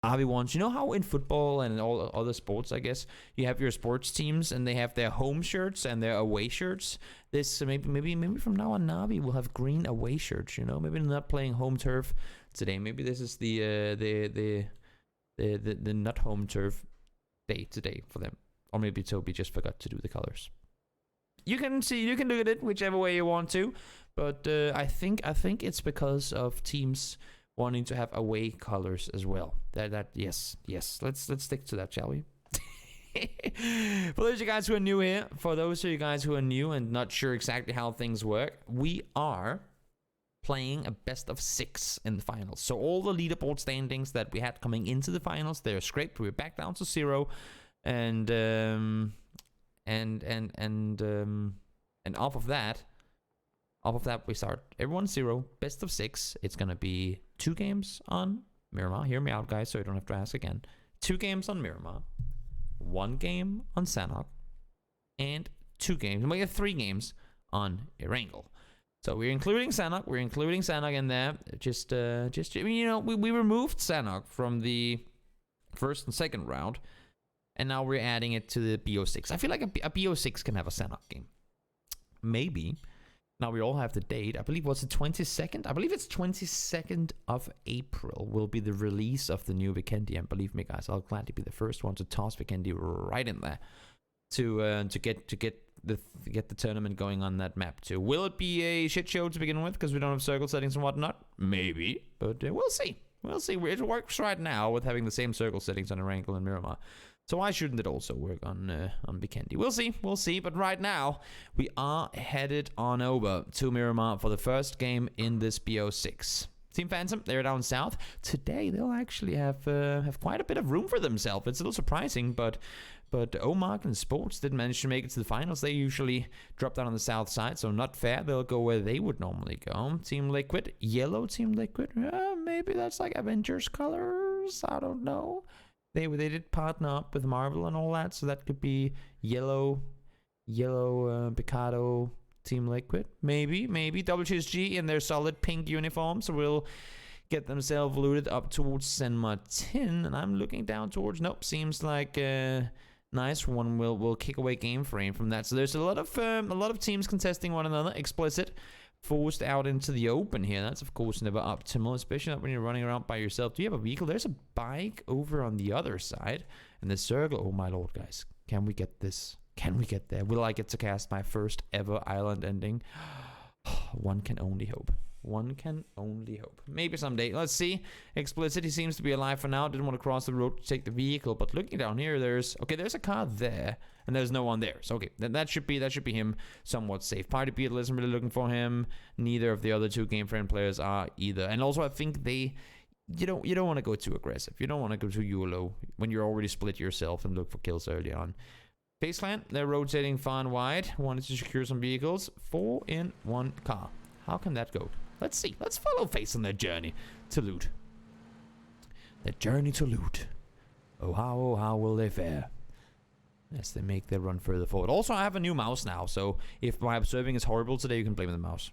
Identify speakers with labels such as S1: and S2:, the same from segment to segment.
S1: Navi ones. You know how in football and all other sports, I guess, you have your sports teams and they have their home shirts and their away shirts. This maybe from now on, Navi will have green away shirts. You know, maybe they're not playing home turf today. Maybe this is the not home turf day today for them. Or maybe Toby just forgot to do the colors. You can look at it whichever way you want to, but I think it's because of teams wanting to have away colors as well. Yes. Let's stick to that, shall we? For those of you guys who are new here, for those of you guys who are new and not sure exactly how things work, we are playing a best of 6 in the finals. So all the leaderboard standings that we had coming into the finals, they're scraped. We're back down to 0, and off of that, we start everyone 0, best of 6. It's gonna be 2 games on Miramar. Hear me out, guys, so you don't have to ask again. 2 games on Miramar, 1 game on Sanhok, and 2 games. We have 3 games on Erangel. So we're including Sanhok. We're including Sanhok in there. Just you know, we removed Sanhok from the first and second round, and now we're adding it to the BO6. I feel like a BO6 can have a Sanhok game. Maybe. Now we all have the date. I believe what's the 22nd? I believe it's 22nd of April will be the release of the new Vikendi. And believe me, guys, I'll gladly be the first one to toss Vikendi right in there to get the tournament going on that map too. Will it be a shit show to begin with because we don't have circle settings and whatnot? Maybe, but we'll see. We'll see. It works right now with having the same circle settings on Erangel and Miramar. So why shouldn't it also work on Vikendi? We'll see. But right now, we are headed on over to Miramar for the first game in this BO6. Team Phantom, they're down south. Today, they'll actually have quite a bit of room for themselves. It's a little surprising, but Omark and Sports didn't manage to make it to the finals. They usually drop down on the south side, so not fair. They'll go where they would normally go. Team Liquid, yellow Team Liquid. Maybe that's like Avengers colors. I don't know. They did partner up with Marvel and all that, so that could be yellow Picado Team Liquid. Maybe WTSG in their solid pink uniforms will get themselves looted up towards San Martin, and I'm looking down towards. Nope, seems like nice one will kick away game frame from that. So there's a lot of teams contesting one another. Explicit forced out into the open here. That's of course never optimal, especially not when you're running around by yourself. Do you have a vehicle? There's a bike over on the other side, and the circle. Oh my lord, guys, can we get this? Can we get there? Will I get to cast my first ever island ending? One can only hope. One can only hope. Maybe someday. Let's see. Explicit, he seems to be alive for now. Didn't want to cross the road to take the vehicle, but looking down here, there's a car there, and there's no one there. So okay, that should be him somewhat safe. Party Beetle isn't really looking for him. Neither of the other 2 game friend players are either. And also, I think you don't want to go too aggressive. You don't want to go too YOLO when you're already split yourself and look for kills early on. Face Clan, they're rotating far and wide. Wanted to secure some vehicles. 4 in 1 car. How can that go? Let's see. Let's follow Face on their journey to loot. Their journey to loot. Oh, how will they fare? As they make their run further forward. Also, I have a new mouse now, so if my observing is horrible today, you can blame the mouse.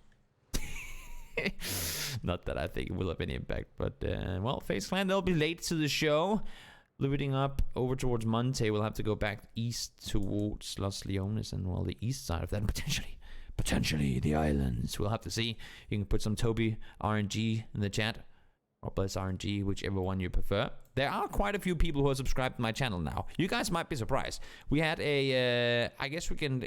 S1: Not that I think it will have any impact, but, well, Face Clan, they'll be late to the show. Looting up over towards Monte. We'll have to go back east towards Los Leones and, well, the east side of that, potentially the islands. We'll have to see. You can put some Toby RNG in the chat, or Bless RNG, whichever one you prefer. There are quite a few people who are subscribed to my channel now. You guys might be surprised. We had a, I guess we can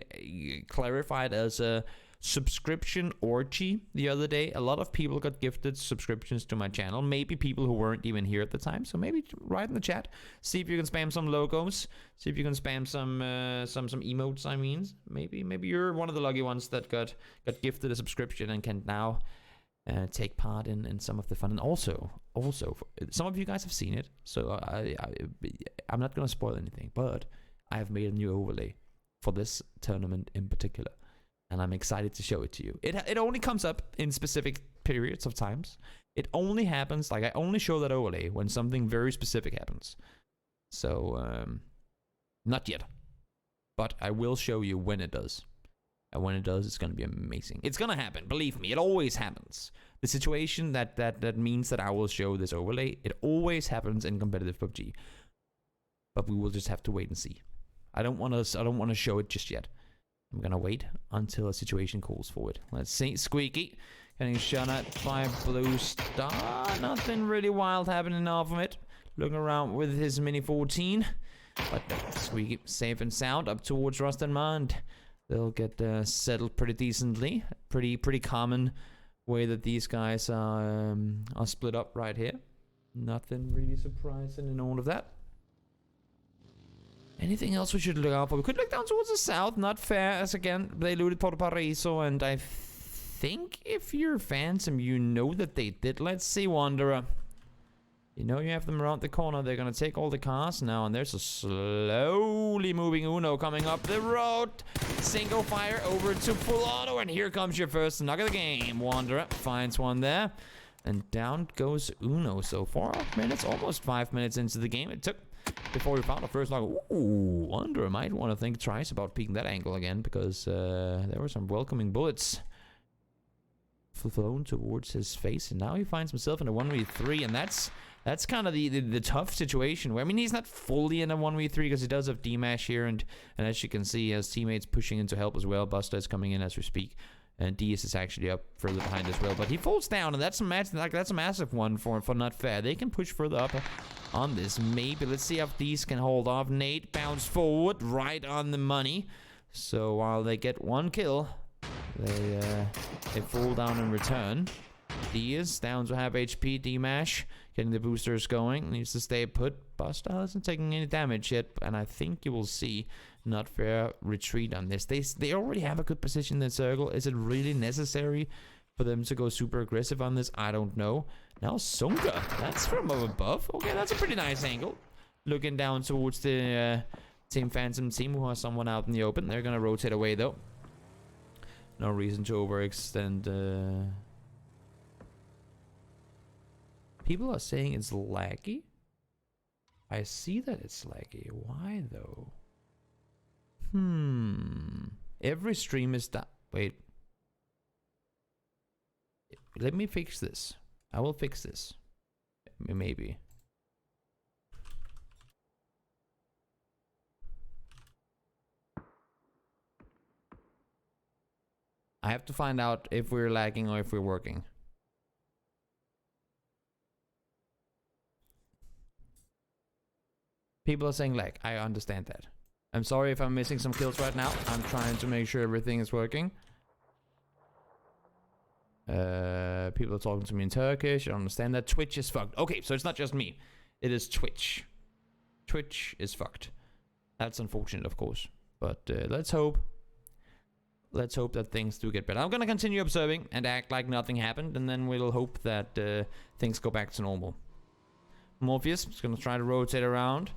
S1: clarify it as a subscription orgy the other day. A lot of people got gifted subscriptions to my channel. Maybe people who weren't even here at the time. So maybe write in the chat. See if you can spam some logos. See if you can spam some emotes. I mean, maybe you're one of the lucky ones that got gifted a subscription and can now take part in some of the fun. And also, some of you guys have seen it. So I'm not gonna spoil anything, but I have made a new overlay for this tournament in particular. And I'm excited to show it to you. It only comes up in specific periods of times. It only happens, like I only show that overlay when something very specific happens. So, not yet. But I will show you when it does. And when it does, it's going to be amazing. It's going to happen, believe me. It always happens. the situation that means that I will show this overlay. It always happens in competitive PUBG, but we will just have to wait and see. I don't want to show it just yet. I'm gonna wait until a situation calls for it. Let's see. Squeaky getting shot at by Blue Star. Nothing really wild happening off of it. Looking around with his Mini 14, but Squeaky safe and sound up towards Rustenmond. They'll get settled pretty decently. Pretty common way that these guys are split up right here. Nothing really surprising in all of that. Anything else we should look out for? We could look down towards the south. Not fair, as again, they looted Porto Paraiso, and I think if you're Phantom, you know that they did. Let's see, Wanderer. You know you have them around the corner. They're gonna take all the cars now, and there's a slowly moving Uno coming up the road. Single fire over to full auto, and here comes your first knock of the game. Wanderer finds one there, and down goes Uno. So 4 minutes, almost 5 minutes into the game. It took before we found the first knock. Ooh, Wanderer might want to think twice about peeking that angle again, because there were some welcoming bullets flown towards his face, and now he finds himself in a 1v3, and that's kind of the tough situation where, I mean, he's not fully in a 1v3 because he does have D-Mash here, and as you can see, he has teammates pushing in to help as well. Buster is coming in as we speak, and DS is actually up further behind as well, but he falls down, and that's a massive one for Not Fair. They can push further up on this. Maybe let's see if these can hold off. Nate bounced forward right on the money, so while they get one kill, they fall down in return. DS down to half HP. D-Mash getting the boosters going, needs to stay put. Buster hasn't taken any damage yet, and I think you will see Not Fair retreat on this. They already have a good position in the circle. Is it really necessary for them to go super aggressive on this? I don't know. Now Sunka, that's from above. Okay, that's a pretty nice angle. Looking down towards the Team Phantom team, who has someone out in the open. They're gonna rotate away though. No reason to overextend. People are saying it's laggy. I see that it's laggy. Why though? Every stream is done. Wait. Let me fix this. I will fix this. Maybe. I have to find out if we're lagging or if we're working. People are saying lag. I understand that. I'm sorry if I'm missing some kills right now. I'm trying to make sure everything is working. People are talking to me in Turkish. I don't understand that. Twitch is fucked. Okay, so it's not just me. It is Twitch. Twitch is fucked. That's unfortunate, of course. But let's hope. Let's hope that things do get better. I'm gonna continue observing and act like nothing happened, and then we'll hope that things go back to normal. Morpheus is gonna try to rotate around.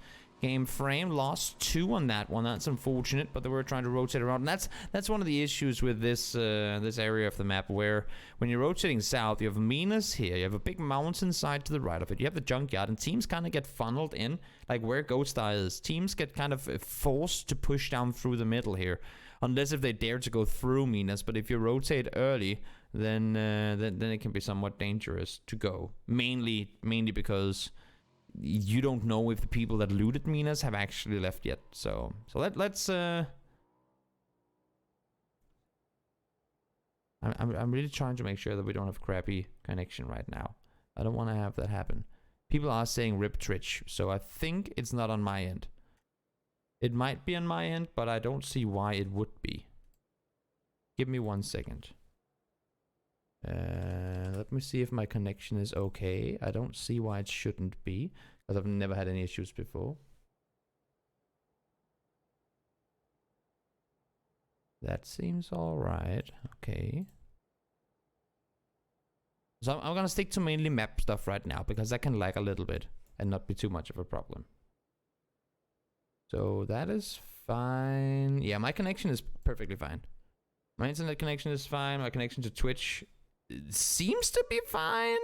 S1: Game frame lost 2 on that one. That's unfortunate, but they were trying to rotate around. And that's one of the issues with this this area of the map, where when you're rotating south, you have Minas here, you have a big mountainside to the right of it, you have the junkyard, and teams kind of get funneled in, like where Ghost Star is. Teams get kind of forced to push down through the middle here, unless if they dare to go through Minas. But if you rotate early, then it can be somewhat dangerous to go. Mainly because you don't know if the people that looted Minas have actually left yet. So let's I'm really trying to make sure that we don't have crappy connection right now. I don't want to have that happen. People are saying rip Twitch, so I think it's not on my end. It might be on my end, but I don't see why it would be. Give me 1 second. Let me see if my connection is okay. I don't see why it shouldn't be, because I've never had any issues before. That seems alright. Okay. So I'm gonna stick to mainly map stuff right now, because that can lag a little bit and not be too much of a problem. So that is fine. Yeah, my connection is perfectly fine. My internet connection is fine. My connection to Twitch seems to be fine.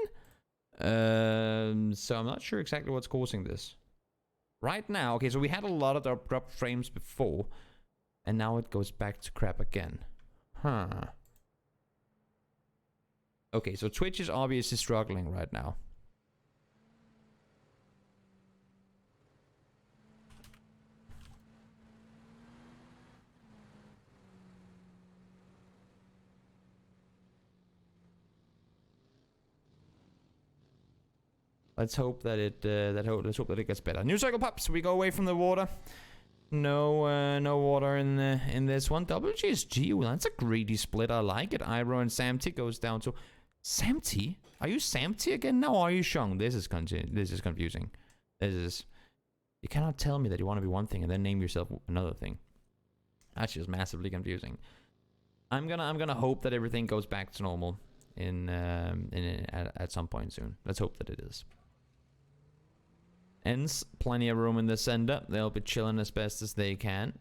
S1: So I'm not sure exactly what's causing this. Right now, okay, so we had a lot of drop frames before, and now it goes back to crap again. Huh. Okay, so Twitch is obviously struggling right now. Let's hope that let's hope that it gets better. New circle pops. We go away from the water. No water in this one. WGSG. Well, that's a greedy split. I like it. Iro and Samty goes down to Samty. Are you Samty again? No, are you Shung? This is confusing. This is. You cannot tell me that you want to be one thing and then name yourself another thing. That's just massively confusing. I'm gonna hope that everything goes back to normal at some point soon. Let's hope that it is. Ends, plenty of room in the center. They'll be chilling as best as they can.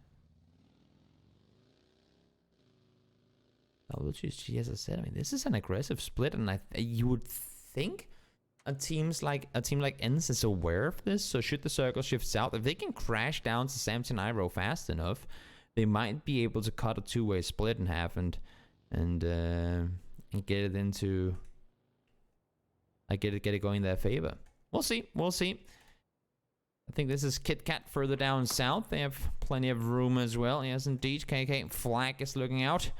S1: WGSG, as I said, I mean, this is an aggressive split, and you would think a team like Ends is aware of this. So should the circle shift south, if they can crash down to Samson Iro fast enough, they might be able to cut a two-way split in half and get it into get it going in their favor. We'll see. We'll see. I think this is Kit Kat further down south. They have plenty of room as well. Yes, indeed. KK Flag is looking out.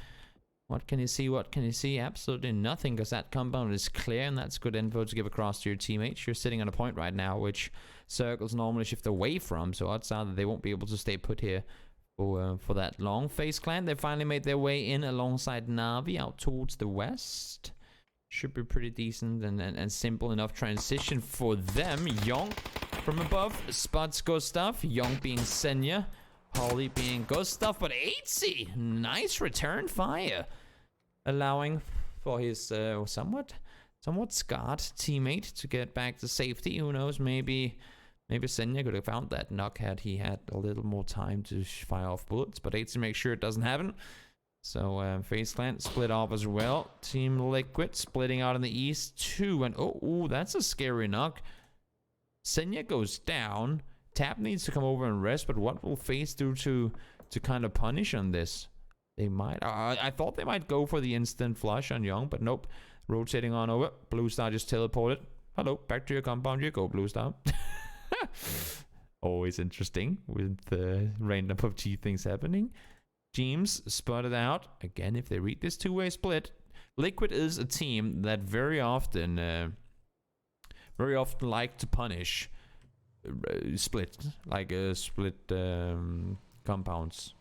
S1: What can you see? What can you see? Absolutely nothing, because that compound is clear, and that's good info to give across to your teammates. You're sitting on a point right now, which circles normally shift away from, so odds are that they won't be able to stay put here for that long. FaZe Clan, they finally made their way in alongside Navi out towards the west. Should be pretty decent and simple enough transition for them. Young from above spots Gustav. Young being Senya. Holly being Gustav, but 8C. Nice return fire. Allowing for his somewhat scarred teammate to get back to safety. Who knows, maybe Senya could have found that knock had he had a little more time to fire off bullets, but 8C makes sure it doesn't happen. So FaZe Clan split off as well. Team Liquid splitting out in the east too, and oh, that's a scary knock. Senya goes down. Tap needs to come over and rest, but what will FaZe do to kind of punish on this? They might. I thought they might go for the instant flush on Young, but nope. Rotating on over. Blue Star just teleported. Hello, back to your compound you go, Blue Star. Always interesting with random PUBG things happening. James spotted out. Again, if they read this two-way split, Liquid is a team that very often like to punish split compounds.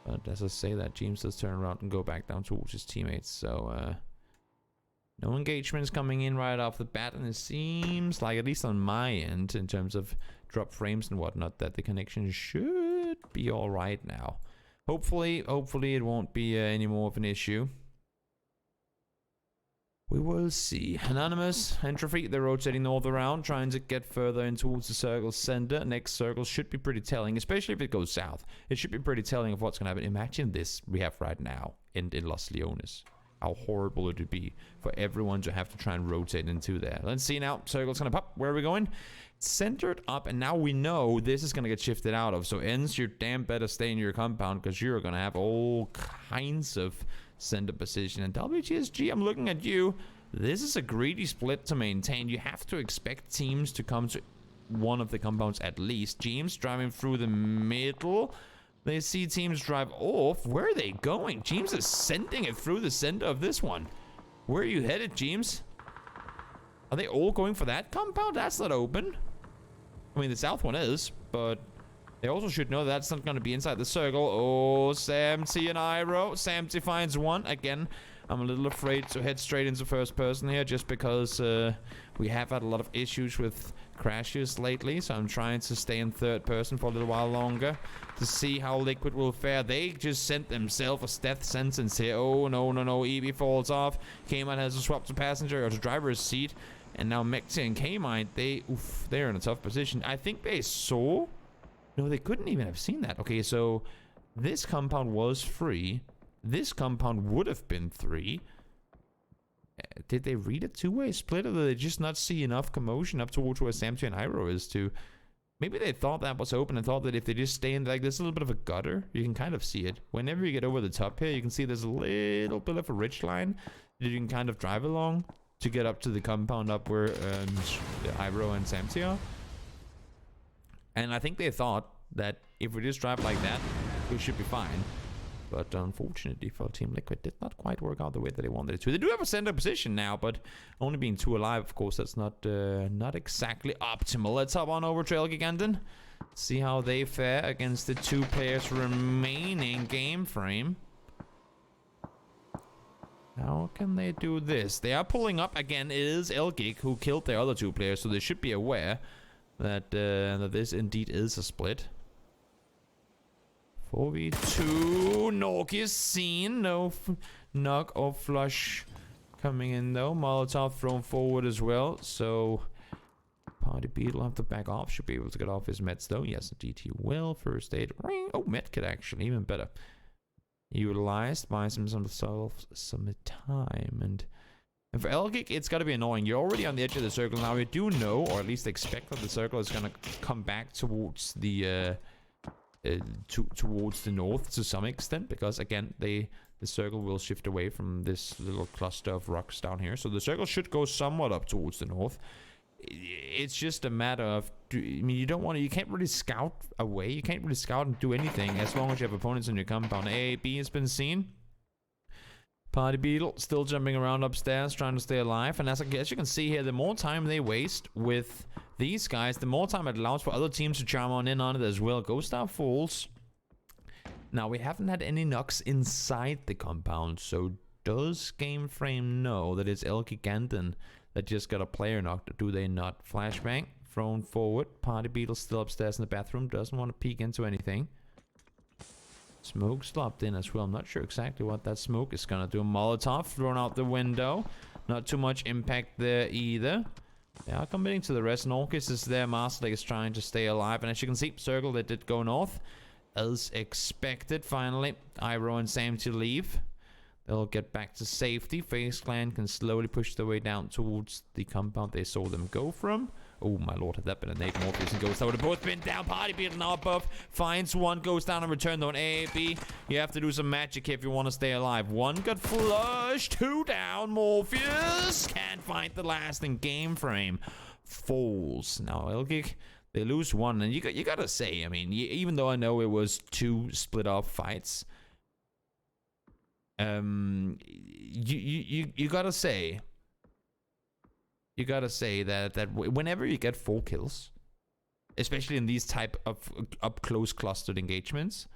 S1: But as I say that, James does turn around and go back down towards his teammates. So no engagements coming in right off the bat, and it seems like, at least on my end, in terms of drop frames and whatnot, that the connection should be all right now. Hopefully it won't be any more of an issue. We will see. Anonymous, Entropy, they're rotating north around, trying to get further in towards the circle's center. Next circle should be pretty telling, especially if it goes south. It should be pretty telling of what's going to happen. Imagine this we have right now in Los Leones. How horrible it would be for everyone to have to try and rotate into there. Let's see now. Circle's going to pop. Where are we going? Centered up, and now we know this is going to get shifted out of. So Ends, you're damn better stay in your compound, because you're going to have all kinds of center position. And WGSG, I'm looking at you. This is a greedy split to maintain. You have to expect teams to come to one of the compounds at least. James driving through the middle. They see teams drive off. Where are they going? James is sending it through the center of this one. Where are you headed, James? Are they all going for that compound? That's not open. I mean, the south one is, but they also should know that's not going to be inside the circle. Oh, Samty and Iro. Samty finds one. Again, I'm a little afraid to head straight into first person here, just because we have had a lot of issues with crashes lately. So I'm trying to stay in third person for a little while longer to see how Liquid will fare. They just sent themselves a death sentence here. Oh, no. Evie falls off. K-Mine has to swap to passenger or to driver's seat. And now Mexi and K-Mine, they're in a tough position. I think they saw... No, they couldn't even have seen that. Okay, so this compound was free. This compound would have been 3. Did they read a two-way split, or did they just not see enough commotion up towards where Samty and Iro is to Maybe they thought that was open and thought that if they just stay in, like, there's a little bit of a gutter. You can kind of see it. Whenever you get over the top here, you can see there's a little bit of a ridge line that you can kind of drive along to get up to the compound up where Iro and Samty are. And I think they thought that if we just drive like that, we should be fine. But unfortunately for Team Liquid, did not quite work out the way that they wanted it to. They do have a center position now, but only being 2 alive, of course, that's not exactly optimal. Let's hop on over to Elgiganten. See how they fare against the 2 players remaining game frame. How can they do this? They are pulling up again. It is Elgig who killed their other 2 players, so they should be aware that that this indeed is a split. 4v2. Nog is seen. No knock or flush coming in though. Molotov thrown forward as well. So Party Beetle have to back off. Should be able to get off his meds though. Yes, indeed he will. First aid. Ring. Oh, medkit actually. Even better. Utilized. Buys himself some time. And for Elgig, it's got to be annoying. You're already on the edge of the circle now. You do know, or at least expect, that the circle is going to come back towards the towards the north to some extent, because again the circle will shift away from this little cluster of rocks down here, so the circle should go somewhat up towards the north. It's just a matter of, I mean, you can't really scout away, you can't really scout and do anything as long as you have opponents in your compound. A, B has been seen. Party Beetle still jumping around upstairs trying to stay alive, and as you can see here, the more time they waste with these guys, the more time it allows for other teams to charm on in on it as well. Ghost Star falls. Now, we haven't had any knocks inside the compound, so does Game Frame know that it's Elgiganten that just got a player knocked? Do they not? Flashbang thrown forward. Party Beetle still upstairs in the bathroom, doesn't want to peek into anything. Smoke slopped in as well. I'm not sure exactly what that smoke is gonna do. Molotov thrown out the window. Not too much impact there either. They are committing to the rest. Norcus is there. Masterleg is trying to stay alive. And as you can see, circle, they did go north. As expected, finally. Iro and Sam to leave. They'll get back to safety. FaZe Clan can slowly push their way down towards the compound they saw them go from. Oh my lord, had that been a nade, Morpheus and Ghost, that would have both been down. Party Beetle now above. Finds one, goes down and return though. An A, B. You have to do some magic if you want to stay alive. 1 got flushed. 2 down. Morpheus can't find the last in game frame. Falls. Now, Elgig, they lose 1. And you gotta say, I mean, even though I know it was 2 split off fights, you gotta say, that whenever you get 4 kills, especially in these type of up close clustered engagements,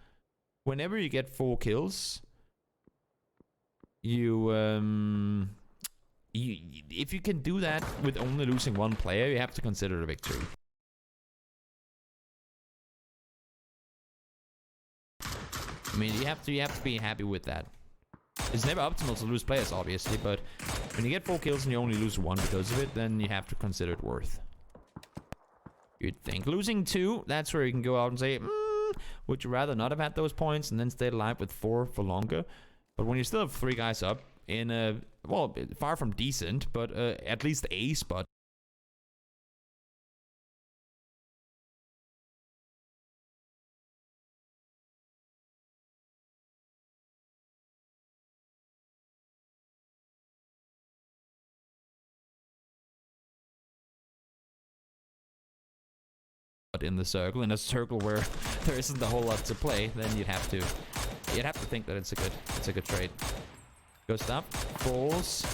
S1: whenever you get 4 kills, if you can do that with only losing 1 player, you have to consider a victory. I mean, you have to be happy with that. It's never optimal to lose players, obviously, but when you get 4 kills and you only lose 1 because of it, then you have to consider it worth. You'd think. Losing 2, that's where you can go out and say, would you rather not have had those points and then stay alive with 4 for longer? But when you still have 3 guys up in a, well, far from decent, but at least a spot. In the circle, in a circle where there isn't a whole lot to play, then you'd have to think that it's a good trade. Goes up, falls,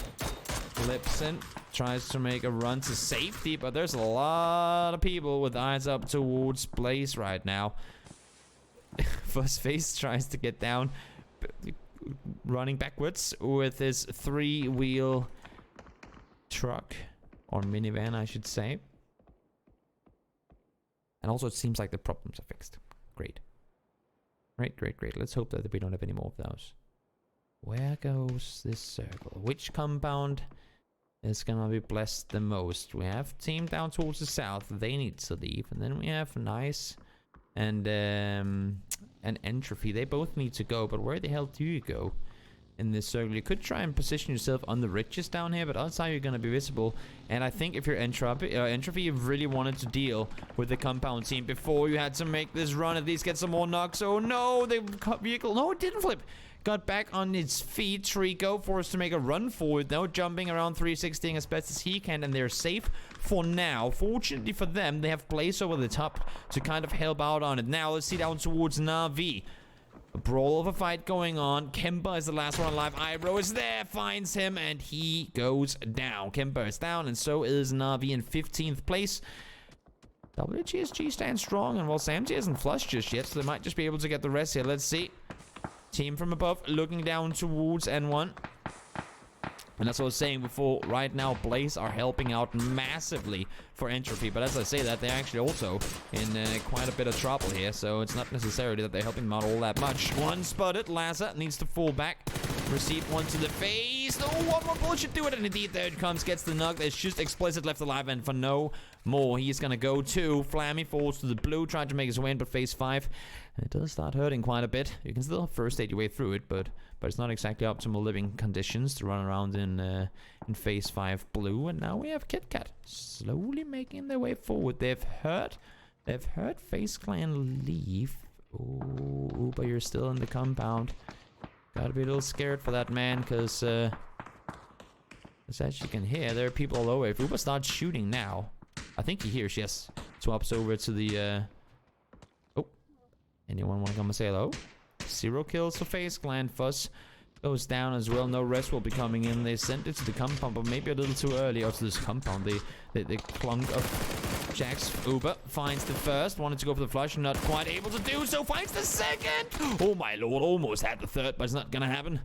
S1: flips in, tries to make a run to safety, but there's a lot of people with eyes up towards Blaze right now. FaZe tries to get down, running backwards with his 3-wheel truck, or minivan I should say. And also it seems like the problems are fixed. Great. Great. Let's hope that we don't have any more of those. Where goes this circle? Which compound is gonna be blessed the most? We have team down towards the south. They need to leave. And then we have Nice and Entropy. They both need to go, but where the hell do you go? in this circle. You could try and position yourself on the ridges down here, but outside you're going to be visible. And I think if you're Entropy, you really wanted to deal with the compound team before you had to make this run, at least get some more knocks. Oh no, the vehicle, no, it didn't flip. Got back on its feet. Trico forced to make a run forward, though, jumping around 360 as best as he can, and they're safe for now. Fortunately for them, they have Blaze over the top to kind of help out on it. Now, let's see down towards Na'Vi. A brawl of a fight going on. Kemba is the last one alive. Iroh is there, finds him, and he goes down. Kemba is down, and so is Na'Vi in 15th place. WGSG stands strong, and while Samji isn't flushed just yet, so they might just be able to get the rest here. Let's see. Team from above looking down towards N1. And that's what I was saying before. Right now, Blaze are helping out massively for Entropy. But as I say that, they're actually also in quite a bit of trouble here. So it's not necessarily that they're helping them out all that much. One spotted. Laza needs to fall back. Receive one to the face. Oh, one more bullet should do it. And indeed, there it comes. Gets the knock. There's just Explicit left alive. And for no more, he's going to go to Flammy. Falls to the blue. Trying to make his way in, but phase 5. It does start hurting quite a bit. You can still first aid your way through it, but it's not exactly optimal living conditions to run around in phase 5 blue. And now we have KitKat slowly making their way forward. They've heard FaZe Clan leave. Oh, but you're still in the compound. Gotta be a little scared for that man, because as you can hear, there are people all over. If Uber starts shooting now, I think he hears, yes. Swaps over to the anyone want to come and say hello? 0 kills for FaZe Clan. Fuzz goes down as well. No rest will be coming in. They sent it to the compound, but maybe a little too early. Or to this compound. The clunk of Jax. Uber finds the first. Wanted to go for the flush. Not quite able to do so. Finds the second. Oh my lord. Almost had the third, but it's not going to happen.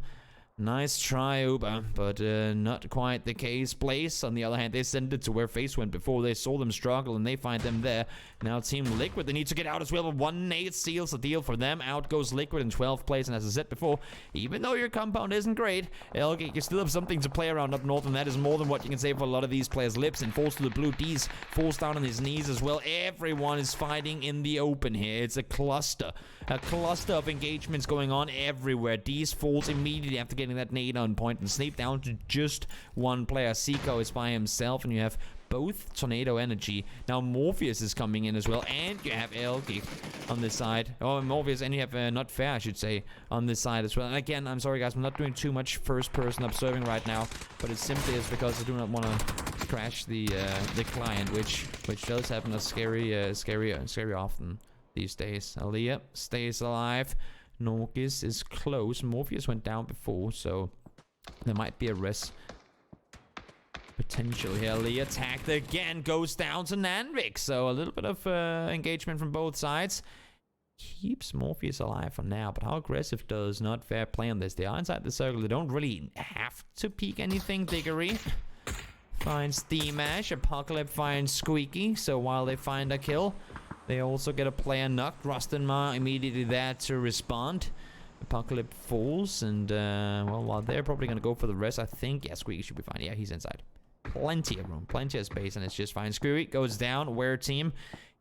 S1: Nice try, Uber, but not quite the case. Blaze, on the other hand, they sent it to where FaZe went before. They saw them struggle, and they find them there. Now Team Liquid, they need to get out as well, but 1 nade seals the deal for them. Out goes Liquid in 12th place, and as I said before, even though your compound isn't great, LG, you still have something to play around up north, and that is more than what you can say for a lot of these players. Lips and falls to the blue. D's falls down on his knees as well. Everyone is fighting in the open here. It's a cluster of engagements going on everywhere. D's falls immediately after getting that nade on point, and Snape down to just 1 player. Seiko is by himself, and you have both Tornado Energy. Now Morpheus is coming in as well, and you have LG on this side. Oh, Morpheus, and you have Not Fair, I should say, on this side as well. And again, I'm sorry guys, I'm not doing too much first-person observing right now, but it simply is because I do not want to crash the client, which does happen a scary often these days. Aaliyah stays alive. Norgis is close. Morpheus went down before, so there might be a rest potential here. Aaliyah attacked again, goes down to Nanvik. So a little bit of engagement from both sides. Keeps Morpheus alive for now, but how aggressive does Not Fair play on this? They are inside the circle. They don't really have to peek anything. Diggory finds D-Mash. Apocalypse finds Squeaky. So while they find a kill, they also get a player knocked. Rustenmar immediately there to respond. Apocalypse falls, and well, while they're probably going to go for the rest, I think, yeah, Squeaky should be fine. Yeah, he's inside. Plenty of room, plenty of space, and it's just fine. Squeaky goes down. Where team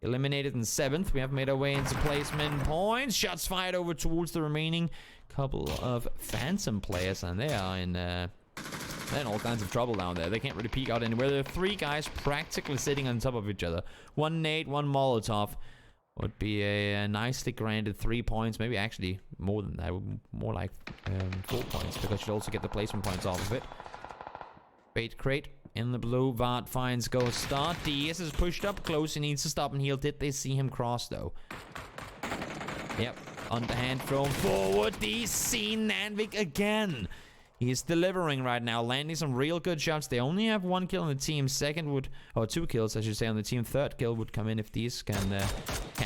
S1: eliminated in 7th. We have made our way into placement points. Shots fired over towards the remaining couple of Phantom players, and they are in all kinds of trouble down there. They can't really peek out anywhere. There are 3 guys practically sitting on top of each other. 1 nade, 1 Molotov. Would be a nicely granted 3 points. Maybe actually more than that. More like 4 points, because you'd also get the placement points off of it. Bait crate in the blue. Vart finds Ghost Star. DS is pushed up close. He needs to stop and heal. Did they see him cross though? Yep. Underhand thrown forward. DC see Nanvik again. He's delivering right now, landing some real good shots. They only have 1 kill on the team. 2 kills, I should say, on the team. 3rd kill would come in if these can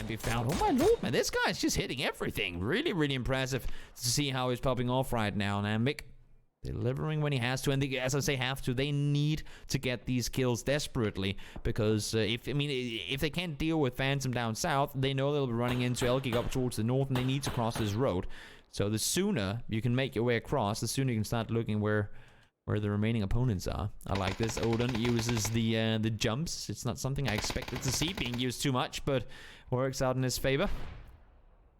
S1: be found. Oh my lord, man, this guy's just hitting everything. Really, really impressive to see how he's popping off right now. Nanvik delivering when he has to, and they, as I say, have to. They need to get these kills desperately, because if they can't deal with Phantom down south, they know they'll be running into Elgig up towards the north, and they need to cross this road. So the sooner you can make your way across, the sooner you can start looking where the remaining opponents are. I like this. Odin uses the jumps. It's not something I expected to see being used too much, but works out in his favor.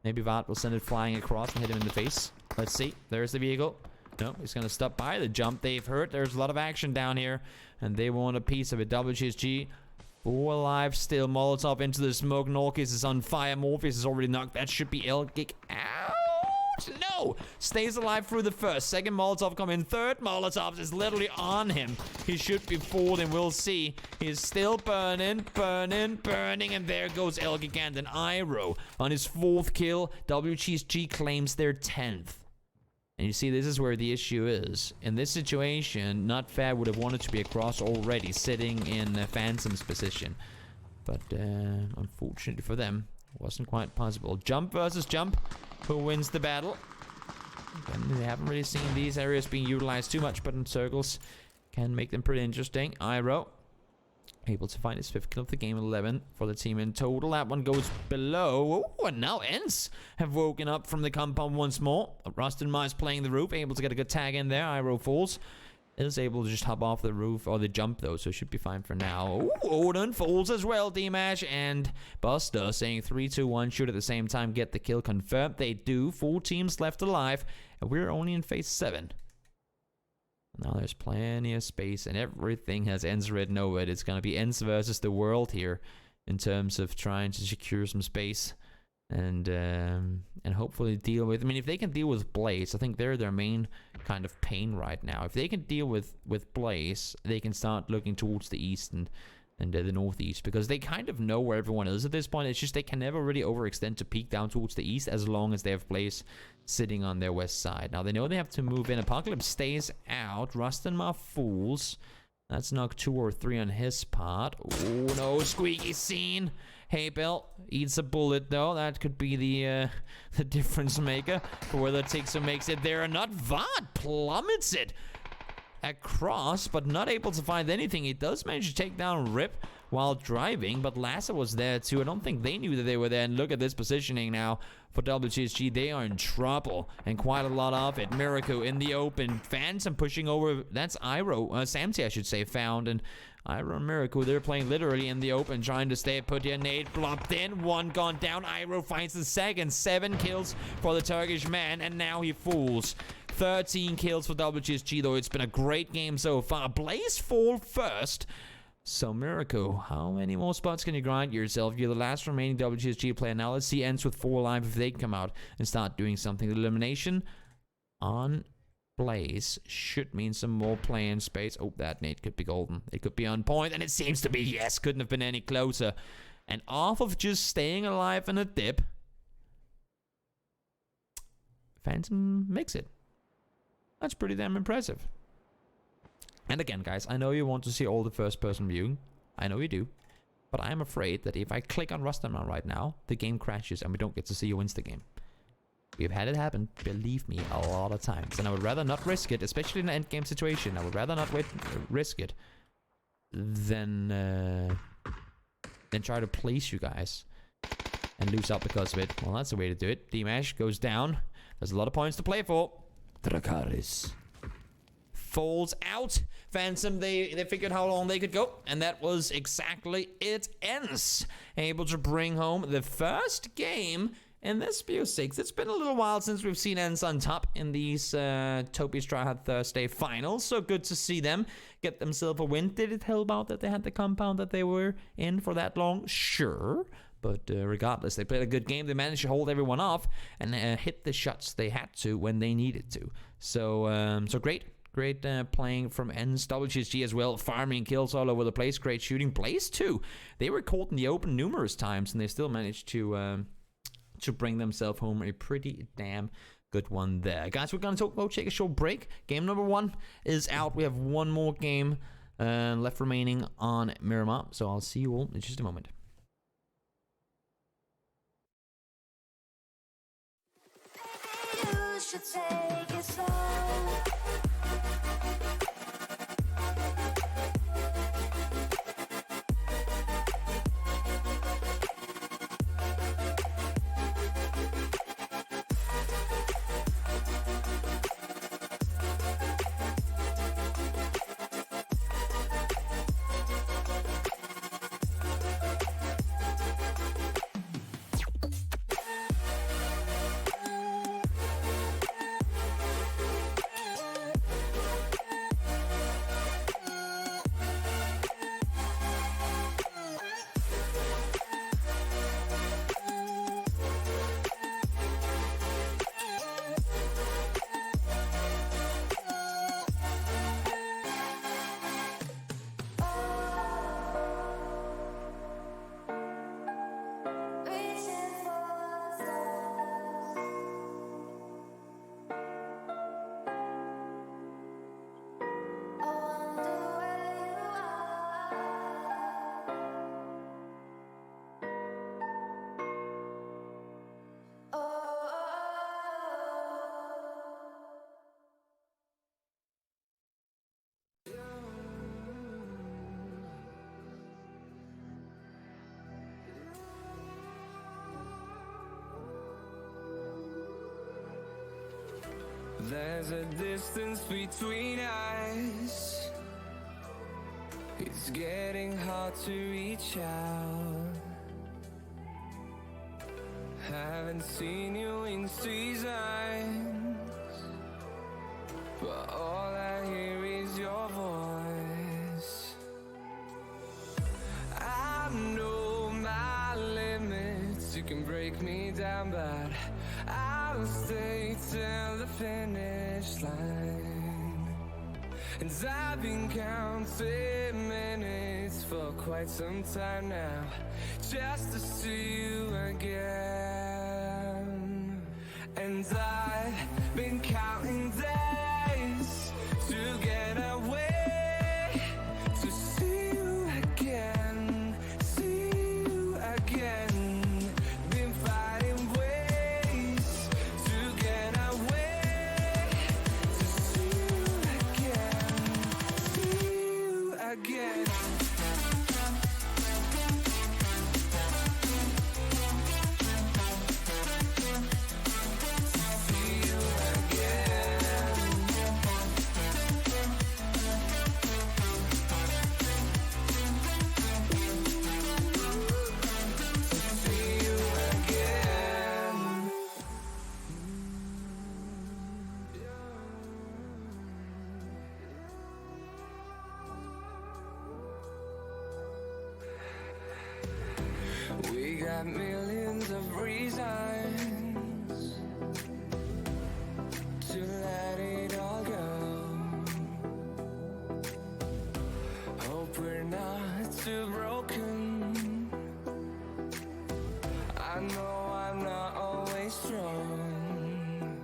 S1: Maybe Vart will send it flying across and hit him in the face. Let's see. There's the vehicle. No, he's going to stop by the jump. They've heard there's a lot of action down here, and they want a piece of it. WTSG, 4 alive still. Molotov into the smoke. Norkis is on fire. Morpheus is already knocked. That should be Elgic. Ouch! No! Stays alive through the first. Second Molotov come in. Third Molotov is literally on him. He should be fooled, and we'll see. He's still burning, and there goes Elgic and an Iro on his 4th kill. WTSG claims their 10th. And you see, this is where the issue is. In this situation, Not Fair would have wanted to be across already, sitting in Phantom's position. But unfortunately for them, it wasn't quite possible. Jump versus jump. Who wins the battle? And they haven't really seen these areas being utilized too much, but in circles can make them pretty interesting. Iro able to find his 5th kill of the game, 11 for the team in total. That one goes below. Oh, and now Ents have woken up from the compound once more. Rustin Mars playing the roof, able to get a good tag in there. Iro falls. Is able to just hop off the roof, or the jump though, so should be fine for now. Ooh, Odin falls as well. D-Mash and Buster saying 3, 2, 1, shoot at the same time, get the kill confirmed. They do. 4 teams left alive, and we're only in phase 7. Now there's plenty of space, and everything has ends written over it. It's gonna be ends versus the world here in terms of trying to secure some space and hopefully deal with. I mean, if they can deal with Blaze, I think they're their main kind of pain right now. If they can deal with Blaze, they can start looking towards the east and the northeast, because they kind of know where everyone is at this point. It's just they can never really overextend to peek down towards the east as long as they have Blaze sitting on their west side. Now they know they have to move in. Apocalypse stays out. Rustenmar fools. That's knock 2 or 3 on his part. Oh no, squeaky scene. Hey Bill, eats a bullet though. That could be the difference maker for whether Tixo makes it there or not. Vod plummets it across, but not able to find anything. He does manage to take down Rip while driving, but Lassa was there too. I don't think they knew that they were there. And look at this positioning now for WTSG. They are in trouble, and quite a lot of it. Miracle in the open. Phantom pushing over. That's Iro. Samty, I should say, found. And Iro and Miracle, they're playing literally in the open, trying to stay put here. Nade blocked in. 1 gone down. Iro finds the second. 7 kills for the Turkish man, and now he fools. 13 kills for WTSG, though. It's been a great game so far. Blaze fall first. So, Miracle, how many more spots can you grind yourself? You're the last remaining WTSG player. Now, let's see Ends with 4 alive if they come out and start doing something. The elimination on Blaze should mean some more playing space. Oh, that nade could be golden. It could be on point, and it seems to be. Yes, couldn't have been any closer. And off of just staying alive in a dip, Phantom makes it. That's pretty damn impressive. And again, guys, I know you want to see all the first-person viewing. I know you do. But I'm afraid that if I click on Rustaman right now, the game crashes and we don't get to see who wins the game. We've had it happen, believe me, a lot of times. And I would rather not risk it, especially in an endgame situation. I would rather not risk it than try to place you guys and lose out because of it. Well, that's the way to do it. D-Mash goes down. There's a lot of points to play for. Drakaris falls out. Phantom, they figured how long they could go, and that was exactly it. Ends able to bring home the first game in this BO6. It's been a little while since we've seen Ends on top in these Toby's Tryhard Thursday finals, so good to see them get themselves a win. Did it help out that they had the compound that they were in for that long? Sure. But regardless, they played a good game. They managed to hold everyone off and hit the shots they had to when they needed to. So, great playing from Ends. WTSG as well, farming kills all over the place. Great shooting. Blaze too. They were caught in the open numerous times, and they still managed to bring themselves home a pretty damn good one there. Guys, we're going to go take a short break. Game number 1 is out. We have one more game left remaining on Miramar. So I'll see you all in just a moment. You should take it slow.
S2: there's a distance between us. It's getting hard to reach out. Haven't seen you in seasons, but all I hear is your voice. I know my limits, you can break me down, but I'll stay till the finish line. And I've been counting minutes for quite some time now, just to see you again. And I've been counting days to get away, to see you again, see you again. Been fighting ways to get away, to see you again, see you again. We got millions of reasons to let it all go. Hope we're not too broken. I know I'm not always strong,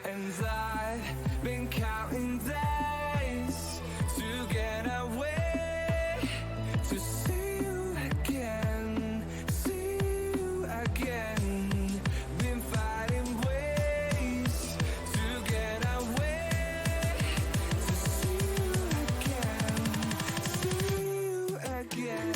S2: and I've been counting days to get away, to see you again, see you again. Been fighting ways to get away, to see you again, see you again.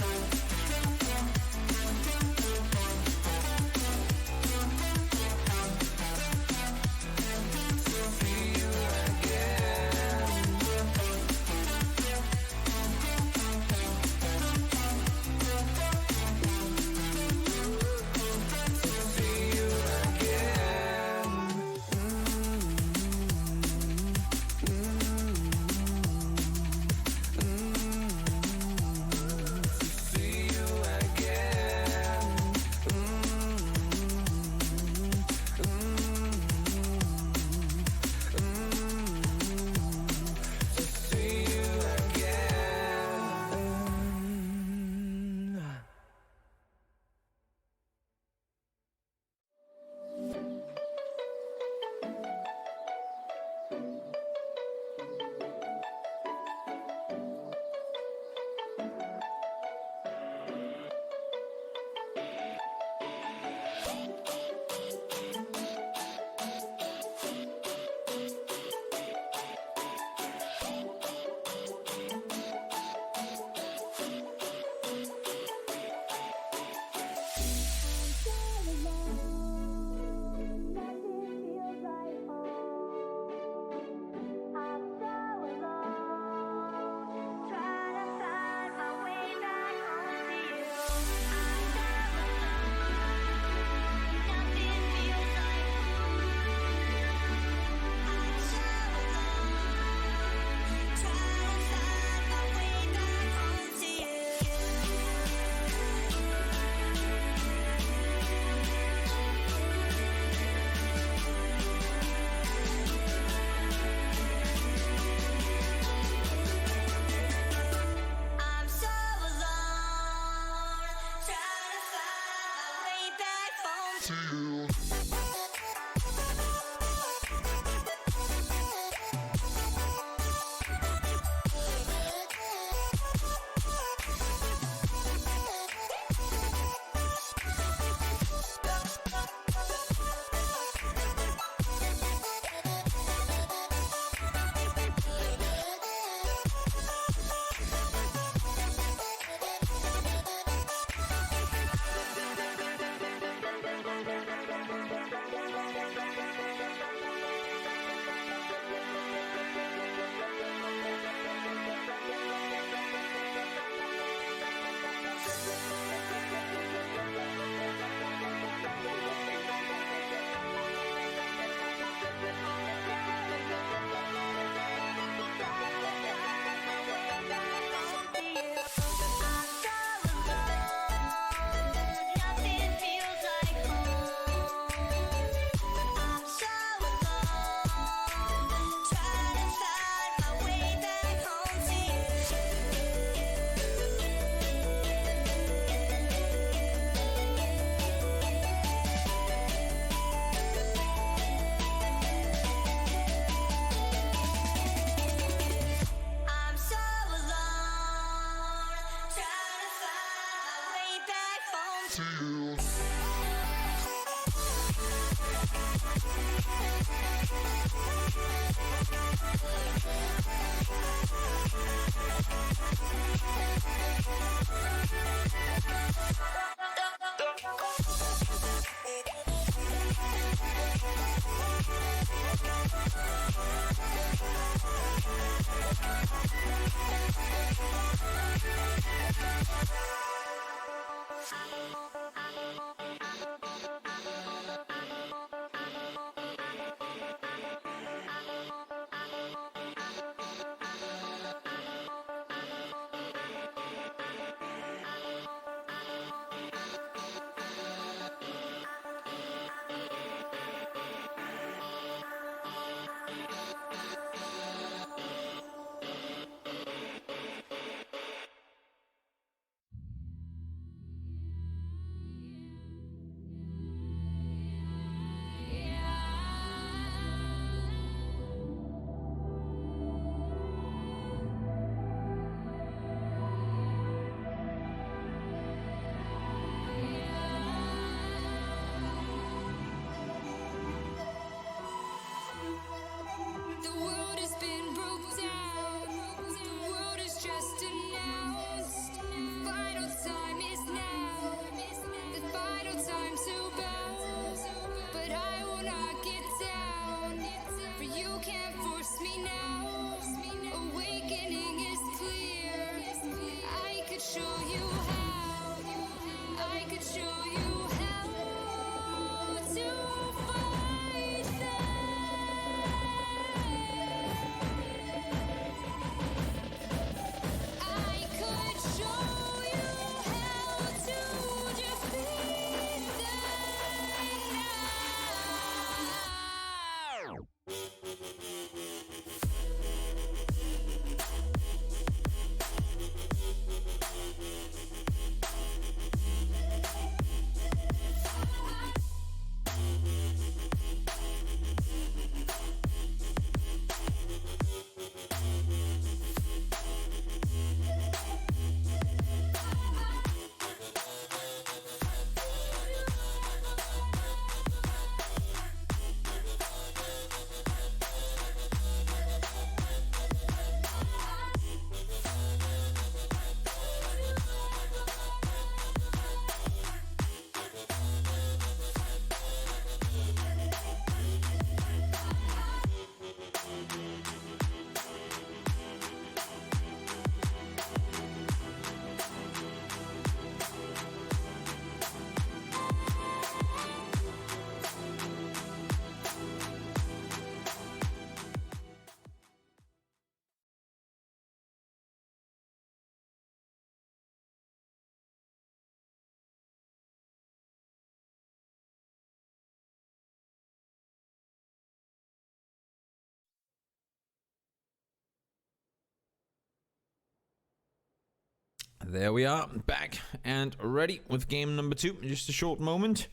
S1: There we are, back and ready with game number 2. Just a short moment.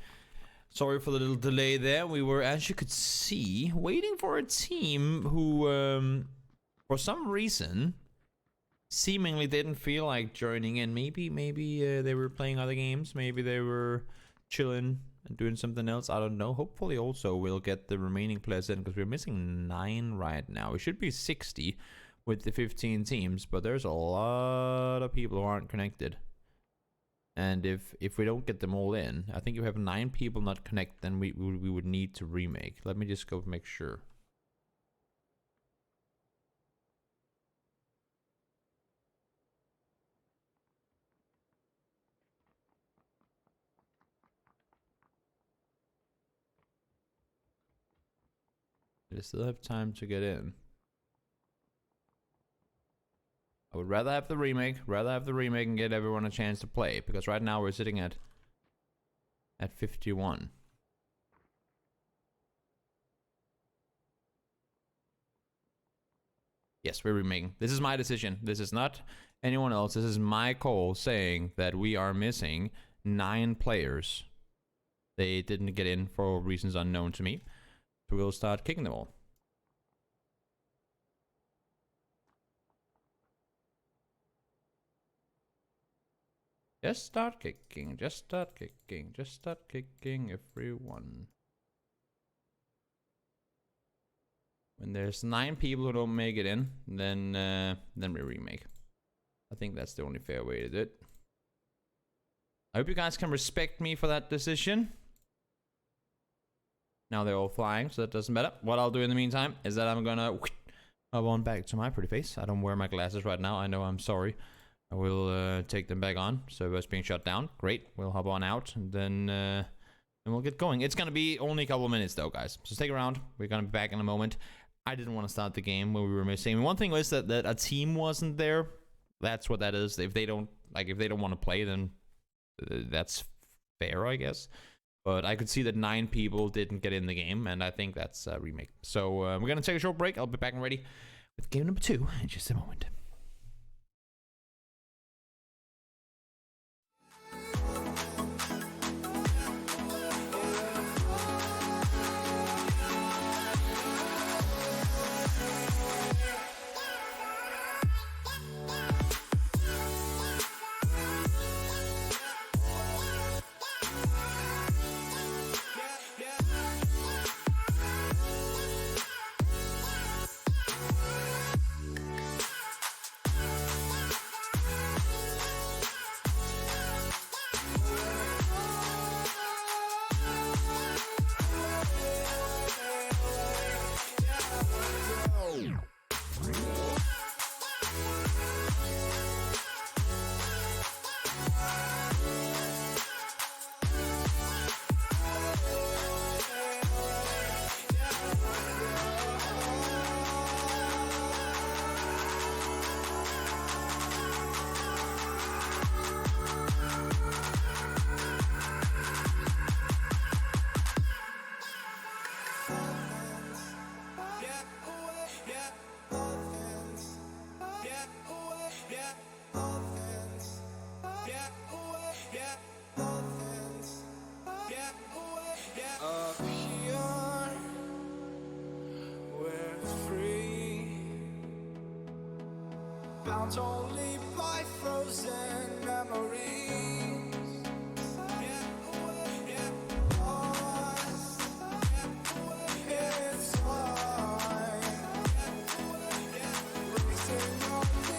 S1: Sorry for the little delay there. We were, as you could see, waiting for a team who, for some reason, seemingly didn't feel like joining in. Maybe they were playing other games. Maybe they were chilling and doing something else. I don't know. Hopefully also we'll get the remaining players in, because we're missing 9 right now. We should be 60 with the 15 teams, but there's a lot of people who aren't connected. And if we don't get them all in, I think if we have 9 people not connected, then we would need to remake. Let me just go make sure. I still have time to get in. I would rather have the remake, and get everyone a chance to play, because right now we're sitting at 51. Yes, we're remaking. This is my decision. This is not anyone else. This is my call saying that we are missing 9 players. They didn't get in for reasons unknown to me. So we'll start kicking them all.
S3: Just start kicking, just start kicking, just start kicking everyone. When there's 9 people who don't make it in, then we remake. I think that's the only fair way to do it. I hope you guys can respect me for that decision. Now they're all flying, so that doesn't matter. What I'll do in the meantime is that I'm gonna hop on back to my pretty face. I don't wear my glasses right now. I know, I'm sorry. I will take them back on. So it's being shut down. Great. We'll hop on out and then we'll get going. It's gonna be only a couple of minutes though, guys. So stick around. We're gonna be back in a moment. I didn't want to start the game when we were missing. One thing was that a team wasn't there. That's what that is. If they don't want to play, then that's fair, I guess. But I could see that 9 people didn't get in the game, and I think that's a remake. So we're gonna take a short break. I'll be back and ready with game number 2 in just a moment.
S2: Bound only by frozen memories. Lost in time. Racing on these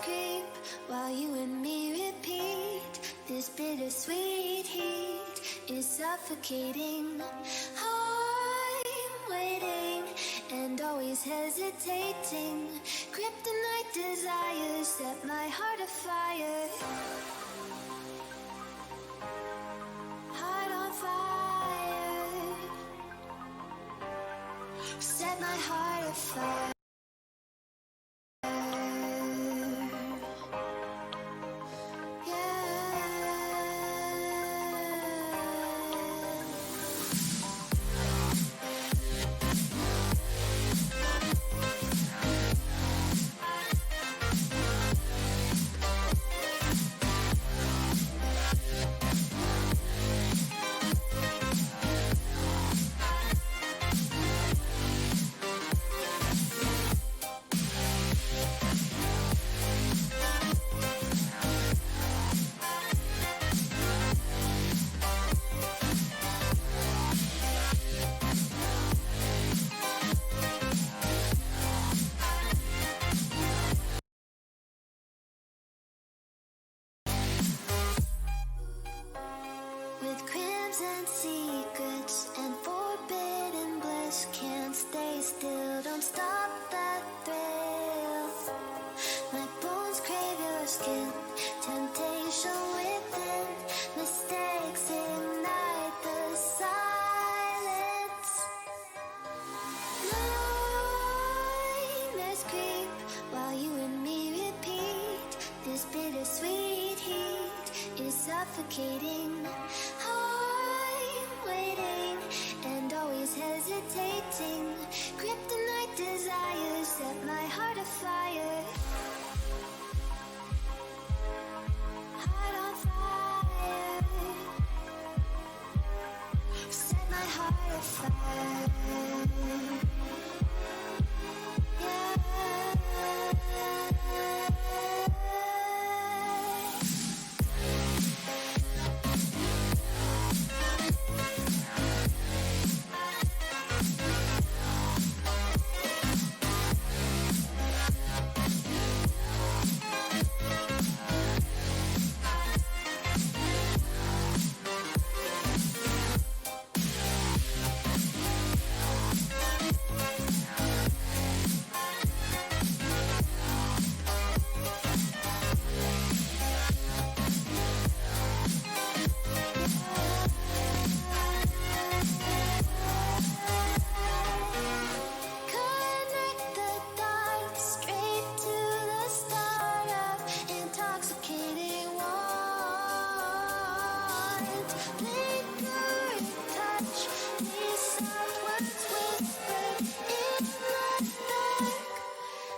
S2: broken
S4: while you and me repeat. This bittersweet heat is suffocating. I'm waiting and always hesitating. Kryptonite desires set my heart afire. Heart on fire. Set my heart afire. suffocating. I'm waiting and always hesitating. Kryptonite desires set my heart afire. Heart on fire. Set my heart afire.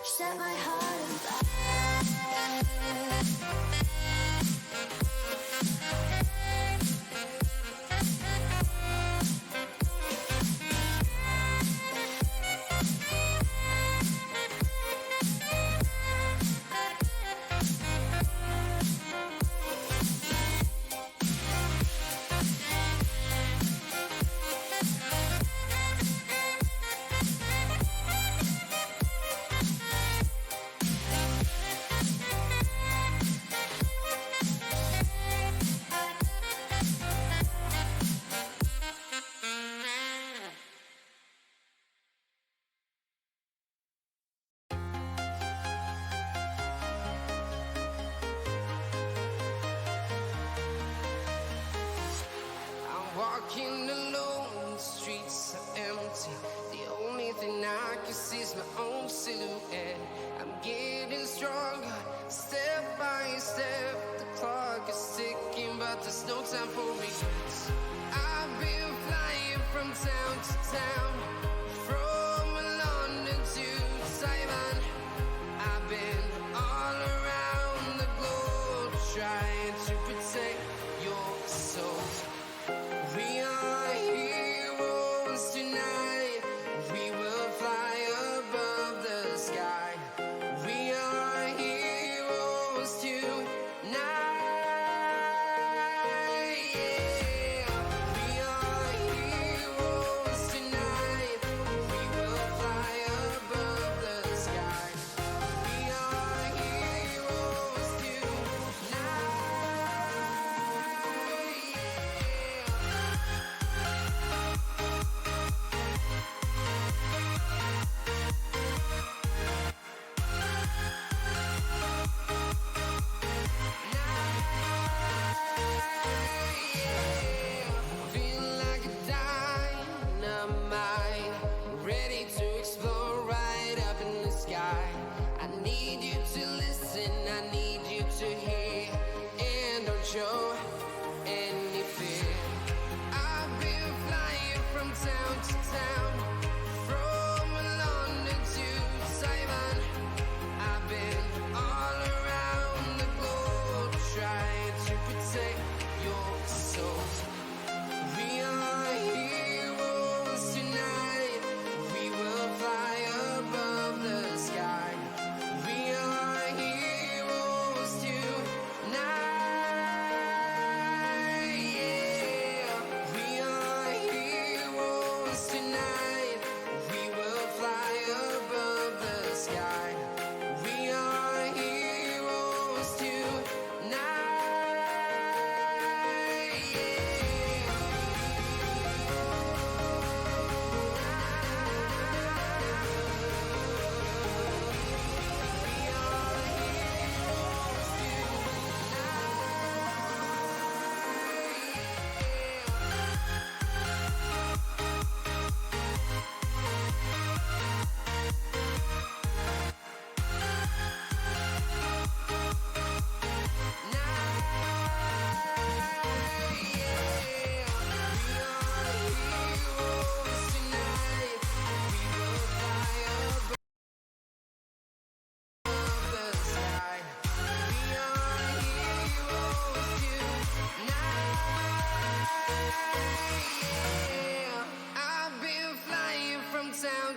S4: Set my heart on
S2: Walking alone, the streets are empty. The only thing I can see is my own silhouette. I'm getting stronger, step by step. The clock is ticking, but there's no time for regrets. I've been flying from town to town, from London to Taiwan. I've been all around the globe, trying to protect your soul. We are heroes tonight. We will fly above the sky. We are heroes tonight. Yeah. We are heroes tonight.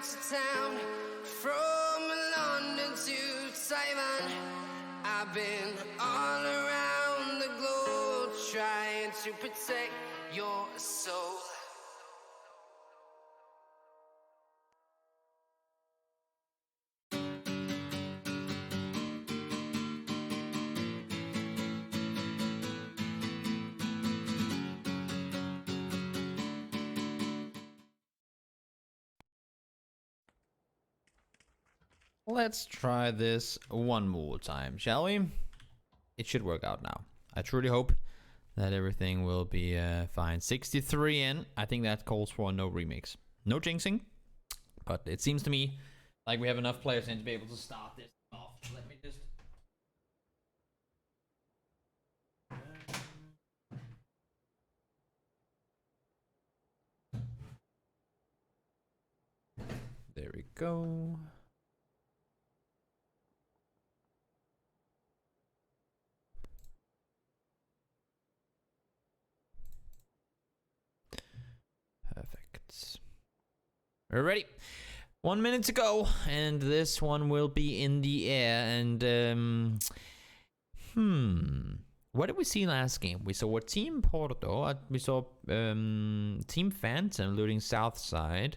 S2: to town, from London to Taiwan. I've been all around the globe trying to protect your soul.
S3: Let's try this one more time, shall we? It should work out now. I truly hope that everything will be fine. 63 in. I think that calls for no remix. No jinxing. But it seems to me like we have enough players in to be able to start this off. Let me just... There we go. Perfect. We're ready. 1 minute to go, and this one will be in the air. And what did we see last game? We saw Team Porto. We saw Team Phantom looting South Side.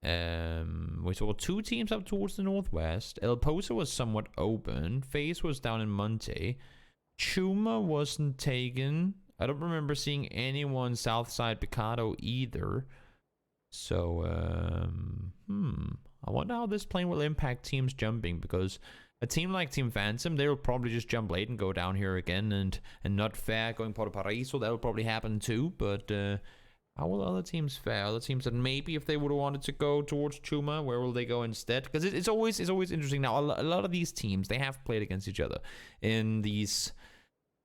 S3: We saw 2 teams up towards the northwest. El Pozo was somewhat open. FaZe was down in Monte. Chuma wasn't taken. I don't remember seeing anyone Southside Picado either. So, I wonder how this plane will impact teams jumping, because a team like Team Phantom, they will probably just jump late and go down here again, and not fair going Porto Paraíso. That will probably happen too, but how will other teams fare? Other teams that maybe if they would have wanted to go towards Chuma, where will they go instead? Because it's always interesting. Now, a lot of these teams, they have played against each other in these,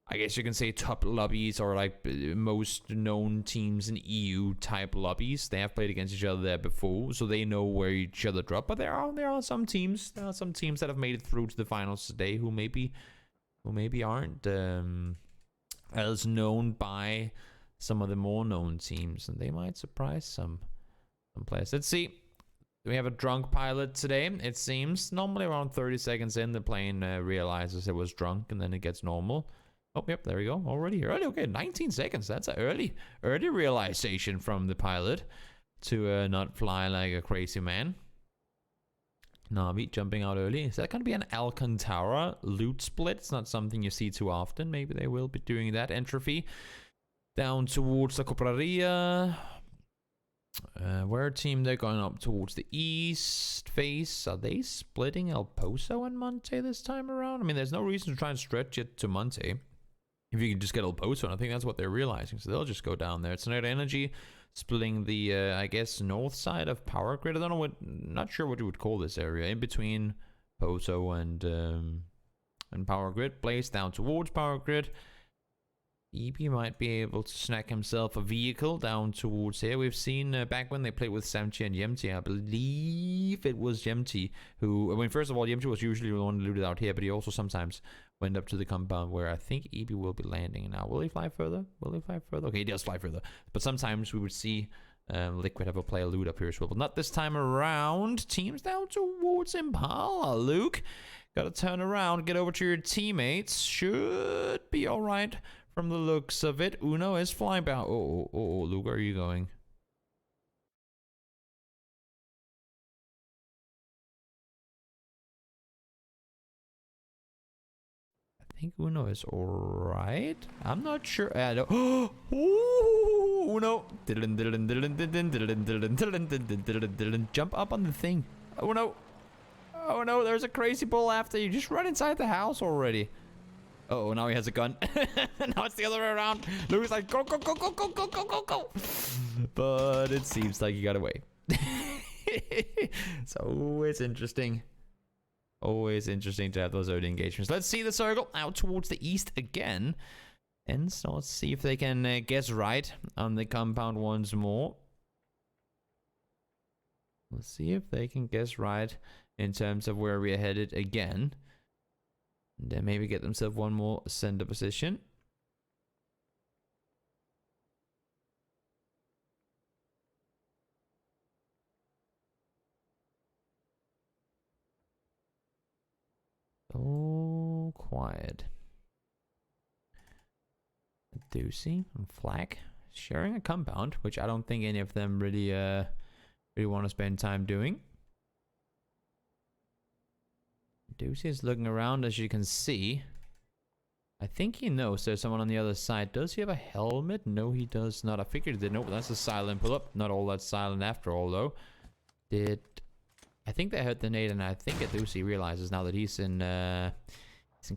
S3: I guess you can say, top lobbies, or like most known teams in EU type lobbies. They have played against each other there before, so they know where each other drop. But there are some teams. There are some teams that have made it through to the finals today who maybe aren't as known by some of the more known teams, and they might surprise some players. Let's see. We have a drunk pilot today, it seems. Normally around 30 seconds in, the plane realizes it was drunk, and then it gets normal. Oh, yep, there we go. Already early. Okay, 19 seconds. That's an early realization from the pilot to not fly like a crazy man. Navi jumping out early. Is that going to be an Alcantara loot split? It's not something you see too often. Maybe they will be doing that. Entropy down towards the Copraria. Where team they're going up towards the east face. Are they splitting El Pozo and Monte this time around? I mean, there's no reason to try and stretch it to Monte if you can just get El Pozo, and I think that's what they're realizing. So they'll just go down there. It's Night Energy splitting the, I guess, north side of Power Grid. I don't know not sure what you would call this area. In between Pozo and Power Grid. Blaze down towards Power Grid. EB might be able to snack himself a vehicle down towards here. We've seen back when they played with Samchi and Yemti, I believe it was Yemti who, I mean, first of all, Yemti was usually the one looted out here, but he also sometimes went up to the compound where I think EB will be landing now. Will he fly further? Will he fly further? Okay, he does fly further. But sometimes we would see Liquid have a player loot up here as well. But not this time around. Teams down towards Impala. Luke, gotta turn around, get over to your teammates. Should be alright. From the looks of it, Uno is flying back. Oh, Luke, where are you going? I think Uno is alright. I'm not sure. Oh, Uno. Jump up on the thing. Oh no. Oh no, there's a crazy bull after you. Just run inside the house already. Oh, now he has a gun. Now it's the other way around. Louis like, go, go, go, go, go, go, go, go, go. But it seems like he got away. It's always interesting. Always interesting to have those early engagements. Let's see the circle out towards the east again. And so let's see if they can guess right on the compound once more. Let's see if they can guess right in terms of where we are headed again. And then maybe get themselves one more center position.
S1: quiet. Deucey and Flack sharing a compound, which I don't think any of them really want to spend time doing. Deucey is looking around, as you can see. I think he knows there's someone on the other side. Does he have a helmet? No, he does not. I figured he did. Nope, that's a silent pull-up. Not all that silent after all, though. I think they heard the nade, and I think Deucey realizes now that he's in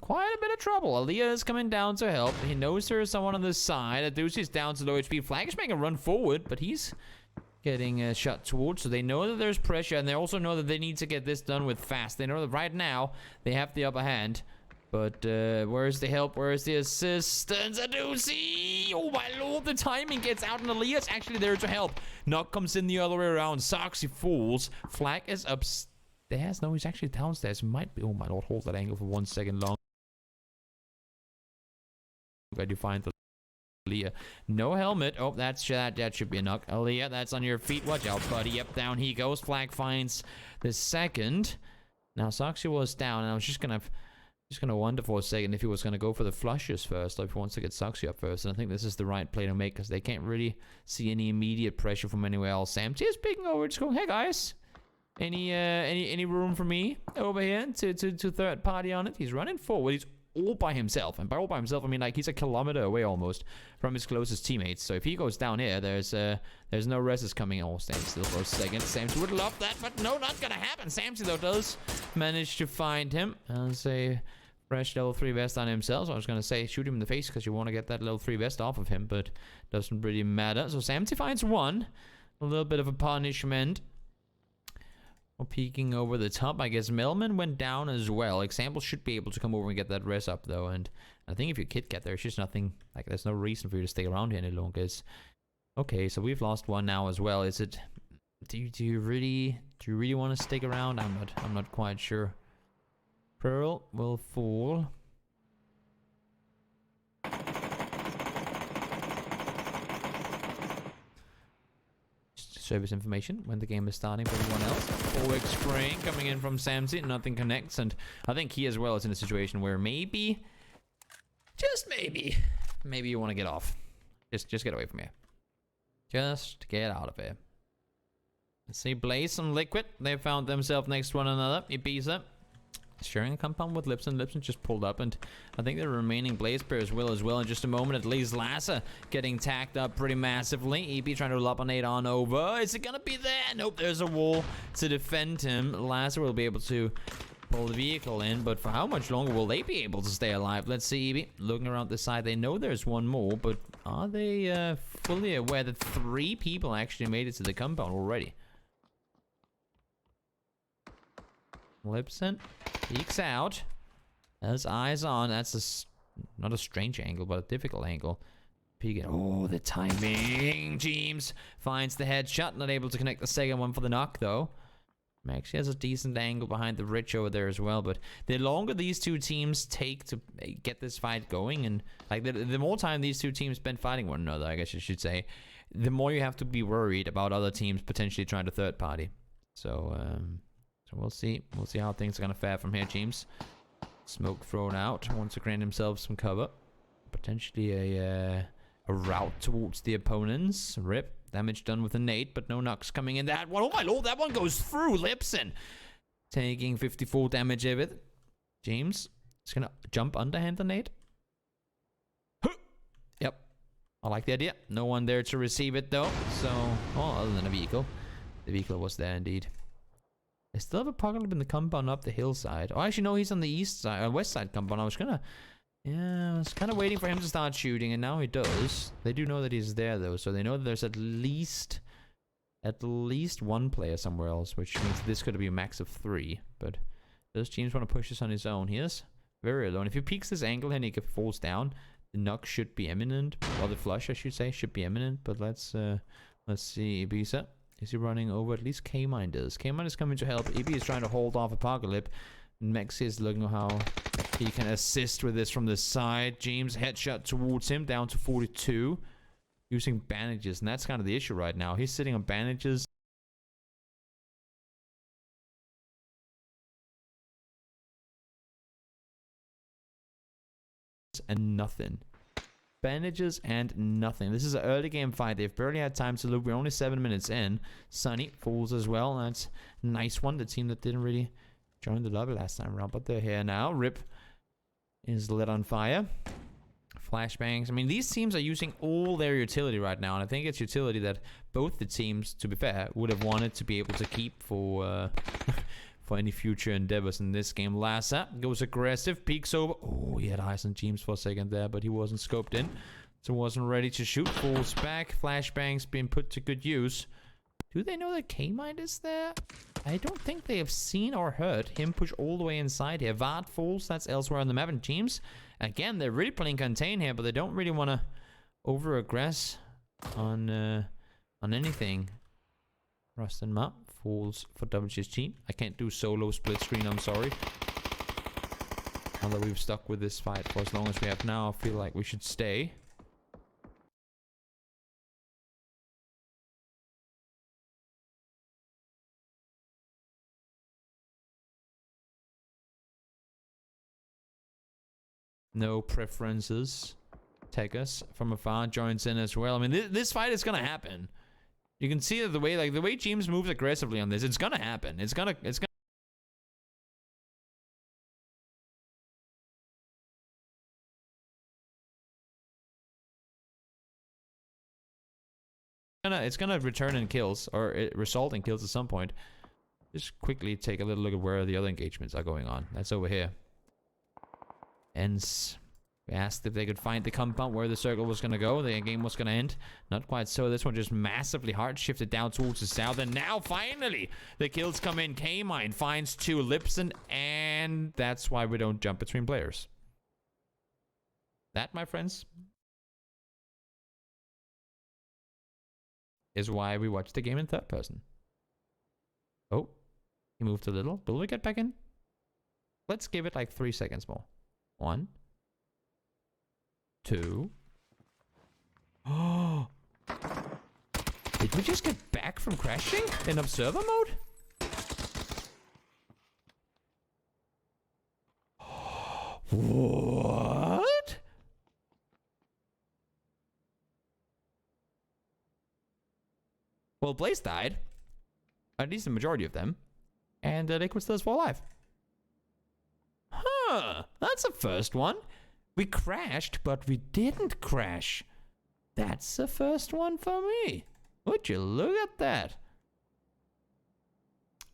S1: quite a bit of trouble. Aaliyah is coming down to help. He knows there's someone on this side. Deucey's down to low HP. Flag is making a run forward, but he's getting shot towards, so they know that there's pressure, and they also know that they need to get this done with fast. They know that right now they have the upper hand, but where's the help? Where's the assistance? Deucey! Oh my lord, the timing gets out, and Aaliyah's actually there to help. Knock comes in the other way around. Soxy falls. Flag is upstairs. No, he's actually downstairs. Might be. Oh my lord, hold that angle for 1 second long. Glad you find the Aaliyah. No helmet. Oh, that should be a knock. Aaliyah, that's on your feet. Watch out, buddy. Yep, down he goes. Flag finds the second. Now, Soxy was down, and I was just gonna wonder for a second if he was gonna go for the flushes first, or if he wants to get Soxy up first. And I think this is the right play to make, because they can't really see any immediate pressure from anywhere else. Samty is peeking over, just going, "Hey guys, any room for me over here to third party on it?" He's running forward. He's all by himself, and by all by himself I mean like he's a kilometer away almost from his closest teammates. So if he goes down here, there's no reses coming. Oh, stand still for a second. Samsy would love that, but no, not gonna happen. Samsy though does manage to find him. I'll say fresh level 3 vest on himself. So I was gonna say shoot him in the face, because you want to get that level 3 vest off of him, but doesn't really matter. So Samsy finds one. A little bit of a punishment. Peeking over the top, I guess Melman went down as well. Example should be able to come over and get that res up though, and I think if you Kit Kat, there's just nothing, like there's no reason for you to stay around here any longer. Okay, so we've lost one now as well. Is it? Do you really want to stick around? I'm not quite sure. Pearl will fall. Service information when the game is starting for everyone else. Forward spring coming in from Samsy. Nothing connects, and I think he as well is in a situation where maybe, just maybe you want to get off. Just get away from here. Just get out of here. Let's see, Blaze and Liquid. They found themselves next to one another. Ibiza sharing a compound with Lipson. Lipson just pulled up, and I think the remaining Blaze players will as well in just a moment. At least Lassa getting tacked up pretty massively. EP trying to lop-a-nade on over. Is it gonna be there? Nope, there's a wall to defend him. Lassa will be able to pull the vehicle in, but for how much longer will they be able to stay alive? Let's see, EB looking around the side. They know there's one more, but are they fully aware that 3 people actually made it to the compound already? Lipson peeks out. Has eyes on. That's not a strange angle, but a difficult angle. Peeking. Oh, the timing. James finds the headshot. Not able to connect the second one for the knock, though. Actually has a decent angle behind the Rich over there as well. But the longer these two teams take to get this fight going, and like the more time these two teams spend fighting one another, I guess you should say, the more you have to be worried about other teams potentially trying to third party. So we'll see. We'll see how things are gonna fare from here, James. Smoke thrown out. Wants to grant himself some cover. Potentially a route towards the opponents. Rip. Damage done with a nade, but no knocks coming in. That one, oh my lord, that one goes through Lipson. Taking 54 damage of it. James is gonna jump underhand the nade. Yep. I like the idea. No one there to receive it though. So, well, other than a vehicle. The vehicle was there indeed. They still have a pocket in the compound up the hillside. Oh, actually, no, he's on the east side, west side compound. I was kind of waiting for him to start shooting, and now he does. They do know that he's there, though, so they know that there's at least one player somewhere else, which means this could be a max of 3. But those teams want to push this on his own. He is very alone. If he peeks this angle and he falls down, the knock should be imminent, or the flush, I should say, should be imminent. But let's see, Ibiza. Is he running over? At least K-Mine does. K-Mine is coming to help. EB is trying to hold off Apocalypse. Mexi is looking how he can assist with this from the side. James headshot towards him, down to 42. Using bandages, and that's kind of the issue right now. He's sitting on bandages. and nothing. Bandages and nothing. This is an early game fight. They've barely had time to look. We're only 7 minutes in. Sunny falls as well. That's a nice one. The team that didn't really join the lobby last time around, but they're here now. Rip is lit on fire. Flashbangs. I mean, these teams are using all their utility right now, and I think it's utility that both the teams, to be fair, would have wanted to be able to keep for for any future endeavors in this game. Lassa goes aggressive, peeks over. Oh, he had eyes on James for a second there, but he wasn't scoped in, so wasn't ready to shoot. Falls back. Flashbangs being put to good use. Do they know that K-Mind is there? I don't think they have seen or heard him push all the way inside here. Vard falls. That's elsewhere on the map. And James, again, they're really playing contain here, but they don't really want to over-aggress on anything. Rust and Map falls for WGSG. I can't do solo split screen, I'm sorry. Now that we've stuck with this fight for as long as we have now, I feel like we should stay. No preferences. Tegus from afar joins in as well. I mean, this fight is gonna happen. You can see that the way James moves aggressively on this, it's gonna happen. It's gonna return in kills, or result in kills at some point. Just quickly take a little look at where the other engagements are going on. That's over here. Ends. We asked if they could find the compound where the circle was going to go. The game was going to end. Not quite so. This one just massively hard shifted down towards the south. And now, finally, the kills come in. K-Mine finds 2 Lipson. And that's why we don't jump between players. That, my friends, is why we watch the game in third person. Oh, he moved a little. Will we get back in? Let's give it like 3 seconds more. 1, 2. Oh, did we just get back from crashing in observer mode? What? Well, Blaze died. At least the majority of them. And Liquid still is still alive. Huh. That's the first one. We crashed, but we didn't crash. That's the first one for me. Would you look at that?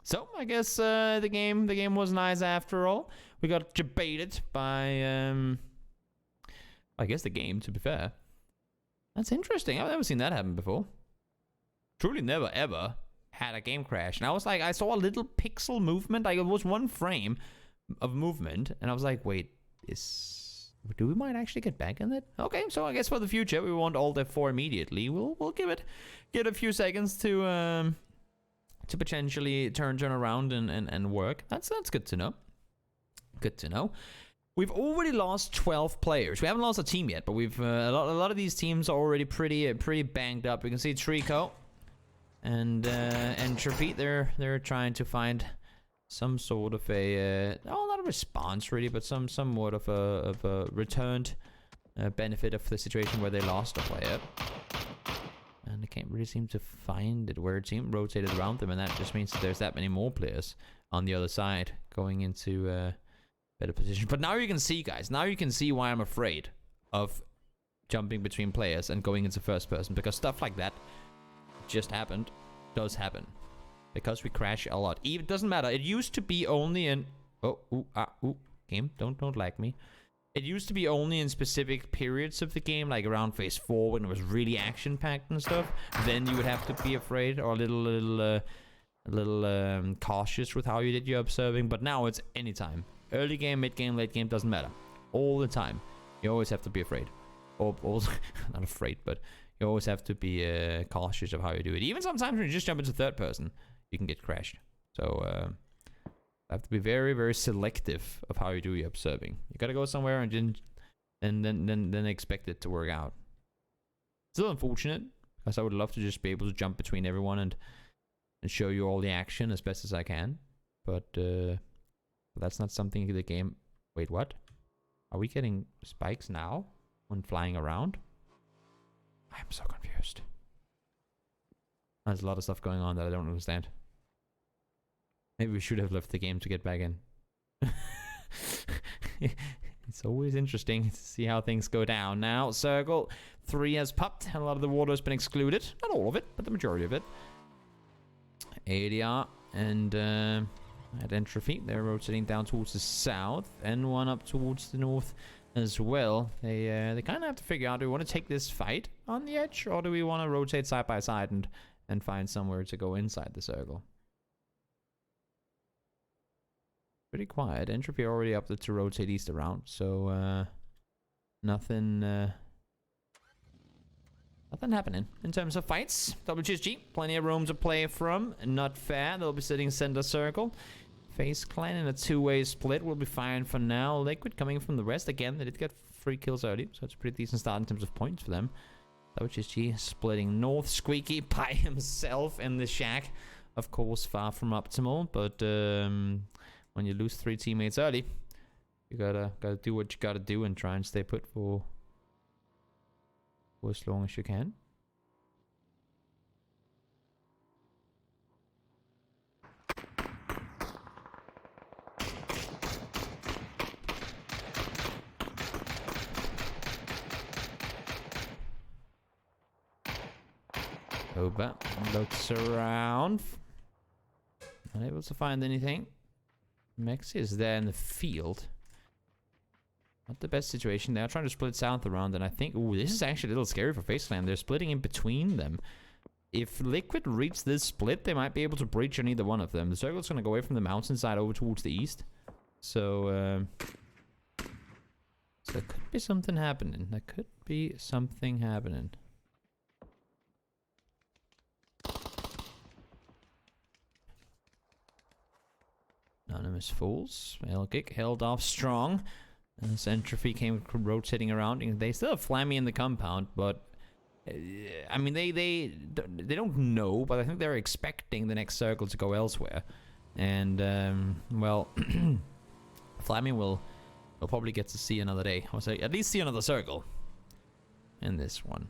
S1: So, I guess the game was nice after all. We got debated by, I guess the game, to be fair. That's interesting. I've never seen that happen before. Truly never, ever had a game crash. And I was like, I saw a little pixel movement. Like, it was 1 frame of movement. And I was like, wait, do we might actually get back in it? Okay, so I guess for the future, we want all the 4 immediately. We'll give it a few seconds to potentially turn around and work. That's good to know. Good to know. We've already lost 12 players. We haven't lost a team yet, but we've a lot of these teams are already pretty banged up. You can see Trico and Trapete. They're trying to find some sort of a not a response really, but somewhat of a returned benefit of the situation where they lost a player. And they can't really seem to find it where a team rotated around them, and that just means that there's that many more players on the other side going into better position. But now you can see, guys, now you can see why I'm afraid of jumping between players and going into first person, because stuff like that just does happen. Because we crash a lot. It doesn't matter. It used to be only in game, don't like me. It used to be only in specific periods of the game, like around phase 4 when it was really action-packed and stuff. Then you would have to be afraid or a little cautious with how you did your observing. But now it's anytime. Early game, mid game, late game, doesn't matter. All the time. You always have to be afraid. Or not afraid, but you always have to be cautious of how you do it. Even sometimes when you just jump into third person, you can get crashed. So I have to be very, very selective of how you do your observing. You gotta go somewhere and then expect it to work out. Still unfortunate, because I would love to just be able to jump between everyone and show you all the action as best as I can. But that's not something the game... Wait, what?
S3: Are we getting spikes now when flying around? I am so confused. There's a lot of stuff going on that I don't understand. Maybe we should have left the game to get back in. It's always interesting to see how things go down. Now, circle 3 has popped. A lot of the water has been excluded. Not all of it, but the majority of it. ADR and at entropy, they're rotating down towards the south, and one up towards the north as well. They kind of have to figure out, do we want to take this fight on the edge, or do we want to rotate side by side and find somewhere to go inside the circle? Pretty quiet. Entropy already up to rotate east around, so nothing happening in terms of fights. WTSG, plenty of room to play from. Not fair. They'll be sitting center circle. Face Clan in a 2-way split will be fine for now. Liquid coming from the west. Again, they did get 3 kills early, so it's a pretty decent start in terms of points for them. WTSG splitting north. Squeaky by himself in the shack. Of course, far from optimal, but when you lose 3 teammates early, you gotta do what you gotta do and try and stay put for as long as you can. Toby looks around. Not able to find anything. Mexi is there in the field. Not the best situation. They are trying to split south around, and I think... Ooh, this is actually a little scary for FaceClan. They're splitting in between them. If Liquid reach this split, they might be able to breach on either one of them. The circle's going to go away from the mountainside over towards the east. So there could be something happening. There could be something happening. Anonymous Fools. Elgic held off strong. As Entropy came rotating around. They still have Flammy in the compound, but... I mean, they don't know, but I think they're expecting the next circle to go elsewhere. And, well... Flammy will probably get to see another day. I'll say, at least see another circle. In this one.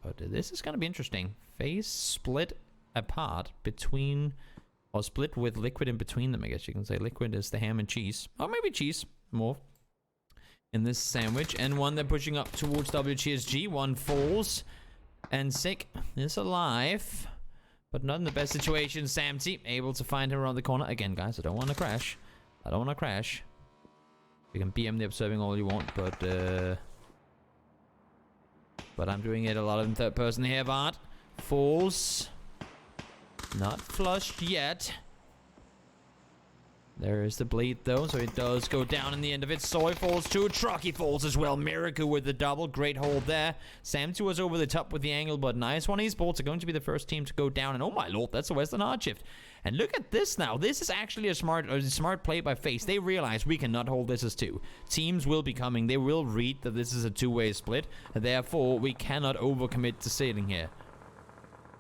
S3: But this is going to be interesting. Phase split apart between... Or split with Liquid in between them, I guess you can say. Liquid is the ham and cheese. Or maybe cheese. More. In this sandwich. And one they're pushing up towards WTSG. One falls. And Sick is alive. But not in the best situation. Samty able to find him around the corner. Again, guys, I don't want to crash. I don't want to crash. You can BM the observing all you want, but I'm doing it a lot in third person here, Bart. Falls. Not flushed yet. There is the bleed though, so it does go down in the end of it. Soy falls too. Trucky falls as well. Miracle with the double. Great hold there. Samty was over the top with the angle, but nice one. Esports are going to be the first team to go down. And oh my lord, that's a Western hard shift. And look at this now. This is actually a smart play by FaZe. They realize we cannot hold this as 2. Teams will be coming. They will read that this is a 2-way split. Therefore, we cannot overcommit to sitting here.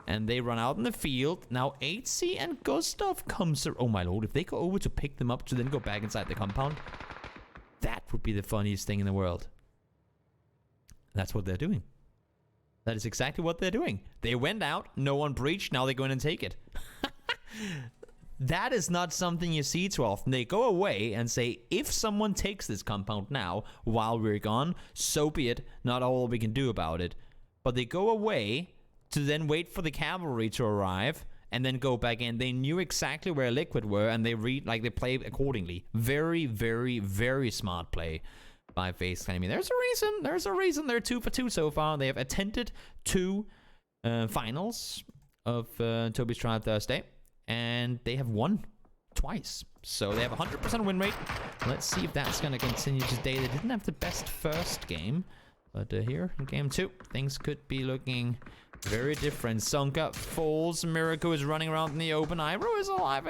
S3: And they run out in the field. Now, 8C and Gustav comes... Oh my lord, if they go over to pick them up to then go back inside the compound, that would be the funniest thing in the world. That's what they're doing. That is exactly what they're doing. They went out, no one breached, now they're going to take it. That is not something you see too often. They go away and say, if someone takes this compound now, while we're gone, so be it. Not all we can do about it. But they go away... to then wait for the cavalry to arrive and then go back in. They knew exactly where Liquid were and they they played accordingly. Very, very, very smart play by FaZe. I mean, there's a reason they're 2 for 2 so far. They have attended 2 finals of Toby's Tryhard Thursday and they have won twice. So they have a 100% win rate. Let's see if that's going to continue today. They didn't have the best first game, but here in game 2, things could be looking... very different. Sunka falls. Miracle is running around in the open. Iroh is alive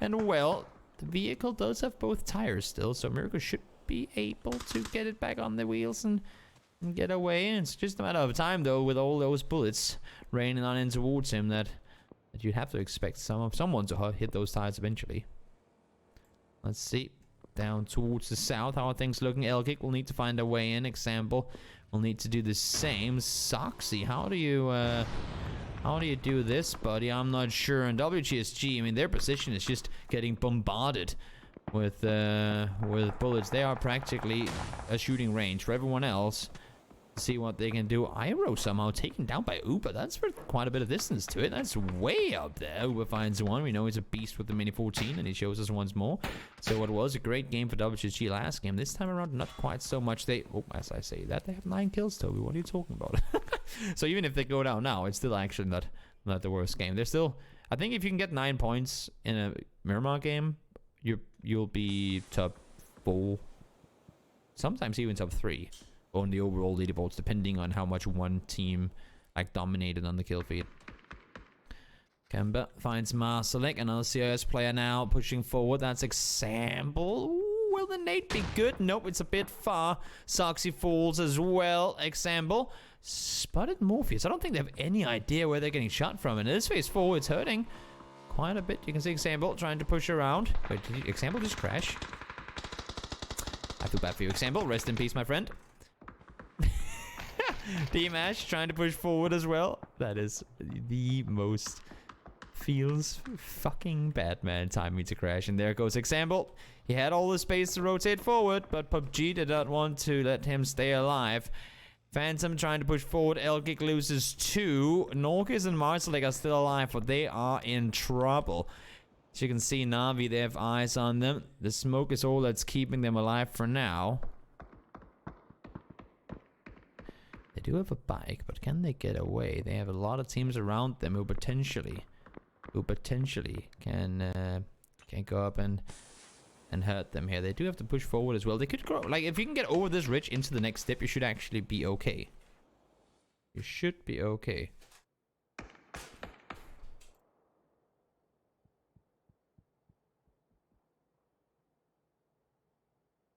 S3: and well. The vehicle does have both tires still, so Miracle should be able to get it back on the wheels and get away. And it's just a matter of time, though, with all those bullets raining on in towards him that you'd have to expect someone to hit those tires eventually. Let's see. down towards the south. How are things looking? Elgic will need to find a way in. Example will need to do the same. Soxy, how do you do this, buddy? I'm not sure. And WGSG, I mean, their position is just getting bombarded with bullets. They are practically a shooting range for everyone else. See what they can do. Iro somehow taken down by Uber. That's for quite a bit of distance to it. That's way up there. Uber finds one. We know he's a beast with the Mini 14, and he shows us once more. So what was a great game for WGG last game, this time around, not quite so much. As I say that, they have 9 kills, Toby. What are you talking about? So even if they go down now, it's still actually not the worst game. They're still, I think if you can get 9 points in a Miramar game, you'll be top 4, sometimes even top 3. On the overall leaderboards, depending on how much one team like dominated on the kill feed. Kemba finds Marcelik, another CIS player now pushing forward. That's Example. Ooh, will the nade be good? Nope, it's a bit far. Soxy falls as well. Example spotted Morpheus. I don't think they have any idea where they're getting shot from, and this phase forward's hurting quite a bit. You can see Example trying to push around. Wait, did Example just crash? I feel bad for you, Example. Rest in peace, my friend. D-Mash trying to push forward as well. That is the most feels fucking bad, man. Timing to crash. And there goes Example. He had all the space to rotate forward, but PUBG did not want to let him stay alive. Phantom trying to push forward. Elgic loses 2. Norkis and Marcelik are still alive, but they are in trouble. As you can see, Na'Vi, they have eyes on them. The smoke is all that's keeping them alive for now. They do have a bike, but can they get away? They have a lot of teams around them who potentially can go up and hurt them here. They do have to push forward as well. They could grow, like, if you can get over this ridge into the next step, you should actually be okay. You should be okay.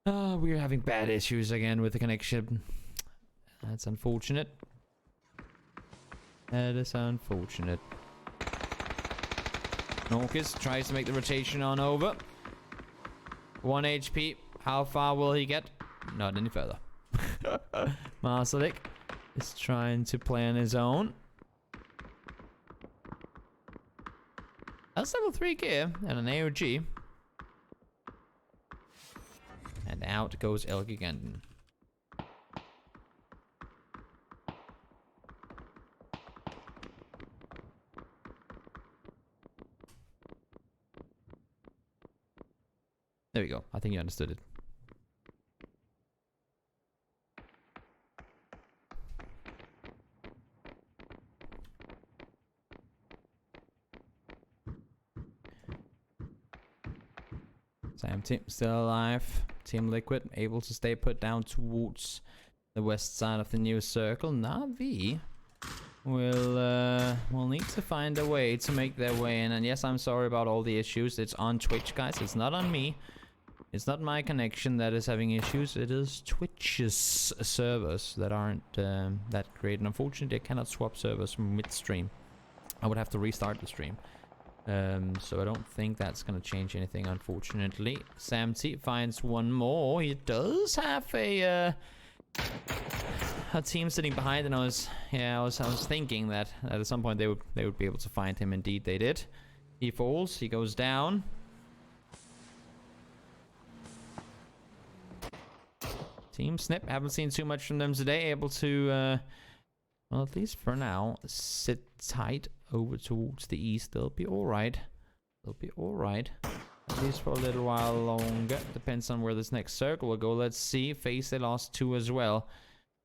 S3: We're having bad issues again with the connection. That's unfortunate. That is unfortunate. Norkis tries to make the rotation on over. 1 HP. How far will he get? Not any further. Marcelik is trying to play on his own. That's level 3 gear and an AOG. And out goes Elgiganten. There we go. I think you understood it. Same team still alive. Team Liquid able to stay put down towards the west side of the new circle. Na'Vi will need to find a way to make their way in. And yes, I'm sorry about all the issues. It's on Twitch, guys. It's not on me. It's not my connection that is having issues. It is Twitch's servers that aren't that great. And unfortunately, I cannot swap servers from midstream. I would have to restart the stream. So I don't think that's going to change anything, unfortunately. Samty finds one more. He does have a team sitting behind, and I was thinking that at some point they would be able to find him. Indeed, they did. He falls. He goes down. Team Snip, haven't seen too much from them today. Able to, well, at least for now, sit tight over towards the east. They'll be alright. They'll be alright. At least for a little while longer. Depends on where this next circle will go. Let's see. Face, they lost 2 as well.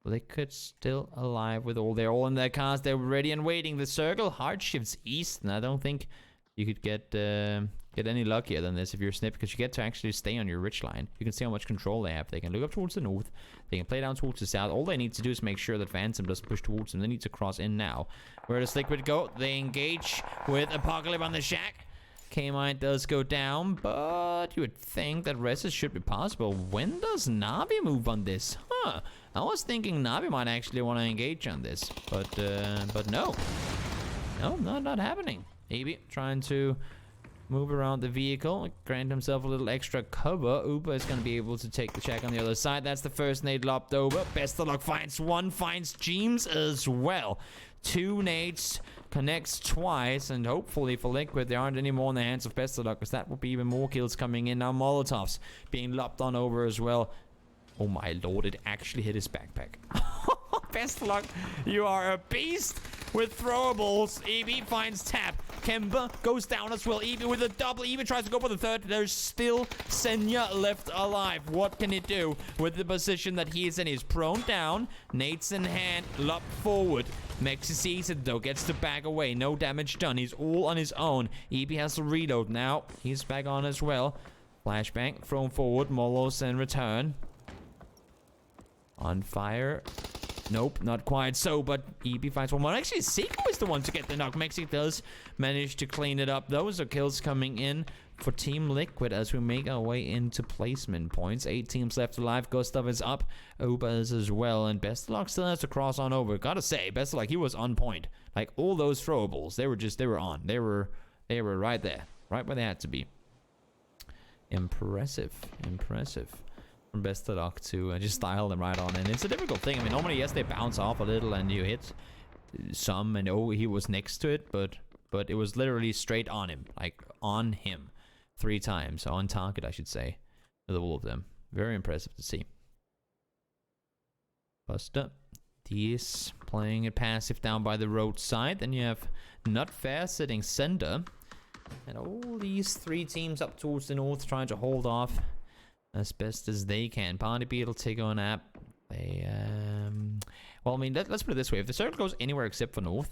S3: But they could still alive with all. They're all in their cars. They're ready and waiting. The circle hard shifts east, and I don't think you could get any luckier than this if you're Snip, because you get to actually stay on your ridge line. You can see how much control they have. They can look up towards the north. They can play down towards the south. All they need to do is make sure that Phantom doesn't push towards them. They need to cross in now. Where does Liquid go? They engage with Apocalypse on the shack. K-Mine does go down, but you would think that Reses should be possible. When does Na'Vi move on this? Huh. I was thinking Na'Vi might actually want to engage on this, but no. No, not happening. Maybe trying to move around the vehicle, grant himself a little extra cover. Uber is going to be able to take the check on the other side. That's the first nade lobbed over. Best of luck finds one, finds James as well. 2 nades, connects twice, and hopefully for Liquid, there aren't any more in the hands of Best of luck, because that would be even more kills coming in. Now Molotovs being lobbed on over as well. Oh my lord, it actually hit his backpack. Best of luck, you are a beast with throwables. EB finds tap. Kemba goes down as well. EB with a double. EB tries to go for the third. There's still Senya left alive. What can he do with the position that he is in? He's prone down. Nate's in hand. Lob forward. Mexi sees it though. Gets to back away. No damage done. He's all on his own. EB has to reload now. He's back on as well. Flashbang. Thrown forward. Molos in return. On fire. Nope, not quite so, but EB finds one more. Actually, Seiko is the one to get the knock. Mexi does manage to clean it up. Those are kills coming in for Team Liquid as we make our way into placement points. 8 teams left alive. Gustav is up. Uba is as well. And Best of Luck still has to cross on over. Gotta say, Best of Luck, he was on point. Like, all those throwables, they were on. They were right there. Right where they had to be. Impressive. Best of luck to just style them right on. And it's a difficult thing. I mean, normally, yes, they bounce off a little and you hit some and oh, he was next to it, but it was literally straight on him. Like, on him. 3 times. On target, I should say. With all of them. Very impressive to see. Buster. He's playing it passive down by the roadside. Then you have Nutfair sitting center. And all these 3 teams up towards the north trying to hold off as best as they can. Party Beetle, Tiggo, and App. They, well, I mean, let's put it this way. If the circle goes anywhere except for north,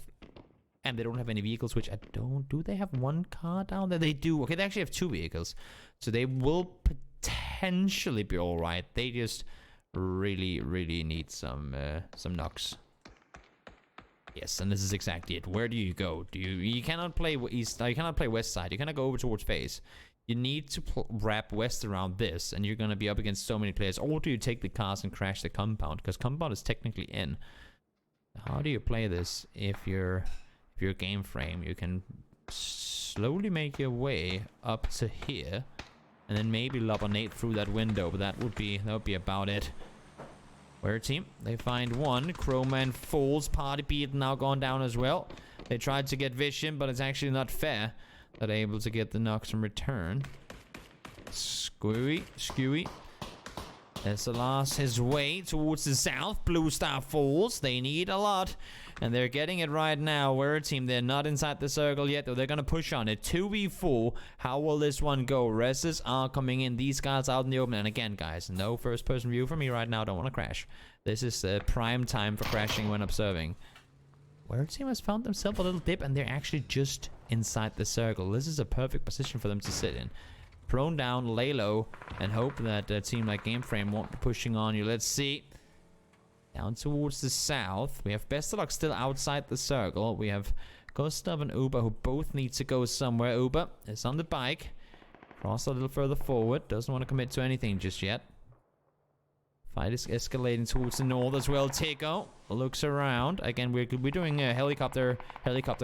S3: and they don't have any vehicles, which I don't... Do they have 1 car down there? They do. Okay, they actually have 2 vehicles. So they will potentially be alright. They just really, really need some knocks. Yes, and this is exactly it. Where do you go? You cannot play east... You cannot play west side. You cannot go over towards phase. You need to wrap west around this, and you're going to be up against so many players. Or do you take the cars and crash the compound? Because compound is technically in. How do you play this if your game frame? You can slowly make your way up to here, and then maybe lob a nade through that window. But that would be about it. Where team? They find one. Crowman falls. Party Beat now gone down as well. They tried to get vision, but it's actually not fair. That able to get the knocks in return. Skewy. SLR's his way towards the south. Blue Star falls. They need a lot. And they're getting it right now. We're a team. They're not inside the circle yet, though. They're going to push on it. 2v4. How will this one go? Reses are coming in. These guys out in the open. And again, guys, no first-person view for me right now. Don't want to crash. This is the prime time for crashing when observing. Where team has found themselves a little dip, and they're actually just inside the circle. This is a perfect position for them to sit in. Prone down, lay low, and hope that a team like Game Frame won't be pushing on you. Let's see. Down towards the south. We have Best of Luck still outside the circle. We have Gustav and Uber who both need to go somewhere. Uber is on the bike. Cross a little further forward. Doesn't want to commit to anything just yet. Fight is escalating towards the north as well. Tiggo looks around. Again, we're doing a helicopter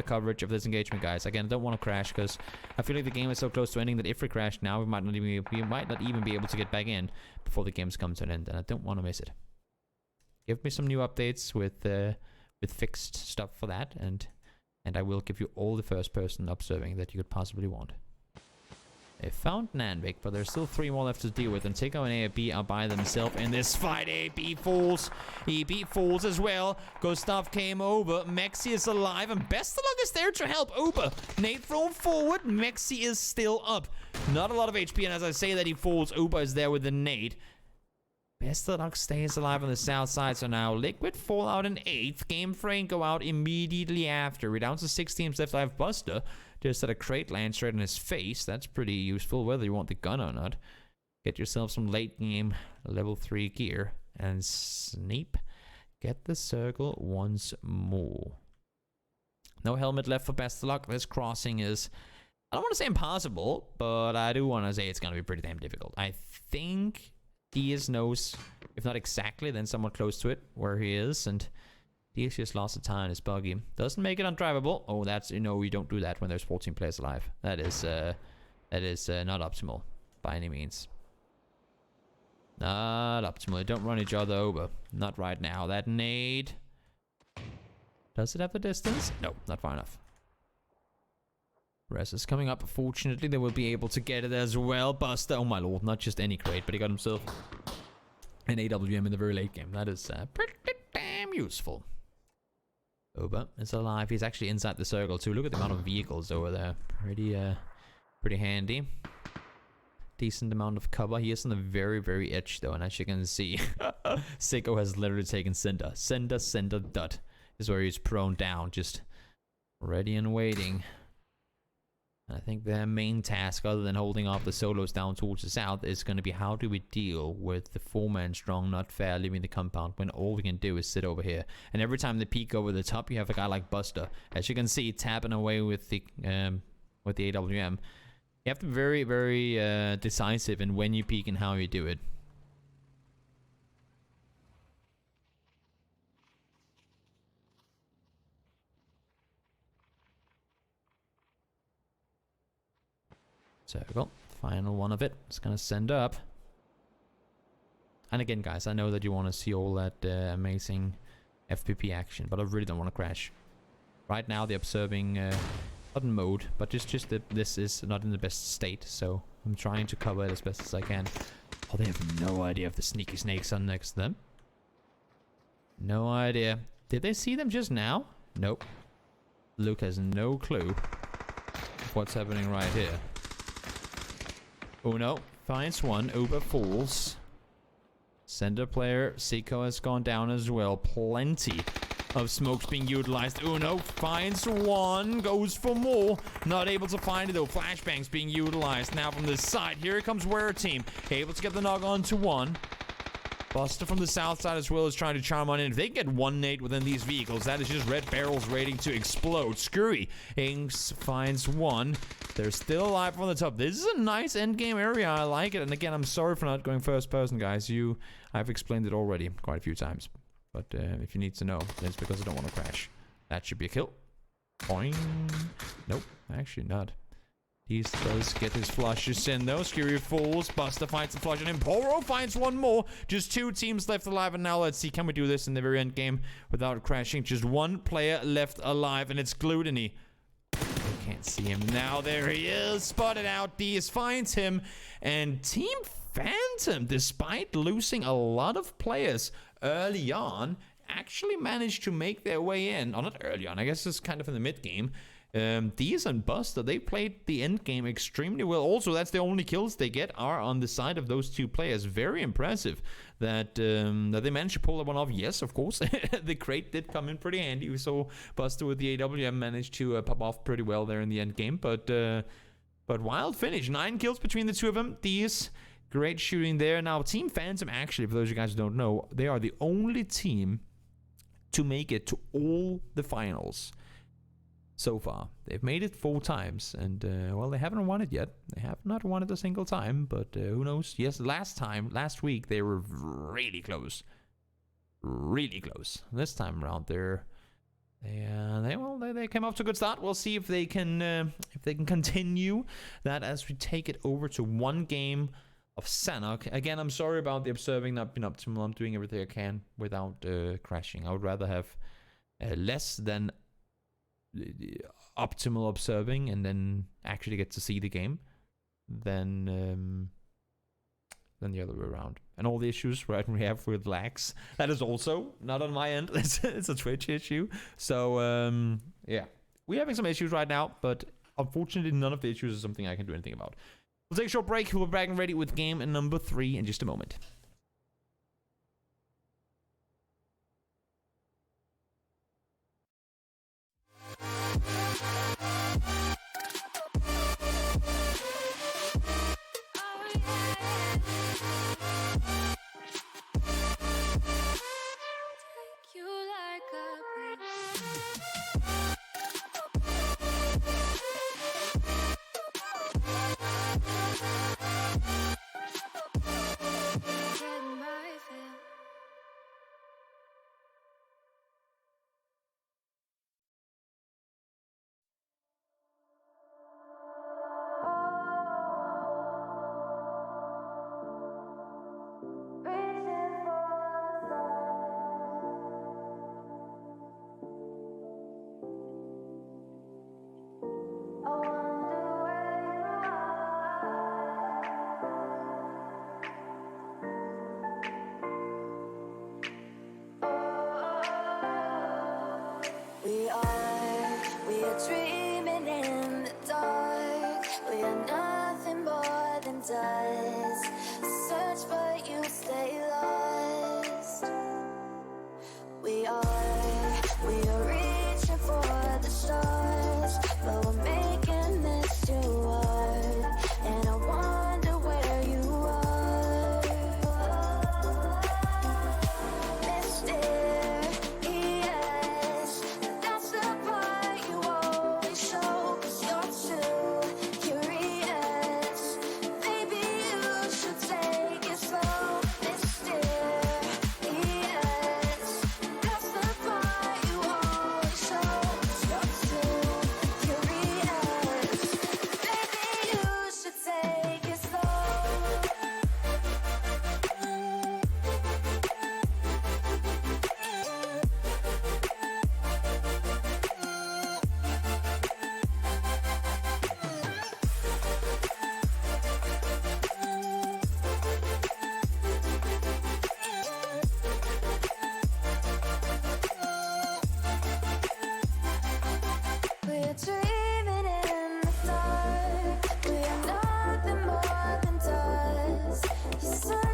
S3: coverage of this engagement, guys. Again, I don't want to crash because I feel like the game is so close to ending that if we crash now, we might not even be able to get back in before the games come to an end, and I don't want to miss it. Give me some new updates with fixed stuff for that, and I will give you all the first-person observing that you could possibly want. They found Nanvik, but there's still 3 more left to deal with. And Tiggo and AB are by themselves in this fight. AB falls. EB falls as well. Gustav came over. Mexi is alive. And Best of Luck is there to help Uber. Nate thrown forward. Mexi is still up. Not a lot of HP. And as I say that he falls, Uber is there with the nade. Best of Luck stays alive on the south side. So now Liquid fall out in 8th. Game Frame go out immediately after. We're down to 6 teams left. I have Buster. Just had a crate land straight in his face. That's pretty useful, whether you want the gun or not. Get yourself some late game level 3 gear. And Sneap. Get the circle once more. No helmet left for Best of Luck. This crossing is, I don't want to say impossible, but I do want to say it's going to be pretty damn difficult. I think Diaz knows, if not exactly, then somewhat close to it, where he is. And Diaz just lost a tire in his buggy. Doesn't make it undrivable. Oh, that's, you know, we don't do that when there's 14 players alive. That is
S1: That is not optimal by any means. Not optimal. Don't run each other over. Not right now. That nade. Does it have the distance? No, not far enough. Res is coming up. Fortunately, they will be able to get it as well. Buster. Oh my lord. Not just any crate, but he got himself an AWM in the very late game. That is pretty damn useful. Oba is alive. He's actually inside the circle too. Look at the amount of vehicles over there. Pretty handy. Decent amount of cover. He is on the very edge though, and as you can see, Sicko has literally taken Cinder. Cinder, dot is where he's prone down, just ready and waiting. And I think their main task, other than holding off the solos down towards the south, is going to be how do we deal with the 4-man strong not fair leaving the compound when all we can do is sit over here. And every time they peek over the top, you have a guy like Buster, as you can see, tapping away with the AWM. You have to be very decisive in when you peek and how you do it. Circle. Final one of it. It's gonna send up. And again, guys, I know that you want to see all that amazing FPP action, but I really don't want to crash. Right now, the observing... not in mode, but just that this is not in the best state, so I'm trying to cover it as best as I can. Oh, they have no idea if the sneaky snakes are next to them. No idea. Did they see them just now? Nope. Luke has no clue of what's happening right here. Uno finds one. Uber falls. Center player Sicko has gone down as well. Plenty of smokes being utilized. Uno finds one, goes for more. Not able to find it though. Flashbangs being utilized now from this side. Here comes Were team. Able to get the knock on to one. Buster from the south side as well is trying to charm on in. If they get one nade within these vehicles, that is just red barrels waiting to explode. Screwy Inks finds one. They're still alive on the top. This is a nice endgame area. I like it. And again, I'm sorry for not going first person, guys. I've explained it already quite a few times. But if you need to know, it's because I don't want to crash. That should be a kill. Boing. Nope, actually not. He does get his flushes in though. Scary falls. Buster finds the flush on him. Poro finds one more. Just 2 teams left alive. And now let's see, can we do this in the very end game without crashing? Just 1 player left alive, and it's Glutony. Can't see him now. There he is. Spotted out. Diaz finds him. And Team Phantom, despite losing a lot of players early on, actually managed to make their way in. Oh, not early on. I guess it's kind of in the mid game. Diaz and Buster, they played the end game extremely well. Also, that's the only kills they get are on the side of those 2 players. Very impressive that that they managed to pull that one off. Yes, of course, the crate did come in pretty handy. We saw Buster with the AWM managed to pop off pretty well there in the end game. But wild finish. 9 kills between the 2 of them. Diaz, great shooting there. Now, Team Phantom, actually, for those of you guys who don't know, they are the only team to make it to all the finals so far. They've made it 4 times, and well, they haven't won it yet. They have not won it a single time, but who knows? Yes, last week they were really close. Really close. This time around, they came off to a good start. We'll see if they can continue that as we take it over to 1 game of Sanok. Again, I'm sorry about the observing not being optimal. I'm doing everything I can without crashing. I would rather have less than optimal observing and then actually get to see the game than the other way around. And all the issues we have with lags, that is also not on my end. It's a Twitch issue. So yeah, we're having some issues right now, but unfortunately none of the issues is something I can do anything about. We'll take a short break. We'll be back and ready with game number 3 in just a moment.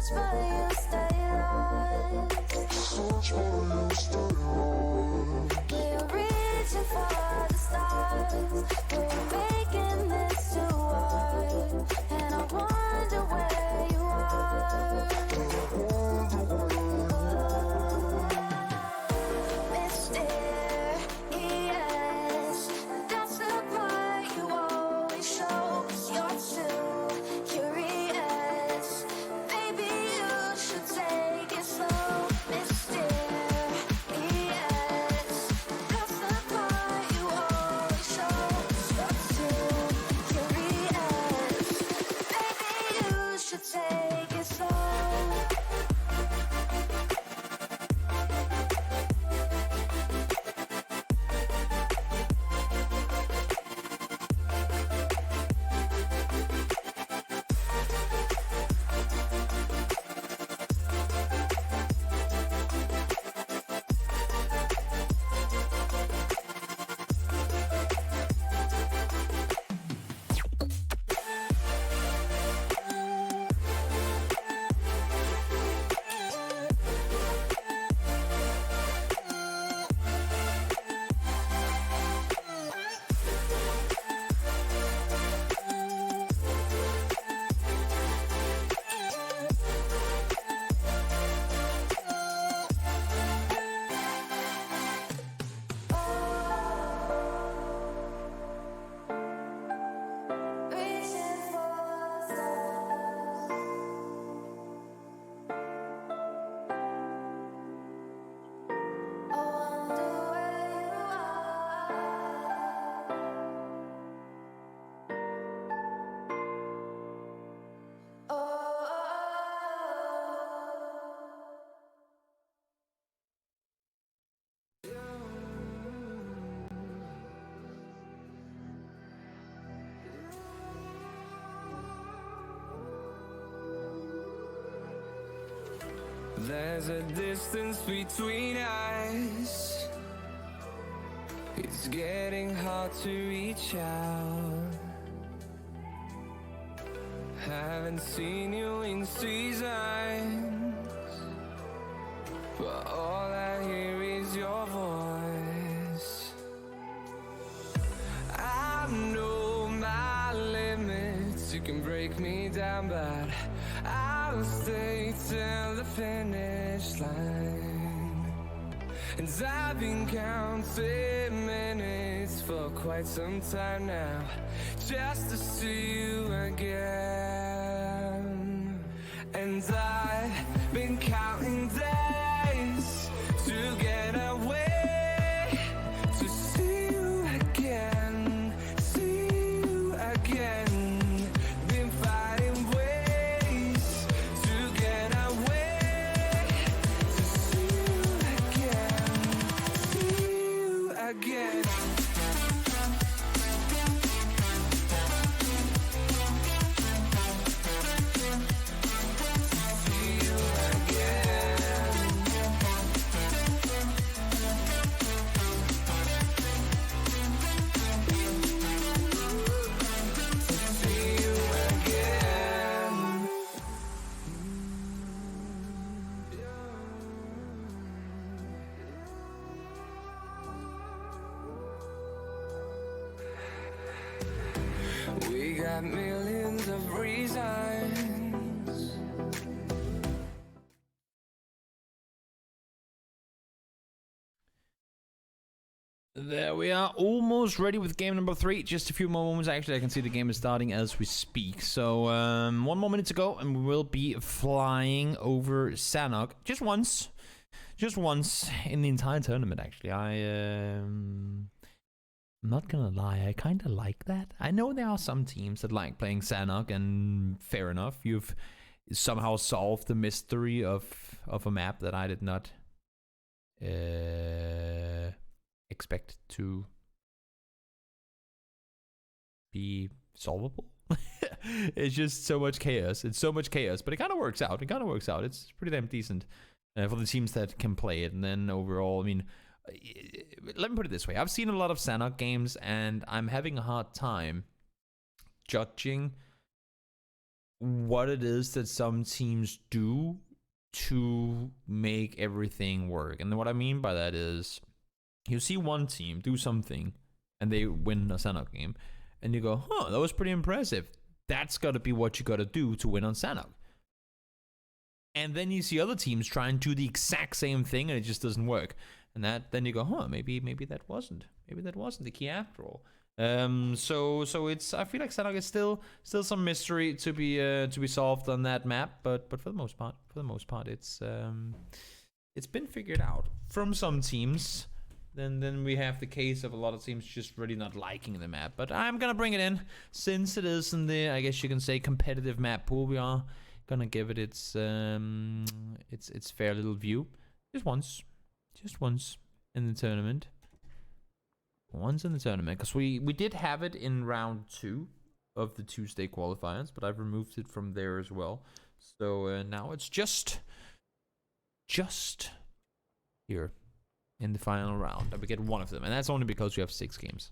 S4: Search but you stay lost. We're reaching for the stars. We're making this too hard. And I wonder where you are. Mysterious. That's the part you always show. 'Cause you're too curious. Maybe you should take it slow. Mysterious. That's the part you always show. 'Cause you're too curious. Maybe you should take it slow. Reaching for the stars. I wonder where you are.
S2: There's a distance between us. It's getting hard to reach out. Haven't seen you in seasons, but all I hear is your voice. I know my limits. You can break me down, but I'll stay till the finish line. And I've been counting minutes for quite some time now, just to see you again. And I've been counting days to get away, to see you again, see you again. Been fighting ways to get away, to see you again, see you again. See you again. See you again. We got millions of reasons.
S3: There we are, almost ready with game number 3. Just a few more moments. Actually, I can see the game is starting as we speak. So, 1 more minute to go, and we will be flying over Sanok. Just once in the entire tournament, actually. I'm not gonna lie, I kind of like that. I know there are some teams that like playing Sanok, and fair enough. You've somehow solved the mystery of a map that I did not expect to be solvable. It's just so much chaos. It's so much chaos, but it kind of works out. It's pretty damn decent for the teams that can play it. And then overall, I mean, let me put it this way. I've seen a lot of Sanok games, and I'm having a hard time judging
S1: what it is that some teams do to make everything work. And what I mean by that is, you see one team do something and they win a Sanhok game, and you go, huh, that was pretty impressive. That's got to be what you got to do to win on Sanhok. And then you see other teams try and do the exact same thing and it just doesn't work. And then you go, huh, maybe that wasn't the key after all. So it's, I feel like Sanhok is still some mystery to be solved on that map, but for the most part it's been figured out from some teams. Then we have the case of a lot of teams just really not liking the map. But I'm gonna bring it in since it is in the, I guess you can say, competitive map pool. We are gonna give it its fair little view, just once in the tournament. Once in the tournament, because we did have it in round 2 of the Tuesday qualifiers, but I've removed it from there as well. So now it's just here in the final round that we get one of them, and that's only because we have 6 games.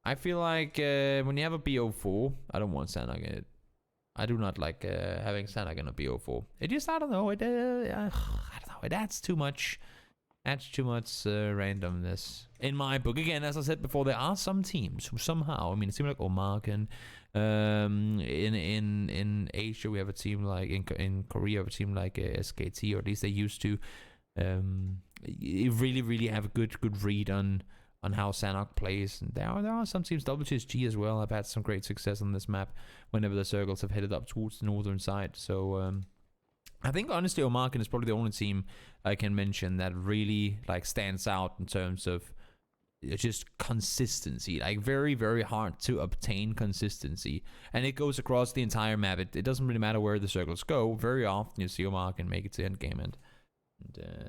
S1: I feel like when you have a BO4, I don't want Sanhok in it. I do not like having Sanhok in a BO4. It just, I don't know, I don't know, it adds too much. That's too much randomness in my book. Again, as I said before, there are some teams who somehow, I mean, it seems like Omark, and in Asia we have a team like, in Korea we have a team like SKT, or at least they used to really have a good read on how Sanhok plays. And there are some teams, WTSG as well, have had some great success on this map whenever the circles have headed up towards the northern side. So I think honestly Omarken is probably the only team I can mention that really like stands out in terms of just consistency. Like very, very hard to obtain consistency, and it goes across the entire map. It doesn't really matter where the circles go. Very often you see Omarken make it to end game, and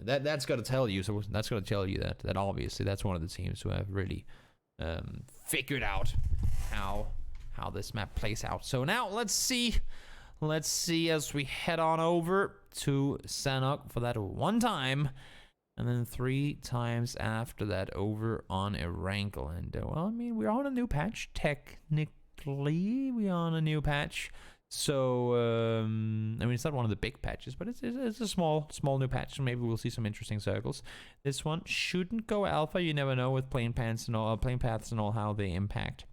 S1: that's got to tell you. So that's got to tell you that obviously that's one of the teams who have really figured out how this map plays out. So now let's see as we head on over to Sanhok for that one time, and then 3 times after that over on Erankle. And well, I mean, we're on a new patch. Technically, we're on a new patch. So I mean, it's not one of the big patches, but it's a small new patch. So maybe we'll see some interesting circles. This one shouldn't go alpha. You never know with plane paths and all how they impact.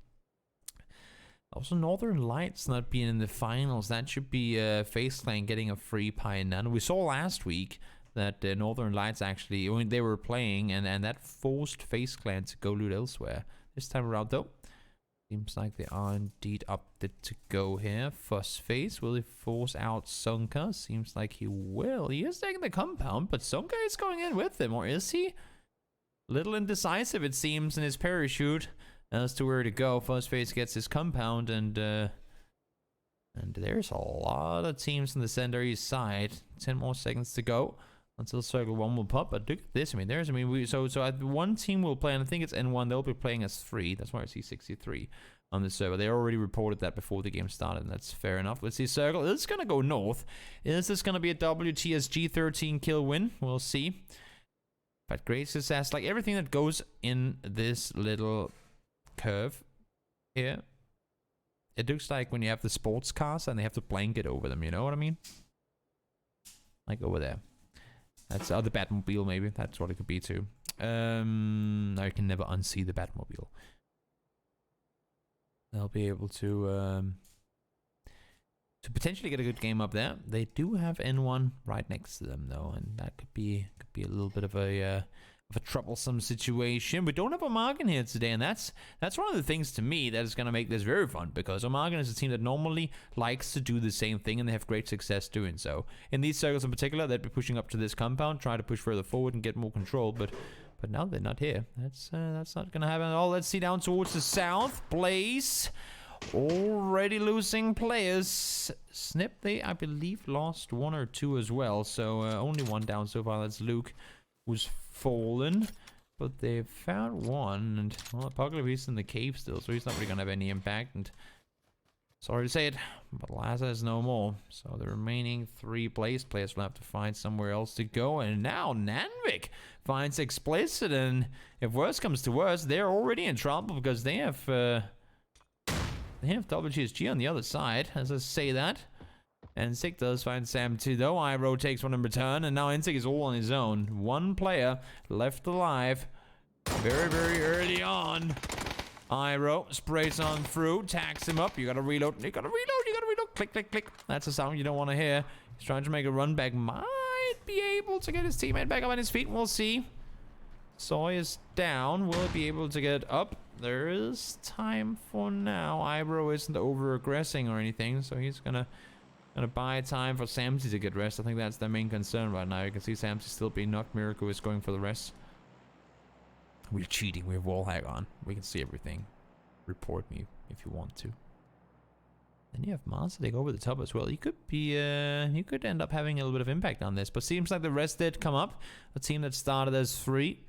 S1: Also, Northern Lights not being in the finals. That should be FaZe Clan getting a free Pioneer. We saw last week that Northern Lights actually, when they were playing, and that forced FaZe Clan to go loot elsewhere. This time around, though, seems like they are indeed opted to go here. FaZe, will he force out Sunka? Seems like he will. He is taking the compound, but Sunka is going in with him, or is he? Little indecisive, it seems, in his parachute as to where to go. FaZe gets his compound, and there's a lot of teams on the center east side. 10 more seconds to go until circle 1 will pop. But look at this. I mean, so one team will play, and I think it's N1. They'll be playing as 3. That's why I see 63 on the server. They already reported that before the game started, and that's fair enough. Let's see, circle. It's gonna go north. Is this gonna be a WTSG 13 kill win? We'll see. But great success, like everything that goes in this little curve here, it looks like when you have the sports cars and they have the blanket over them, you know what I mean? Like over there. That's the Batmobile, maybe. That's what it could be too. I can never unsee the Batmobile. They'll be able to potentially get a good game up there. They do have N1 right next to them though, and that could be a little bit of a troublesome situation. We don't have Omarken here today, and that's one of the things to me that is going to make this very fun, because Omarken is a team that normally likes to do the same thing, and they have great success doing so. In these circles in particular, they'd be pushing up to this compound, try to push further forward and get more control, but now they're not here. That's not going to happen at all. Let's see down towards the south. Blaze already losing players. Snip, they, I believe, lost 1 or 2 as well, so only 1 down so far. That's Luke, who's fallen, but they've found 1, and well, Apocalypse is in the cave still, so he's not really gonna have any impact. And sorry to say it, but Laza is no more, so the remaining 3 Blaze players will have to find somewhere else to go. And now Nanvik finds Explicit, and if worse comes to worse, they're already in trouble because they have They have WGSG on the other side, as I say that. And Sig does find Sam too, though. Iro takes one in return, and now Insig is all on his own. One player left alive. Very, very early on. Iro sprays on through, tags him up. You gotta reload, you gotta reload, you gotta reload. Click, click, click. That's a sound you don't want to hear. He's trying to make a run back. Might be able to get his teammate back up on his feet. We'll see. Soy is down. Will he be able to get up? There is time for now. Iro isn't over-aggressing or anything, so he's gonna buy time for Samsy to get rest. I think that's their main concern right now. You can see Samsy still being knocked. Miracle is going for the rest. We're cheating. We have wall hack on. We can see everything. Report me if you want to. Then you have Marsalik over the top as well. He could be, he could end up having a little bit of impact on this. But seems like the rest did come up. A team that started as 3,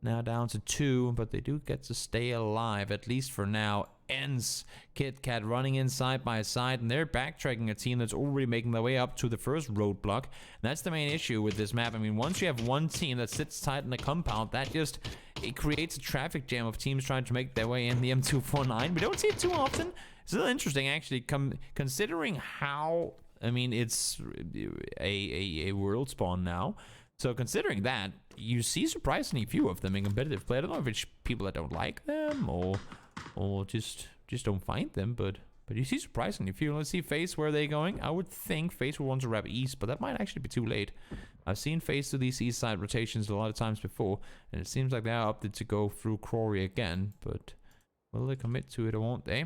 S1: now down to 2. But they do get to stay alive, at least for now. Ends Kit Kat running in side by side, and they're backtracking a team that's already making their way up to the first roadblock. And that's the main issue with this map. I mean, once you have one team that sits tight in the compound, that just, it creates a traffic jam of teams trying to make their way in the M249. We don't see it too often. It's a little interesting, actually, considering how, I mean, it's a world spawn now. So considering that, you see surprisingly few of them in competitive play. I don't know if it's people that don't like them or just don't find them, but you see surprisingly few. Let's see FaZe, where are they going? I would think FaZe will want to wrap east, but that might actually be too late. I've seen FaZe do these east side rotations a lot of times before, and it seems like they are opted to go through Crawley again, but will they commit to it or won't they?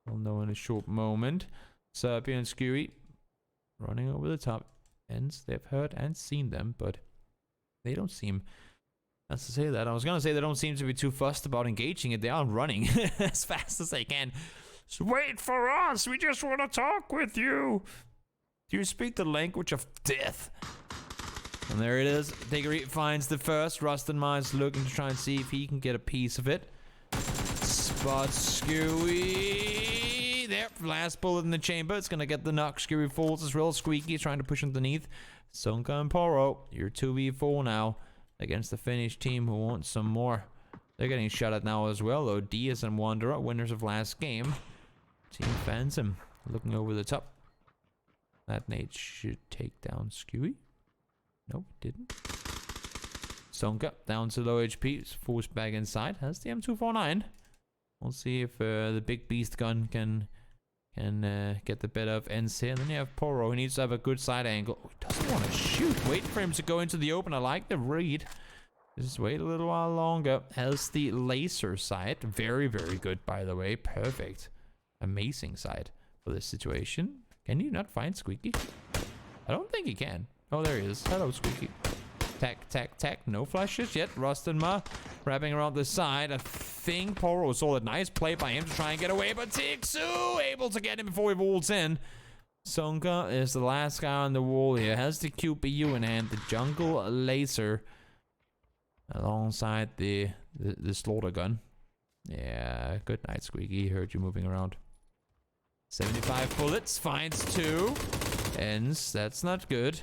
S1: We'll know in a short moment. Serbian and Skewy running over the top. Ends, they've heard and seen them, but they don't seem... As to say that, I was gonna say they don't seem to be too fussed about engaging it. They are running as fast as they can. So wait for us. We just want to talk with you. Do you speak the language of death? And there it is. Diggory finds the first. Rustin Mars looking to try and see if he can get a piece of it. Spot Skewy. There, last bullet in the chamber. It's gonna get the knock. Skewy falls as well. Squeaky is trying to push underneath. Sonka and Poro, you're 2v4 now against the Finnish team who wants some more. They're getting shot at now as well, though. Diaz and Wanderer, winners of last game. Team Phantom looking over the top. That nade should take down Skewy. Nope, didn't. Sonka down to low HP, forced back inside. Has the M249. We'll see if the big beast gun can get the better of ends here. And then you have Poro, who needs to have a good side angle. Oh, he doesn't want to shoot. Wait for him to go into the open. I like the read. Just wait a little while longer. Has the laser sight. Very, very good, by the way. Perfect. Amazing sight for this situation. Can you not find Squeaky? I don't think he can. Oh, there he is. Hello, Squeaky. Tack, tack, tack. No flashes yet. Rustin Ma wrapping around the side. I think Poro saw a nice play by him to try and get away, but Tixu able to get him before he vaults in. Sonka is the last guy on the wall here. Has the QPU in hand. The jungle laser alongside the slaughter gun. Yeah, good night, Squeaky. Heard you moving around. 75 bullets. Finds 2. Ends. That's not good.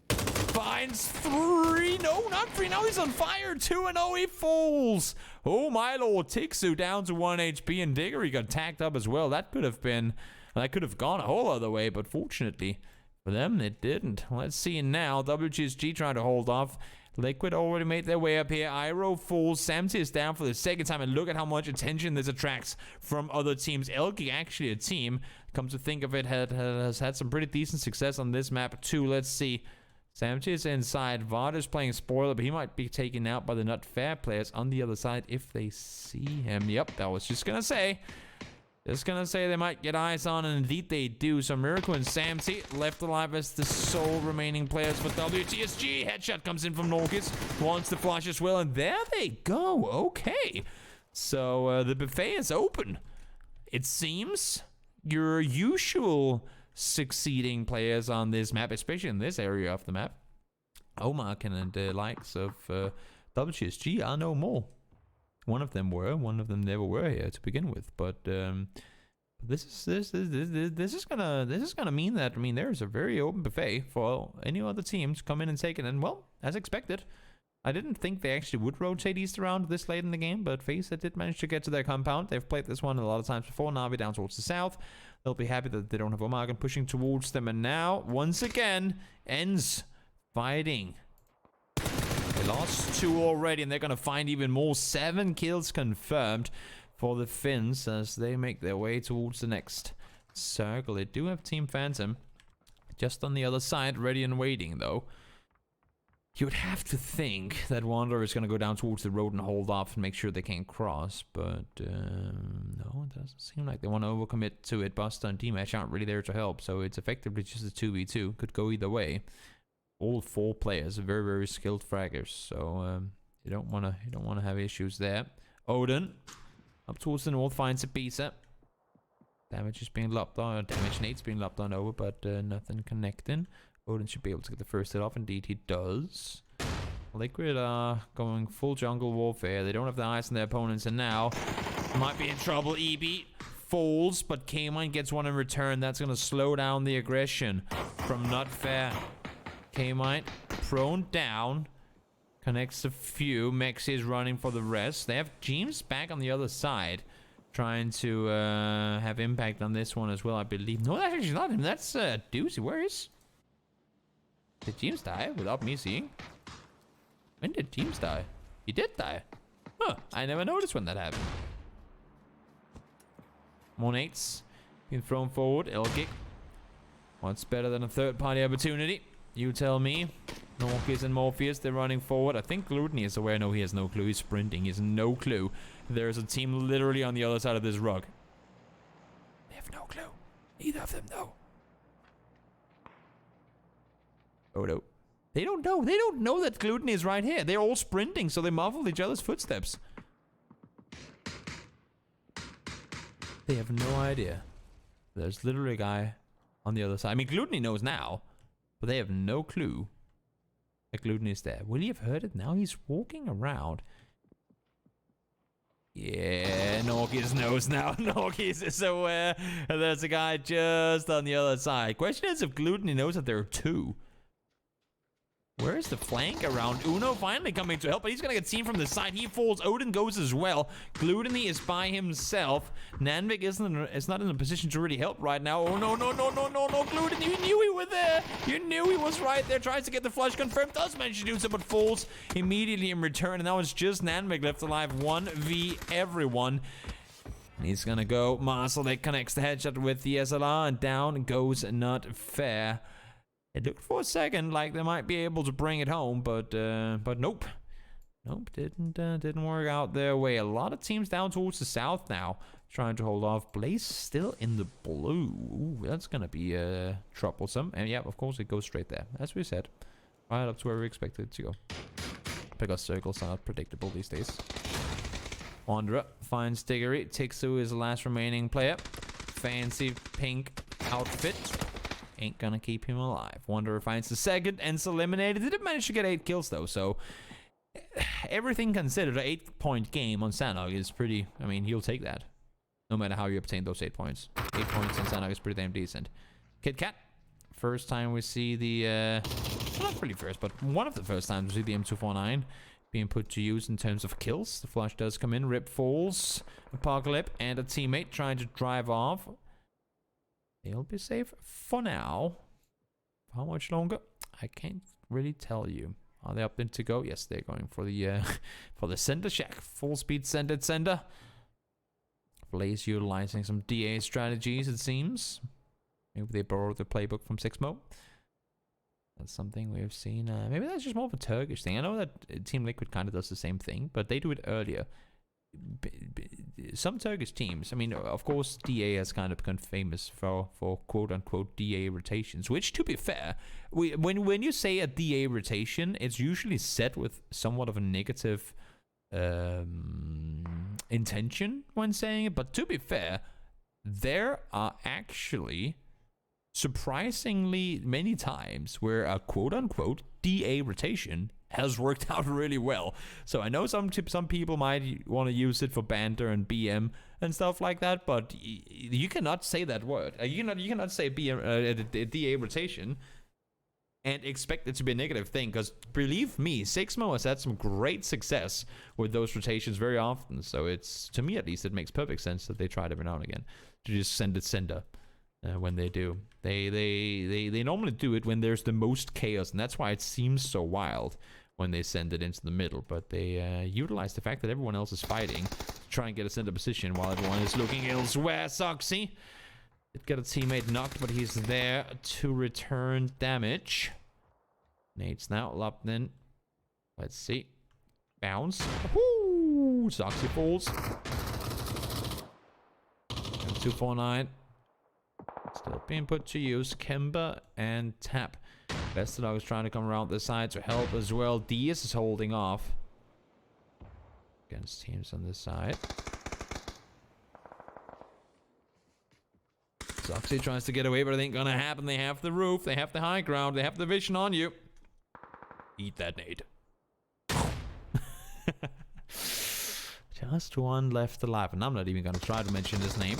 S1: Finds 3. No, not 3. Now he's on fire. 2-0. He falls. Oh, my lord. Tixu down to 1 HP, and Diggory got tagged up as well. That could have been... That could have gone a whole other way, but fortunately for them, it didn't. Let's see now. WGSG trying to hold off. Liquid already made their way up here. Iro falls. Samty is down for the second time, and look at how much attention this attracts from other teams. Elki, actually a team, come to think of it, has had some pretty decent success on this map too. Let's see. Samty is inside. Vard is playing spoiler, but he might be taken out by the not fair players on the other side if they see him. Yep, that was just gonna say. Just gonna say they might get eyes on, and indeed they do. So Miracle and Samty left alive as the sole remaining players for WGSG. Headshot comes in from Norkis. Wants the flash as well, and there they go. Okay. So the buffet is open. It seems your usual succeeding players on this map, especially in this area of the map, Omar and the likes of WGSG, are no more. One of them were, one of them never were here to begin with. But this is gonna mean that, I mean, there's a very open buffet for any other team to come in and take it. And well, as expected, I didn't think they actually would rotate east around this late in the game, but FaZe did manage to get to their compound. They've played this one a lot of times before. Na'Vi down towards the south. They'll be happy that they don't have Umagan pushing towards them. And now, once again, ends fighting. They lost 2 already, and they're going to find even more. 7 kills confirmed for the Finns as they make their way towards the next circle. They do have Team Phantom just on the other side, ready and waiting, though. You would have to think that Wanderer is going to go down towards the road and hold off and make sure they can't cross, but no, it doesn't seem like they want to overcommit to it. Buster and D-Match aren't really there to help, so it's effectively just a 2v2. Could go either way. All 4 players are very, very skilled fraggers, so you don't want to have issues there. Odin up towards the north finds a pizza. Damage is being lopped on, damage nade's being lopped on over, but nothing connecting. Odin should be able to get the first hit off. Indeed, he does. Liquid are going full jungle warfare. They don't have the eyes on their opponents, and now might be in trouble. EB falls, but K-Mine gets one in return. That's going to slow down the aggression from Not Fair. K-Mine prone down. Connects a few. Mexi is running for the rest. They have James back on the other side, trying to have impact on this one as well, I believe. No, that's actually not him. That's Doozy. Where is... Did James die without me seeing? When did James die? He did die. Huh, I never noticed when that happened. Monates being thrown forward. Elgic. What's better than a third-party opportunity? You tell me. Norkis and Morpheus, they're running forward. I think Gluttony is aware. No, he has no clue. He's sprinting. He has no clue. There's a team literally on the other side of this rug. They have no clue. Neither of them know. Oh no. They don't know. They don't know that Gluttony is right here. They're all sprinting, so they muffle each other's footsteps. They have no idea. There's literally a guy on the other side. I mean, Gluttony knows now, but they have no clue that Gluttony is there. Will he have heard it now? He's walking around. Yeah, Norkis knows now. Norkis is aware. And there's a guy just on the other side. Question is if Gluttony knows that there are 2. Where is the flank around? Uno finally coming to help, but he's going to get seen from the side. He falls. Odin goes as well. Gluttony is by himself. Nanvik is not in a position to really help right now. Oh, no, no, no, no, no, no. Gluttony, you knew he was there. You knew he was right there. Tries to get the flush confirmed. Does manage to do so, but falls immediately in return. And now it's just Nanvik left alive. 1v everyone. And he's going to go. Marcelik connects the headshot with the SLR, and down goes Not Fair. It looked for a second like they might be able to bring it home, but nope. Nope, didn't work out their way. A lot of teams down towards the south now, trying to hold off. Blaze still in the blue. Ooh, that's gonna be troublesome. And yeah, of course it goes straight there, as we said. Right up to where we expected it to go. Because circles are not predictable these days. Wanderer finds Diggory. Tixu is the last remaining player. Fancy pink outfit. Ain't gonna keep him alive. Wanderer finds the second, ends eliminated. They did manage to get 8 kills though, so everything considered, an 8-point game on Sanhok is pretty. I mean, you'll take that, no matter how you obtain those 8 points. 8 points on Sanhok is pretty damn decent. Kit Kat, first time we see the not really first, but one of the first times we see the M249 being put to use in terms of kills. The flush does come in. Rip falls. Apocalypse and a teammate trying to drive off. They'll be safe for now. How much longer? I can't really tell you. Are they up in to go? Yes, they're going for the center shack. Full speed center. Blaze utilizing some DA strategies, it seems. Maybe they borrowed the playbook from Sixmo. That's something we've seen. Maybe that's just more of a Turkish thing. I know that Team Liquid kind of does the same thing, but they do it earlier. Some Turkish teams, I mean, of course, DA has kind of become famous for quote-unquote DA rotations, which, to be fair, when you say a DA rotation, it's usually set with somewhat of a negative intention when saying it. But to be fair, there are actually surprisingly many times where a quote-unquote DA rotation has worked out really well. So I know some people might want to use it for banter and BM and stuff like that, but you cannot say that word. You cannot say BM DA rotation
S3: and expect it to be a negative thing, because believe me, Sixmo has had some great success with those rotations very often. So it's, to me at least, it makes perfect sense that they try it every now and again to just send it center when they do. They normally do it when there's the most chaos, and that's why it seems so wild when they send it into the middle. But they utilize the fact that everyone else is fighting to try and get a center position while everyone is looking elsewhere. Soxy did get a teammate knocked, but he's there to return damage. Nate's now locked in. Let's see. Bounce. Woo! Soxy falls. 249. Still being put to use. Kemba and Tap. Vestadog is trying to come around this side to help as well. Diaz is holding off against teams on this side. Soxy tries to get away, but it ain't gonna happen. They have the roof, they have the high ground, they have the vision on you. Eat that nade. Just one left alive, and I'm not even gonna try to mention his name.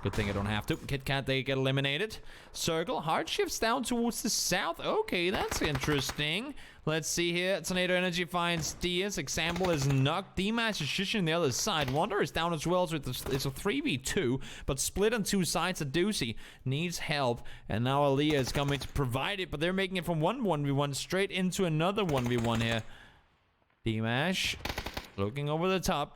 S3: Good thing I don't have to. Kit Kat, they get eliminated. Circle, hard shifts down towards the south. Okay, that's interesting. Let's see here. Tornado Energy finds Diaz. Example is knocked. D-Match is shushing the other side. Wonder is down as well, so it's a 3v2, but split on two sides. Adusi needs help, and now Aaliyah is coming to provide it, but they're making it from one 1v1 straight into another 1v1 here. D-Mash looking over the top.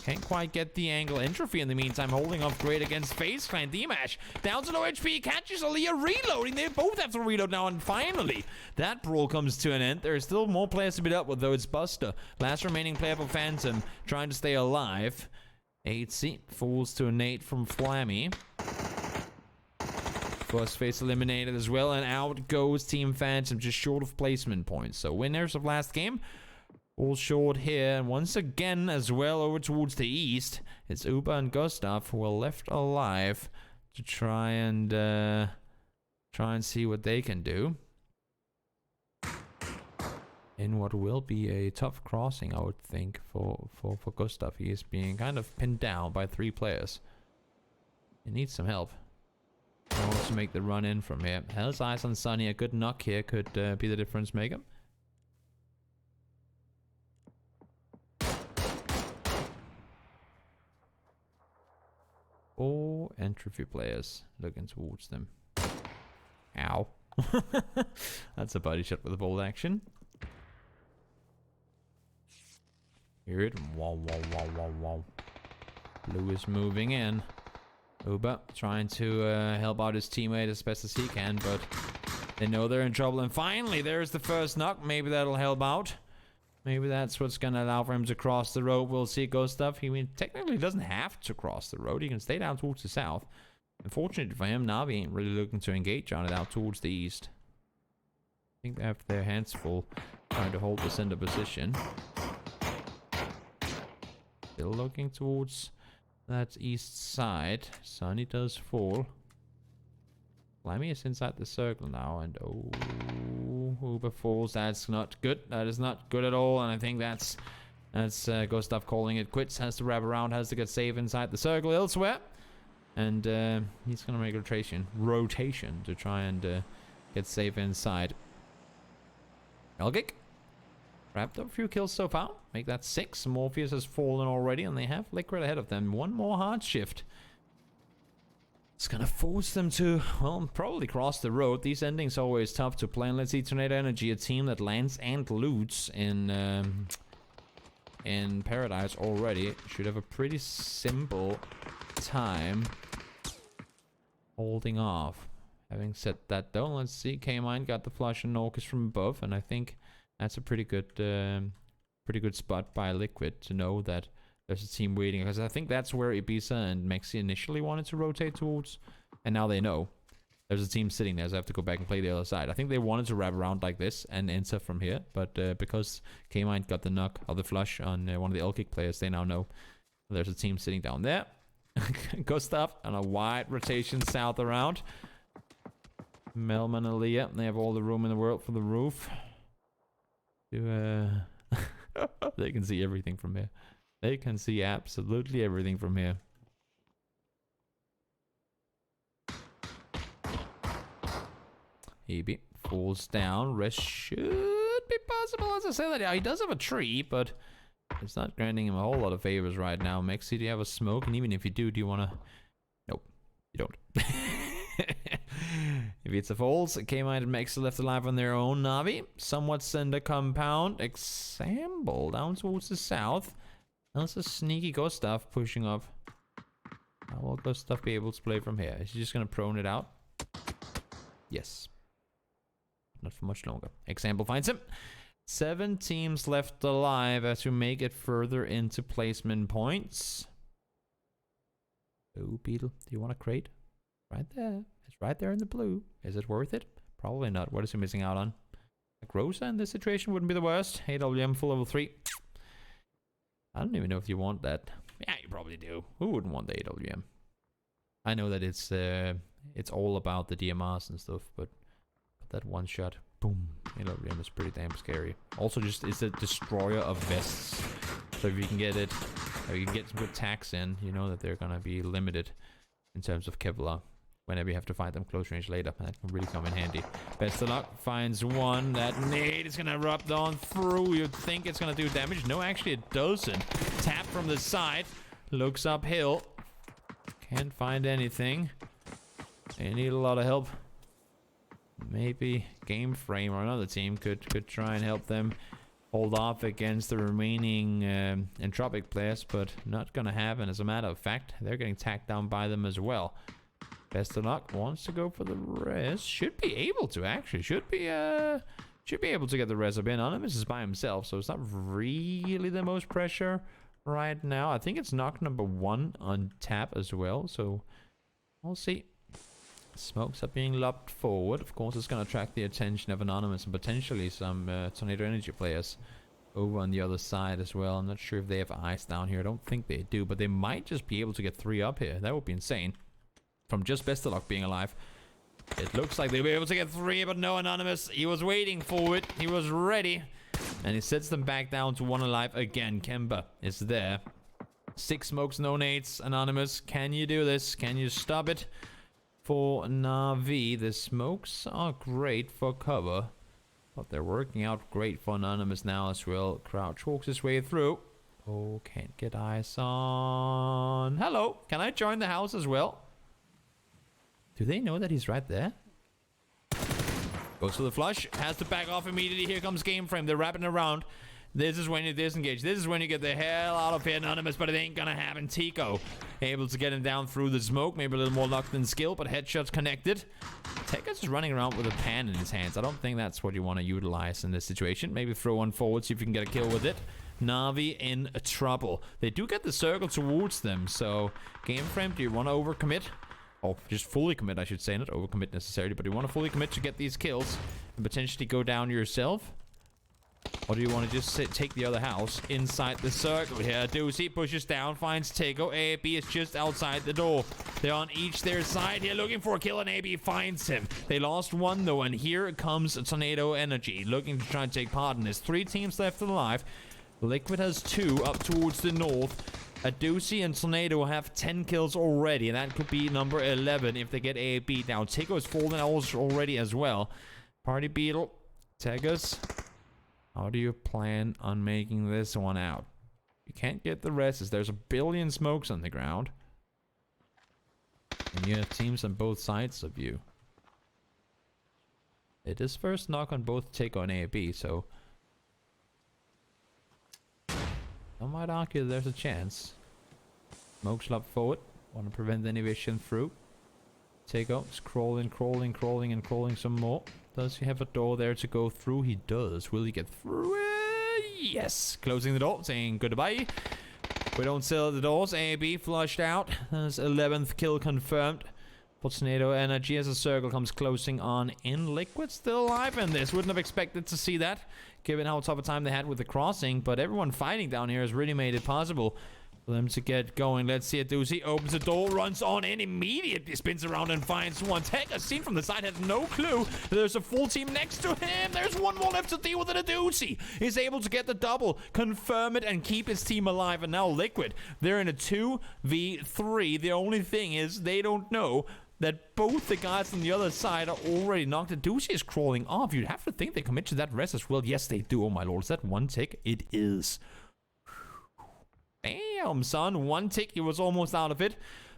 S3: Can't quite get the angle. Entropy in the meantime holding off great against FaZe Clan. D-Mash down to low HP. Catches Aaliyah reloading. They both have to reload now, and finally that brawl comes to an end. There's still more players to beat up with, though. It's Buster, last remaining player for Phantom, trying to stay alive. 8C falls to a nade from Flammy. First face eliminated as well, and out goes Team Phantom, just short of placement points. So winners of last game all short here, and once again as well over towards the east, it's Uber and Gustav who are left alive to try and see what they can do in what will be a tough crossing, I would think, for Gustav. He is being kind of pinned down by 3 players. He needs some help in order to make the run in from here. Hell's Eyes on Sunny, a good knock here could be the difference maker. All entropy players looking towards them. Ow. That's a body shot with a bolt action. Hear it. Wow, wow, wow, wow, wow. Blue is moving in. Uber trying to help out his teammate as best as he can, but they know they're in trouble. And finally, there's the first knock. Maybe that'll help out. Maybe that's what's going to allow for him to cross the road. We'll see. Gustav, he technically doesn't have to cross the road. He can stay down towards the south. Unfortunately for him, Navi ain't really looking to engage on it out towards the east. I think they have their hands full trying to hold the center position. Still looking towards that east side. Sunny does fall. Flammy is inside the circle now, and oh, Uber falls. That's not good. That is not good at all, and I think that's Gustav calling it quits. Has to wrap around, has to get safe inside the circle elsewhere, and he's gonna make a rotation to try and get safe inside. Elgic wrapped up a few kills so far. Make that 6. Morpheus has fallen already, and they have Liquid ahead of them. One more hard shift. It's gonna force them to, well, probably cross the road. These endings are always tough to play. And let's see, Tornado Energy, a team that lands and loots in Paradise already, should have a pretty simple time holding off. Having said that, though, let's see. K-Mine got the flush and Orcus from above, and I think that's a pretty good spot by Liquid to know that there's a team waiting, because I think that's where Ibiza and Mexi initially wanted to rotate towards, and now they know there's a team sitting there, so I have to go back and play the other side. I think they wanted to wrap around like this and enter from here, but because K-Mine got the knock or the flush on one of the L-Kick players, they now know there's a team sitting down there. Gustav on a wide rotation south around. Melman and Aaliyah, they have all the room in the world for the roof. They can see everything from here. They can see absolutely everything from here. EB falls down. Rest should be possible. As I say that, yeah, he does have a tree, but it's not granting him a whole lot of favors right now. Mexi, do you have a smoke? And even if you do you want to... Nope, you don't. If it's a false, K-Mite and Mexi left alive on their own. Navi, somewhat sender compound. Example down towards the south. That's a sneaky ghost stuff pushing up. How will ghost stuff be able to play from here? Is he just going to prone it out? Yes. Not for much longer. Example finds him. 7 teams left alive as we make it further into placement points. Oh, Beetle, do you want a crate? Right there. It's right there in the blue. Is it worth it? Probably not. What is he missing out on? Like Rosa in this situation wouldn't be the worst. AWM full level 3. I don't even know if you want that. Yeah, you probably do. Who wouldn't want the AWM? I know that it's all about the DMRs and stuff, but that one shot, boom, AWM is pretty damn scary. Also, just it's a destroyer of vests. So if you can get it, if you can get some good tags in, you know that they're gonna be limited in terms of Kevlar whenever you have to fight them close range later. That can really come in handy. Best of luck, finds one. That nade is gonna erupt on through. You'd think it's gonna do damage. No, actually it doesn't. Tap from the side, looks uphill. Can't find anything. They need a lot of help. Maybe Game Frame or another team could try and help them hold off against the remaining Entropic players, but not gonna happen. As a matter of fact, they're getting tacked down by them as well. Best of luck wants to go for the res. Should be able to, actually. Should be able to get the res up. Anonymous is by himself, so it's not really the most pressure right now. I think it's knock number 1 on tap as well, so we'll see. Smokes are being lobbed forward. Of course, it's going to attract the attention of Anonymous and potentially some Tornado Energy players over on the other side as well. I'm not sure if they have eyes down here. I don't think they do, but they might just be able to get 3 up here. That would be insane. From just Best of Luck being alive, it looks like they'll be able to get 3, but no Anonymous. He was waiting for it. He was ready. And he sets them back down to 1 alive again. Kemba is there. 6 smokes, no nades. Anonymous, can you do this? Can you stop it? For Na'Vi, the smokes are great for cover, but they're working out great for Anonymous now as well. Crouch walks his way through. Oh, can't get eyes on. Hello, can I join the house as well? Do they know that he's right there? Goes for the flush, has to back off immediately. Here comes Game Frame. They're wrapping around. This is when you disengage. This is when you get the hell out of here, Anonymous, but it ain't gonna happen. Tico able to get him down through the smoke. Maybe a little more luck than skill, but headshots connected. Tega's just running around with a pan in his hands. I don't think that's what you want to utilize in this situation. Maybe throw one forward, see if you can get a kill with it. Na'Vi in trouble. They do get the circle towards them, so Game Frame, do you want to overcommit? Or just fully commit, I should say. Not overcommit necessarily, but do you want to fully commit to get these kills and potentially go down yourself? Or do you want to just take the other house inside the circle here? Doozy pushes down, finds Tego. AB is just outside the door. They're on each their side here looking for a kill, and AB finds him. They lost 1 though, and here comes Tornado Energy looking to try and take part in this. 3 teams left alive. Liquid has 2 up towards the north. Adusi and Tornado have 10 kills already, and that could be number 11 if they get AB down. Tego has fallen already as well. Party Beetle, Tegas. How do you plan on making this one out? You can't get the rest as there's a billion smokes on the ground. And you have teams on both sides of you. It is first knock on both Tico and AB, so I might argue there's a chance. Smokes up forward. Want to prevent any vision through. Tico is crawling and crawling some more. Does he have a door there to go through? He does. Will he get through it? Yes. Closing the door, saying goodbye. We don't sell the doors. AB flushed out. That's 11th kill confirmed. For Tornado Energy as a circle comes closing on in. Liquid still alive in this. Wouldn't have expected to see that, given how tough a time they had with the crossing. But everyone fighting down here has really made it possible for them to get going. Let's see it. Doozy opens the door, runs on in, immediately spins around and finds one. Tega, seen from the side, has no clue. There's a full team next to him. There's 1 more left to deal with it. Doozy is able to get the double, confirm it, and keep his team alive. And now Liquid, they're in a 2v3. The only thing is they don't know
S1: that both the guys on the other side are already knocked. And Doozy is crawling off. You'd have to think they commit to that rest as well. Yes, they do. Oh my lord, is that one tick? It is. Damn, son. One tick, he was almost out of it.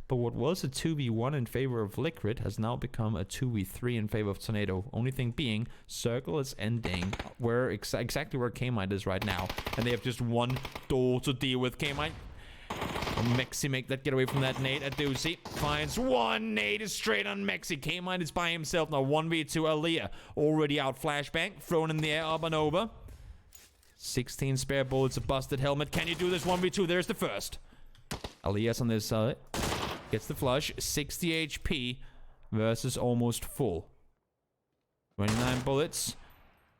S1: But what was a 2v1 in favor of Liquid has now become a 2v3 in favor of Tornado. Only thing being, Circle is ending where exactly where K-Mite is right now. And they have just one door to deal with. K-Mite. Mexi make that get away from that nade. Adusi finds one nade is straight on Mexi. K-Mite is by himself now. 1v2 Aaliyah. Already out flashbang. Thrown in the air up and over. 16 spare bullets, a busted helmet. Can you do this 1v2? There's the first. Aaliyah's on this side. Gets the flush. 60 HP versus almost full. 29 bullets.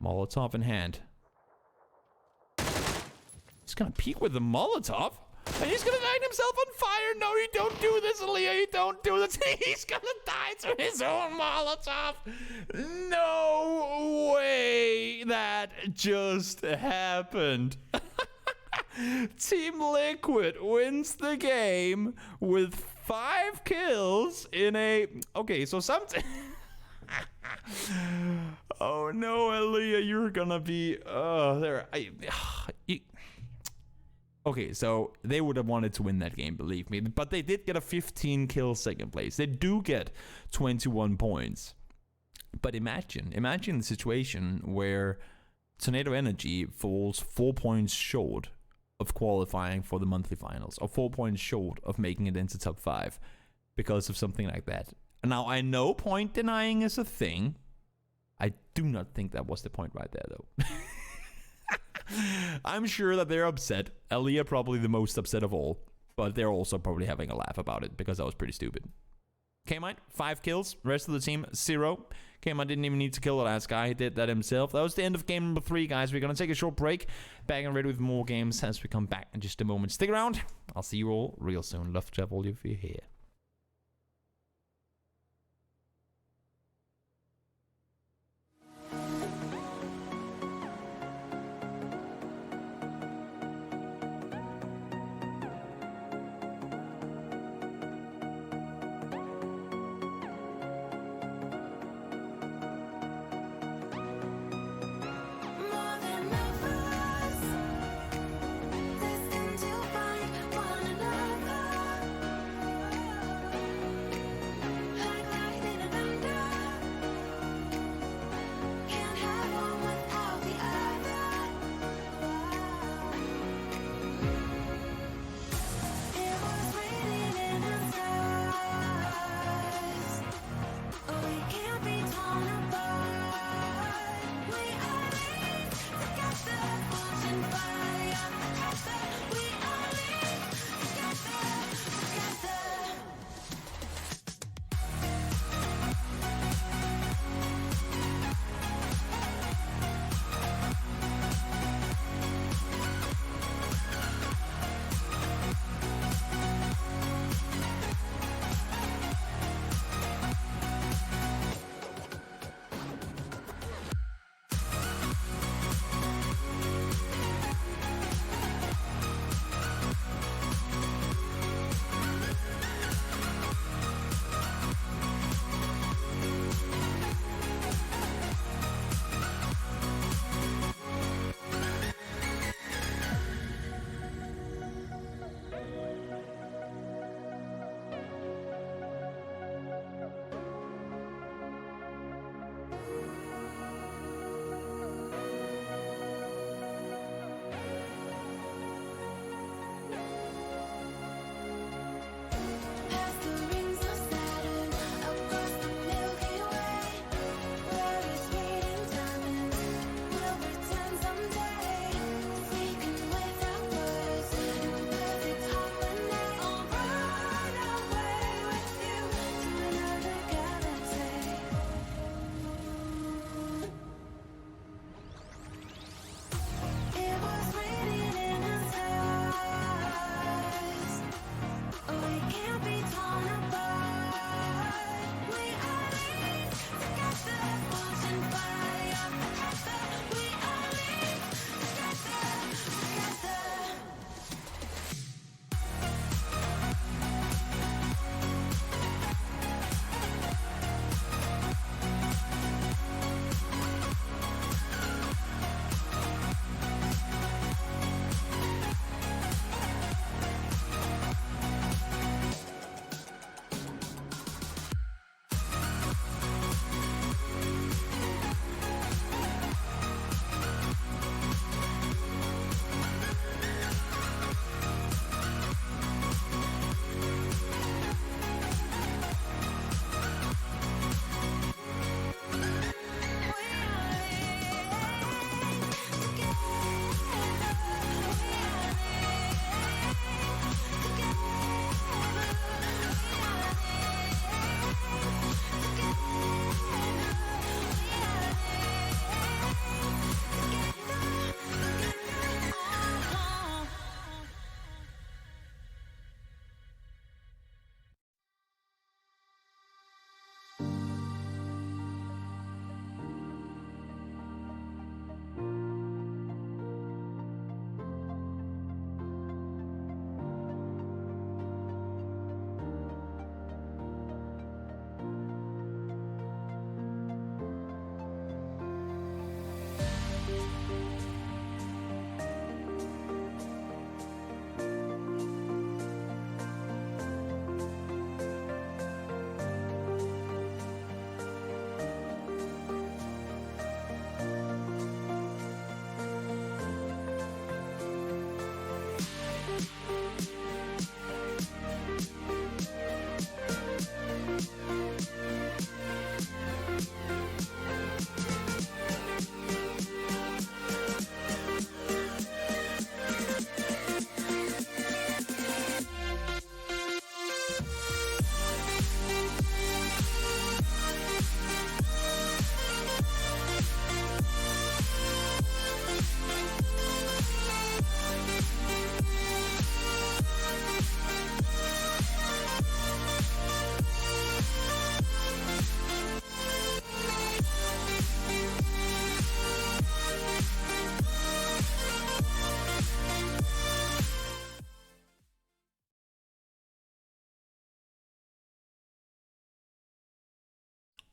S1: Molotov in hand. He's gonna peek with the Molotov. And he's gonna light himself on fire. No, you don't do this, Aaliyah. You don't do this. He's gonna die to his own Molotov. No way that just happened. Team Liquid wins the game with 5 kills in a... Okay, so something... Oh no, Aaliyah, you're gonna be... Okay, so they would have wanted to win that game, believe me. But they did get a 15 kill second place. They do get 21 points. But imagine the situation where Tornado Energy falls 4 points short of qualifying for the monthly finals, or 4 points short of making it into top 5 because of something like that. Now, I know point denying is a thing. I do not think that was the point right there, though. I'm sure that they're upset. Aaliyah probably the most upset of all, but they're also probably having a laugh about it because that was pretty stupid. K-Mite, 5 kills. Rest of the team, 0. K-Mite didn't even need to kill the last guy. He did that himself. That was the end of game number 3, guys. We're going to take a short break. Back and ready with more games as we come back in just a moment. Stick around. I'll see you all real soon. Love to have all of you here.
S4: More than lovers, destined to find one another.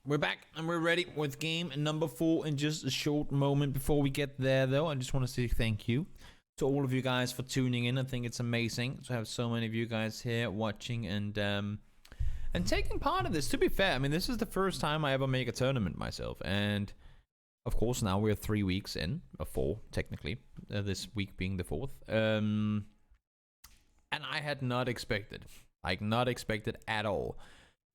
S3: we're back and we're ready with game number 4 in just a short moment. Before we get there, though, I just want to say thank you to all of you guys for tuning in. I think it's amazing to have so many of you guys here watching and taking part of this. To be fair, I mean, this is the first time I ever make a tournament myself, and of course now we're 3 weeks in, or 4 technically, this week being the 4th. And I had not expected, like not expected at all,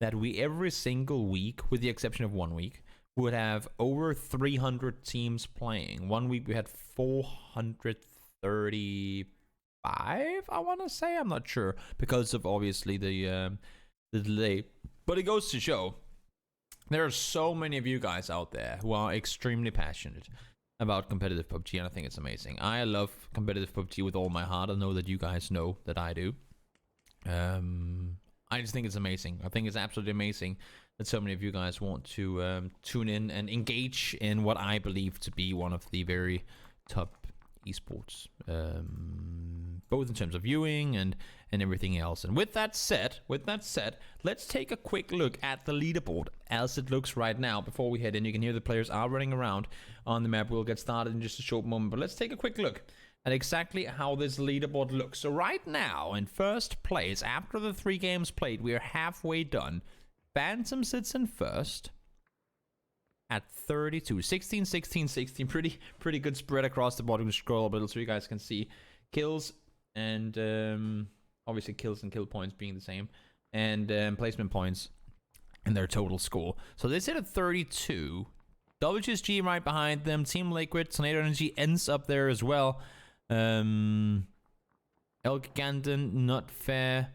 S3: that we every single week, with the exception of 1 week, would have over 300 teams playing. 1 week we had 435, I want to say. I'm not sure because of obviously the delay. But it goes to show there are so many of you guys out there who are extremely passionate about competitive PUBG, and I think it's amazing. I love competitive PUBG with all my heart. I know that you guys know that I do. I just think it's amazing. I think it's absolutely amazing that so many of you guys want to tune in and engage in what I believe to be one of the very top esports, both in terms of viewing and everything else. And with that said, let's take a quick look at the leaderboard as it looks right now. Before we head in, you can hear the players are running around on the map. We'll get started in just a short moment, but let's take a quick look at exactly how this leaderboard looks. So right now, in first place, after the 3 games played, we are halfway done. Phantom sits in first at 32. 16, 16, 16. Pretty good spread across the board. We can scroll a little so you guys can see kills and obviously kills and kill points being the same, and placement points and their total score. So they sit at 32. WSG right behind them. Team Liquid, Tornado Energy ends up there as well. El Giganten, not fair,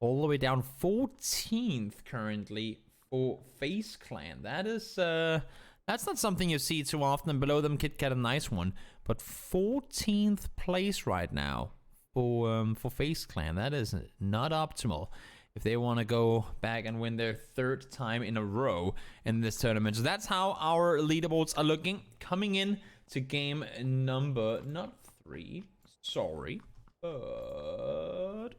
S3: all the way down 14th currently for Face Clan. That is that's not something you see too often. Below them, KitKat, a nice one, but 14th place right now for Face Clan. That is not optimal if they want to go back and win their 3rd time in a row in this tournament. So that's how our leaderboards are looking coming in to game number not 3, sorry, but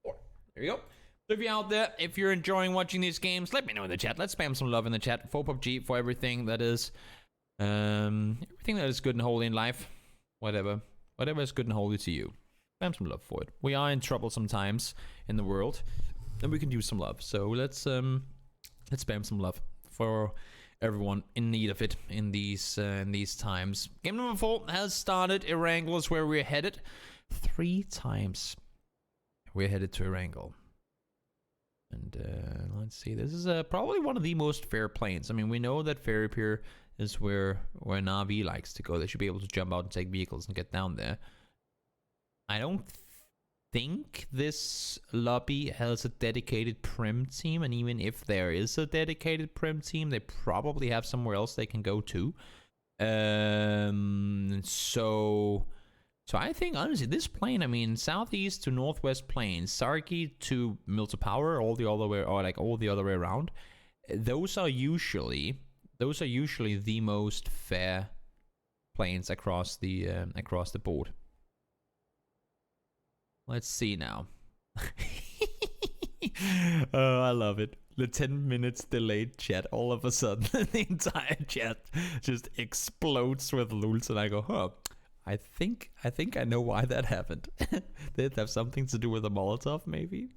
S3: 4. There you go. So if you're out there, if you're enjoying watching these games, let me know in the chat. Let's spam some love in the chat for PUBG, for everything that is good and holy in life. Whatever is good and holy to you, spam some love for it. We are in trouble sometimes in the world, and we can use some love. So let's spam some love for everyone in need of it in these times. Game number 4 has started. Erangel is where we're headed. 3 times we're headed to Erangel. And let's see. This is probably one of the most fair planes. I mean, we know that Fairy Pier is where Na'Vi likes to go. They should be able to jump out and take vehicles and get down there. I don't think this lobby has a dedicated Prim team, and even if there is a dedicated Prim team, they probably have somewhere else they can go to. So I think, honestly, this plane, I mean, southeast to northwest plains, Sarki to Milton Power, all the other way, or like all the other way around, those are usually the most fair planes across the board. Let's see now. Oh, I love it. The 10 minutes delayed chat, all of a sudden, the entire chat just explodes with lulz, and I go, huh. I think I know why that happened. Did it have something to do with the Molotov, maybe?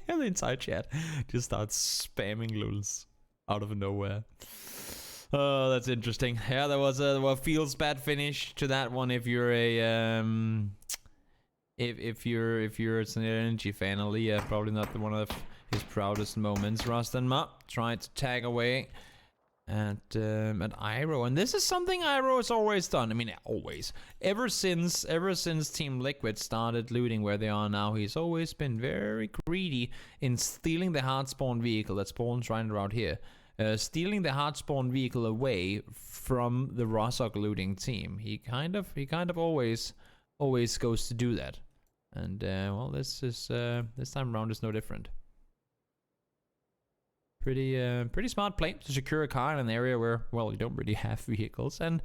S3: And the entire chat just starts spamming lulz out of nowhere. Oh, that's interesting. Yeah, there was a feels bad finish to that one. If you're a if you're an Energy fan, Aliyah probably not one of his proudest moments. Rastanma tried to tag away at Iroh, and this is something Iroh has always done. I mean, always. Ever since Team Liquid started looting where they are now, he's always been very greedy in stealing the hard spawn vehicle that spawns right around here. Stealing the hard spawn vehicle away from the Rosok looting team. He kind of always goes to do that. And well, this time around is no different. Pretty smart play to secure a car in an area where, well, you don't really have vehicles. And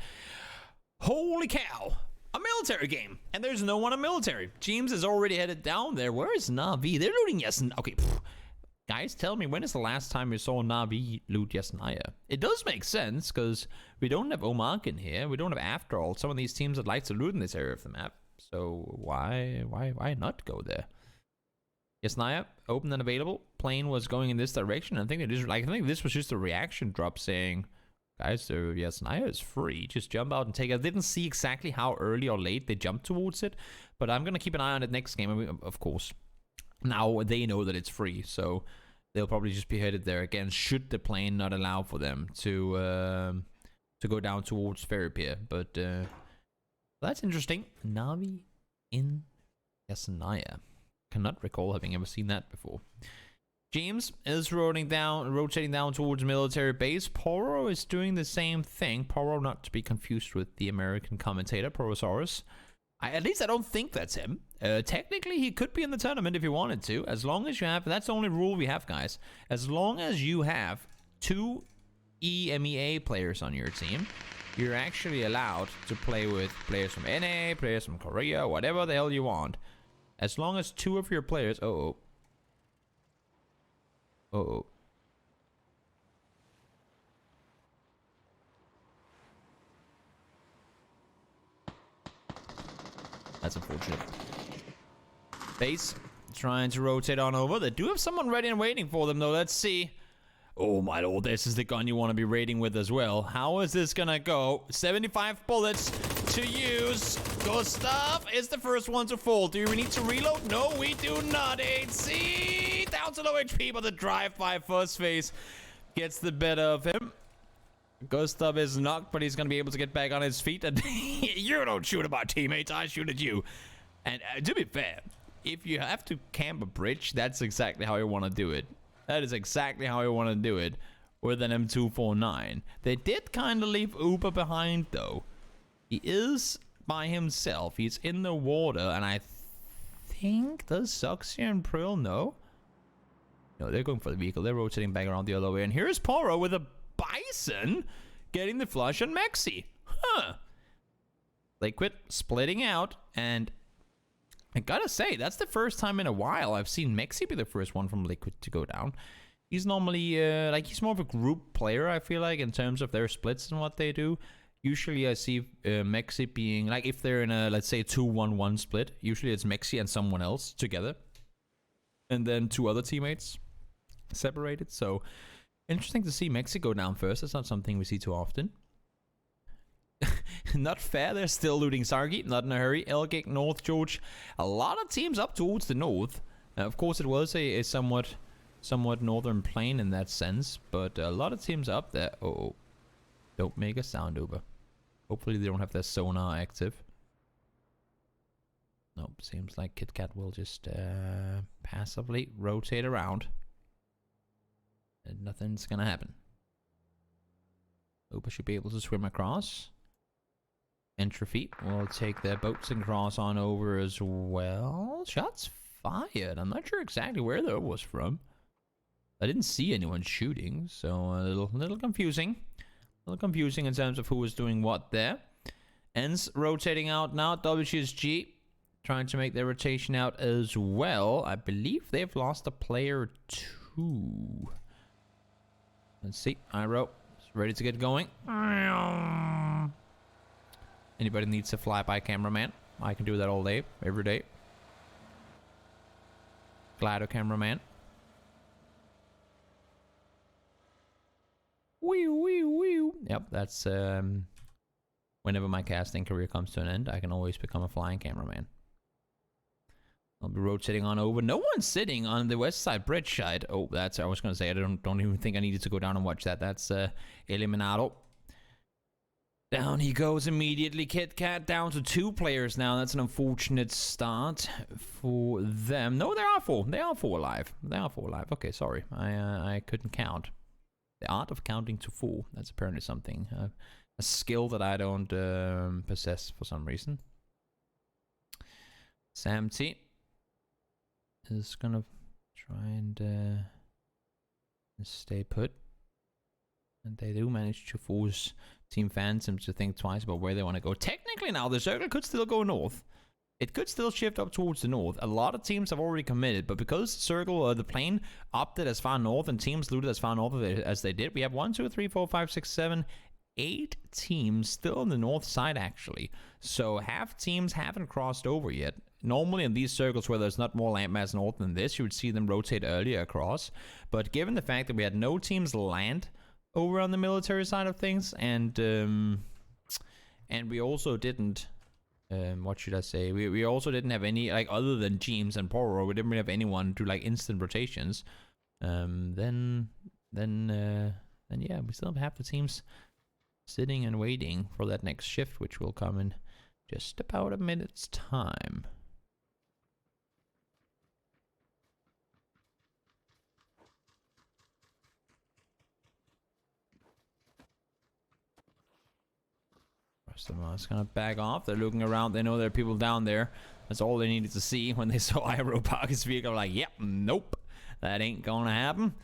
S3: holy cow, a military game, and there's no one in military. James is already headed down there. Where is Na'Vi? They're looting. Yes, okay.
S1: Guys, tell me, when is the last time you saw Na'Vi loot Yasnaya? It does make sense, because we don't have Omak in here. We don't have, after all, some of these teams that like to loot in this area of the map. So why not go there? Yasnaya, open and available. Plane was going in this direction. I think I think this was just a reaction drop saying, guys, Yasnaya is free. Just jump out and take it. I didn't see exactly how early or late they jumped towards it, but I'm gonna keep an eye on it next game. I mean, of course. Now they know that it's free, so they'll probably just be headed there again. Should the plane not allow for them to go down towards Ferry Pier, but that's interesting. Na'Vi in Yasnaya. Cannot recall having ever seen that before. James is rotating down towards military base. Poro is doing the same thing. Poro, not to be confused with the American commentator Porosaurus. At least I don't think that's him. Technically, he could be in the tournament if he wanted to. As long as you have... That's the only rule we have, guys. As long as you have 2 EMEA players on your team, you're actually allowed to play with players from NA, players from Korea, whatever the hell you want. As long as 2 of your players... Uh-oh. That's unfortunate. Base trying to rotate on over. They do have someone ready and waiting for them, though. Let's see. Oh, my lord. This is the gun you want to be raiding with as well. How is this going to go? 75 bullets to use. Gustav is the first one to fall. Do we need to reload? No, we do not. 8C. Down to low HP, but the drive-by first phase gets the better of him. Gustav is knocked, but he's going to be able to get back on his feet. And you don't shoot at my teammates, I shoot at you. And to be fair, if you have to camp a bridge, that's exactly how you want to do it. That is exactly how you want to do it with an M249. They did kind of leave Uber behind, though. He is by himself. He's in the water, and I think... Does Soxia and Prill know? No, they're going for the vehicle. They're rotating back around the other way. And here's Poro with a Bison getting the flush on Mexi. Huh. Liquid splitting out, and I gotta say, that's the first time in a while I've seen Mexi be the first one from Liquid to go down. He's normally, he's more of a group player, I feel like, in terms of their splits and what they do. Usually I see Mexi being, like, if they're in a, let's say, 2-1-1 split, usually it's Mexi and someone else together. And then 2 other teammates separated, so... Interesting to see Mexi go down first. That's not something we see too often. Not fair. They're still looting Sargi. Not in a hurry. Elgig, North George. A lot of teams up towards the north. Of course, it was a somewhat northern plain in that sense. But a lot of teams up there. Oh. Don't make a sound, Uber. Hopefully they don't have their sonar active. Nope. Seems like KitKat will just passively rotate around. And nothing's gonna happen. Uber should be able to swim across. Entropy will take their boats and cross on over as well. Shots fired. I'm not sure exactly where that was from. I didn't see anyone shooting, so a little confusing. A little confusing in terms of who was doing what there. Ends rotating out now. WSG trying to make their rotation out as well. I believe they've lost a player too. Let's see. Iro is ready to get going. Anybody needs a flyby cameraman? I can do that all day, every day. Glider cameraman. Wee. Yep, that's whenever my casting career comes to an end, I can always become a flying cameraman. I'll be rotating on over. No one's sitting on the west side bridge side. Oh, that's... I was going to say, I don't even think I needed to go down and watch that. That's Eliminato. Down he goes immediately. KitKat down to 2 players now. That's an unfortunate start for them. No, there are 4. They are 4 alive. They are 4 alive. Okay, sorry. I couldn't count. The art of counting to 4. That's apparently something. A skill that I don't possess for some reason. Sam T is gonna try and stay put, and they do manage to force Team Phantom to think twice about where they want to go. Technically now the circle could still go north
S3: it could still shift up towards the north. A lot of teams have already committed, but because Circle or the plane opted as far north and teams looted as far north of it as they did, we have 1, 2, 3, 4, 5, 6, 7, 8 teams still on the north side, actually. So half teams haven't crossed over yet. Normally in these circles where there's not more landmass north than this, you would see them rotate earlier across. But given the fact that we had no teams land over on the military side of things, and we also didn't, what should I say? We also didn't have any, like, other than James and Poro, we didn't really have anyone do like instant rotations. Then yeah, we still have half the teams sitting and waiting for that next shift, which will come in just about a minute's time. Rest of them are just gonna back off. They're looking around. They know there are people down there. That's all they needed to see when they saw Iroh park his vehicle. Like, yep, nope, that ain't gonna happen.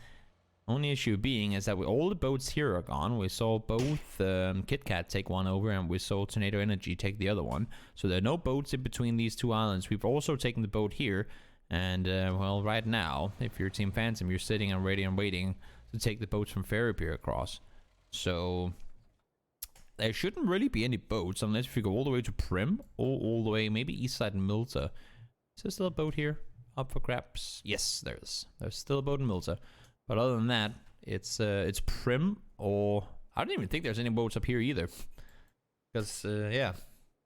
S3: Only issue being is that all the boats here are gone. We saw both Kit Kat take one over, and we saw Tornado Energy take the other one. So there are no boats in between these two islands. We've also taken the boat here, and well, right now, if you're Team Phantom, you're sitting and ready and waiting to take the boats from Ferry Pier across. So there shouldn't really be any boats unless if you go all the way to Prim or all the way maybe east side Milta. Is there still a boat here up for grabs? Yes, there's still a boat in Milta. But other than that, it's Prim, or I don't even think there's any boats up here either. Because yeah,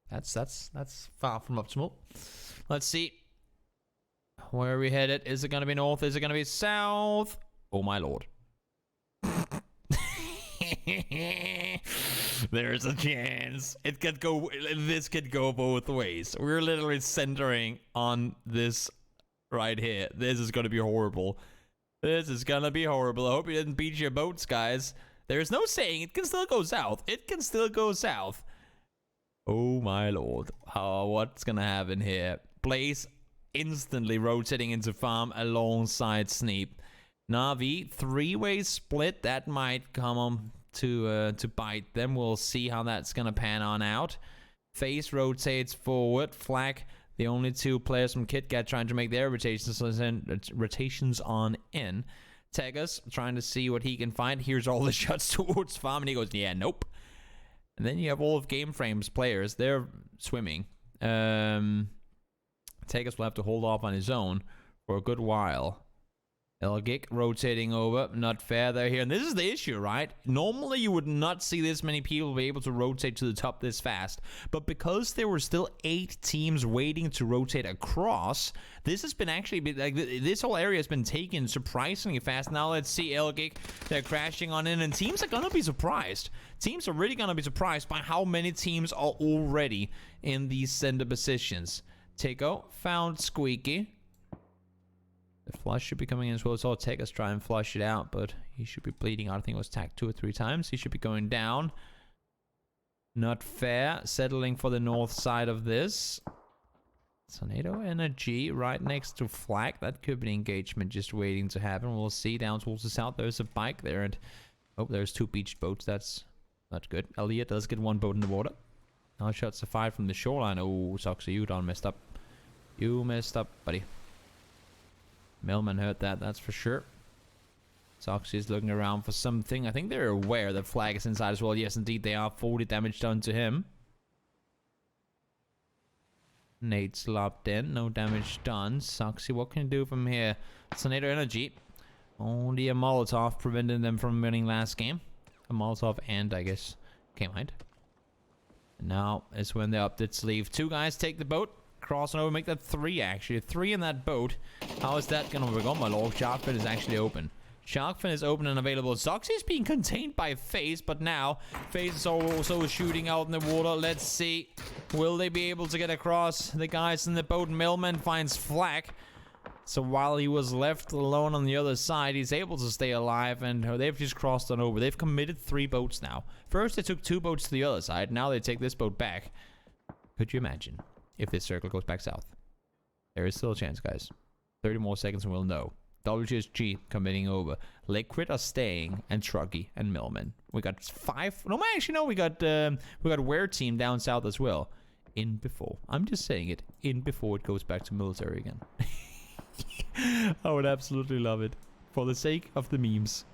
S3: that's far from optimal. Let's see. Where are we headed? Is it gonna be north? Is it gonna be south? Oh my lord. There's a chance. It could go. This could go both ways. We're literally centering on this right here. This is gonna be horrible. This is gonna be horrible. I hope you didn't beat your boats, guys. There's no saying. It can still go south. It can still go south. Oh my lord. What's gonna happen here? Blaze instantly rotating into farm alongside Sneep. Navi, three-way split. That might come on to bite them. We'll see how that's gonna pan on out. Face rotates forward. Flag. The only two players from KitKat trying to make their rotations on in. Tegas trying to see what he can find. Here's all the shots towards farm, and he goes, yeah, nope. And then you have all of Game Frame's players. They're swimming. Tegas will have to hold off on his own for a good while. Elgic rotating over. Not fair there here. And this is the issue, right? Normally you would not see this many people be able to rotate to the top this fast. But because there were still 8 teams waiting to rotate across, this has been actually, like, this whole area has been taken surprisingly fast. Now let's see Elgic. They're crashing on in, and teams are gonna be surprised. Teams are really gonna be surprised by how many teams are already in these center positions. Takeo found Squeaky. The flush should be coming in as well. So I'll take us try and flush it out, but he should be bleeding out. I think it was tagged 2 or 3 times. He should be going down. Not fair. Settling for the north side of this. Tornado Energy right next to Flag. That could be an engagement just waiting to happen. We'll see. Down towards the south, there's a bike there, and oh, there's 2 beached boats. That's not good. Elliot does get 1 boat in the water. Now shots are fired from the shoreline. Oh, Soxy, you done messed up. You messed up, buddy. Millman heard that, that's for sure. Soxy is looking around for something. I think they're aware that Flag is inside as well. Yes, indeed, they are. 40 damage done to him. Nate slopped in. No damage done. Soxy, what can you do from here? Tornado Energy. Only a Molotov preventing them from winning last game. A Molotov and, I guess, K-Mind. And now is when they upped its sleeve. 2 guys take the boat. Crossing over, make that 3 actually. 3 in that boat. How is that gonna work? Oh my lord, Sharkfin is actually open. Sharkfin is open and available. Soxy is being contained by FaZe, but now FaZe is also shooting out in the water. Let's see. Will they be able to get across? The guys in the boat. Millman finds Flag. So while he was left alone on the other side, he's able to stay alive, and they've just crossed on over. They've committed 3 boats now. First they took 2 boats to the other side. Now they take this boat back. Could you imagine if this circle goes back south? There is still a chance, guys. 30 more seconds and we'll know. WSG committing over. Liquid are staying, and Truggy and Millman. We got 5. No, actually, no. We got Wear Team down south as well.
S1: in before. I'm just saying it, in before it goes back to military again. I would absolutely love it. For the sake of the memes.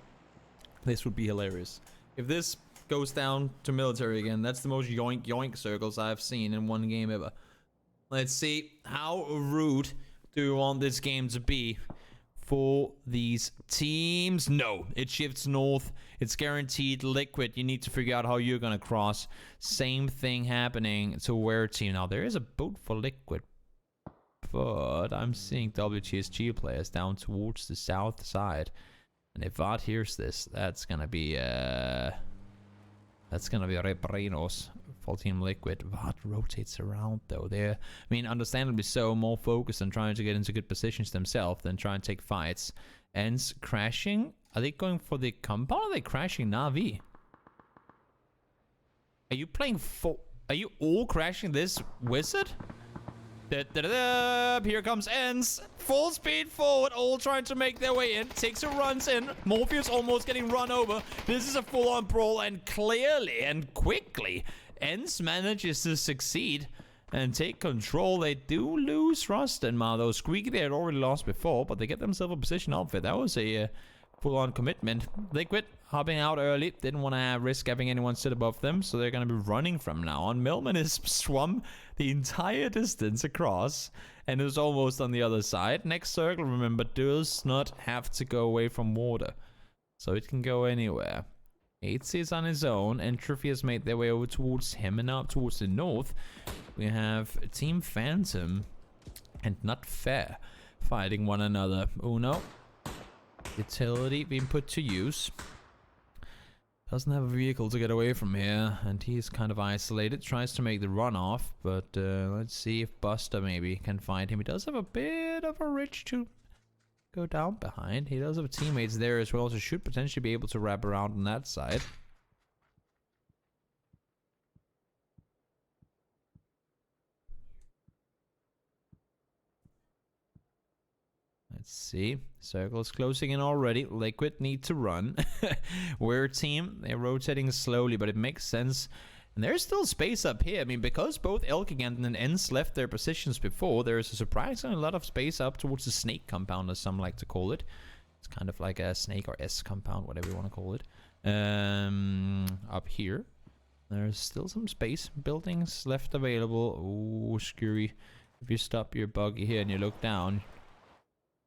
S1: This would be hilarious. If this goes down to military again, that's the most yoink yoink circles I've seen in one game ever. Let's see, how rude do you want this game to be for these teams? No, it shifts north. It's guaranteed liquid. You need to figure out how you're gonna cross. Same thing happening to where team. Now there is a boat for liquid, but I'm seeing WTSG players down towards the south side. And if VOD hears this, that's gonna be Reprenos for Team Liquid. VOD rotates around though. They're, I mean, understandably so, more focused on trying to get into good positions themselves than try and take fights. Ends crashing. Are they going for the compound? Or are they crashing Navi? Are you playing for? Are you all crashing this wizard? Here comes Ends. Full speed forward, all trying to make their way in. Takes a runs in. Morpheus almost getting run over. This is a full-on brawl, and clearly and quickly, Ends manages to succeed and take control. They do lose Rust and though Squeaky they had already lost before, but they get themselves a position outfit. That was a full-on commitment. Liquid hopping out early. Didn't want to risk having anyone sit above them, so they're going to be running from now on. Millman is swum the entire distance across and is almost on the other side. Next circle, remember, does not have to go away from water, so it can go anywhere. 8C is on his own, and Trophy has made their way over towards him, and now towards the north we have Team Phantom and Not Fair fighting one another. Uno, utility being put to use. Doesn't have a vehicle to get away from here, and he's kind of isolated. Tries to make the run off, but let's see if Buster maybe can find him. He does have a bit of a ridge to go down behind. He does have teammates there as well, so should potentially be able to wrap around on that side. Let's see. Circle is closing in already. Liquid need to run. We're a team. They're rotating slowly, but it makes sense. And there's still space up here. I mean, because both Elkigant and Ents left their positions before, there is a surprisingly lot of space up towards the snake compound, as some like to call it. It's kind of like a snake or S compound, whatever you want to call it. Up here, there's still some space. Buildings left available. Ooh, screwy. If you stop your buggy here and you look down,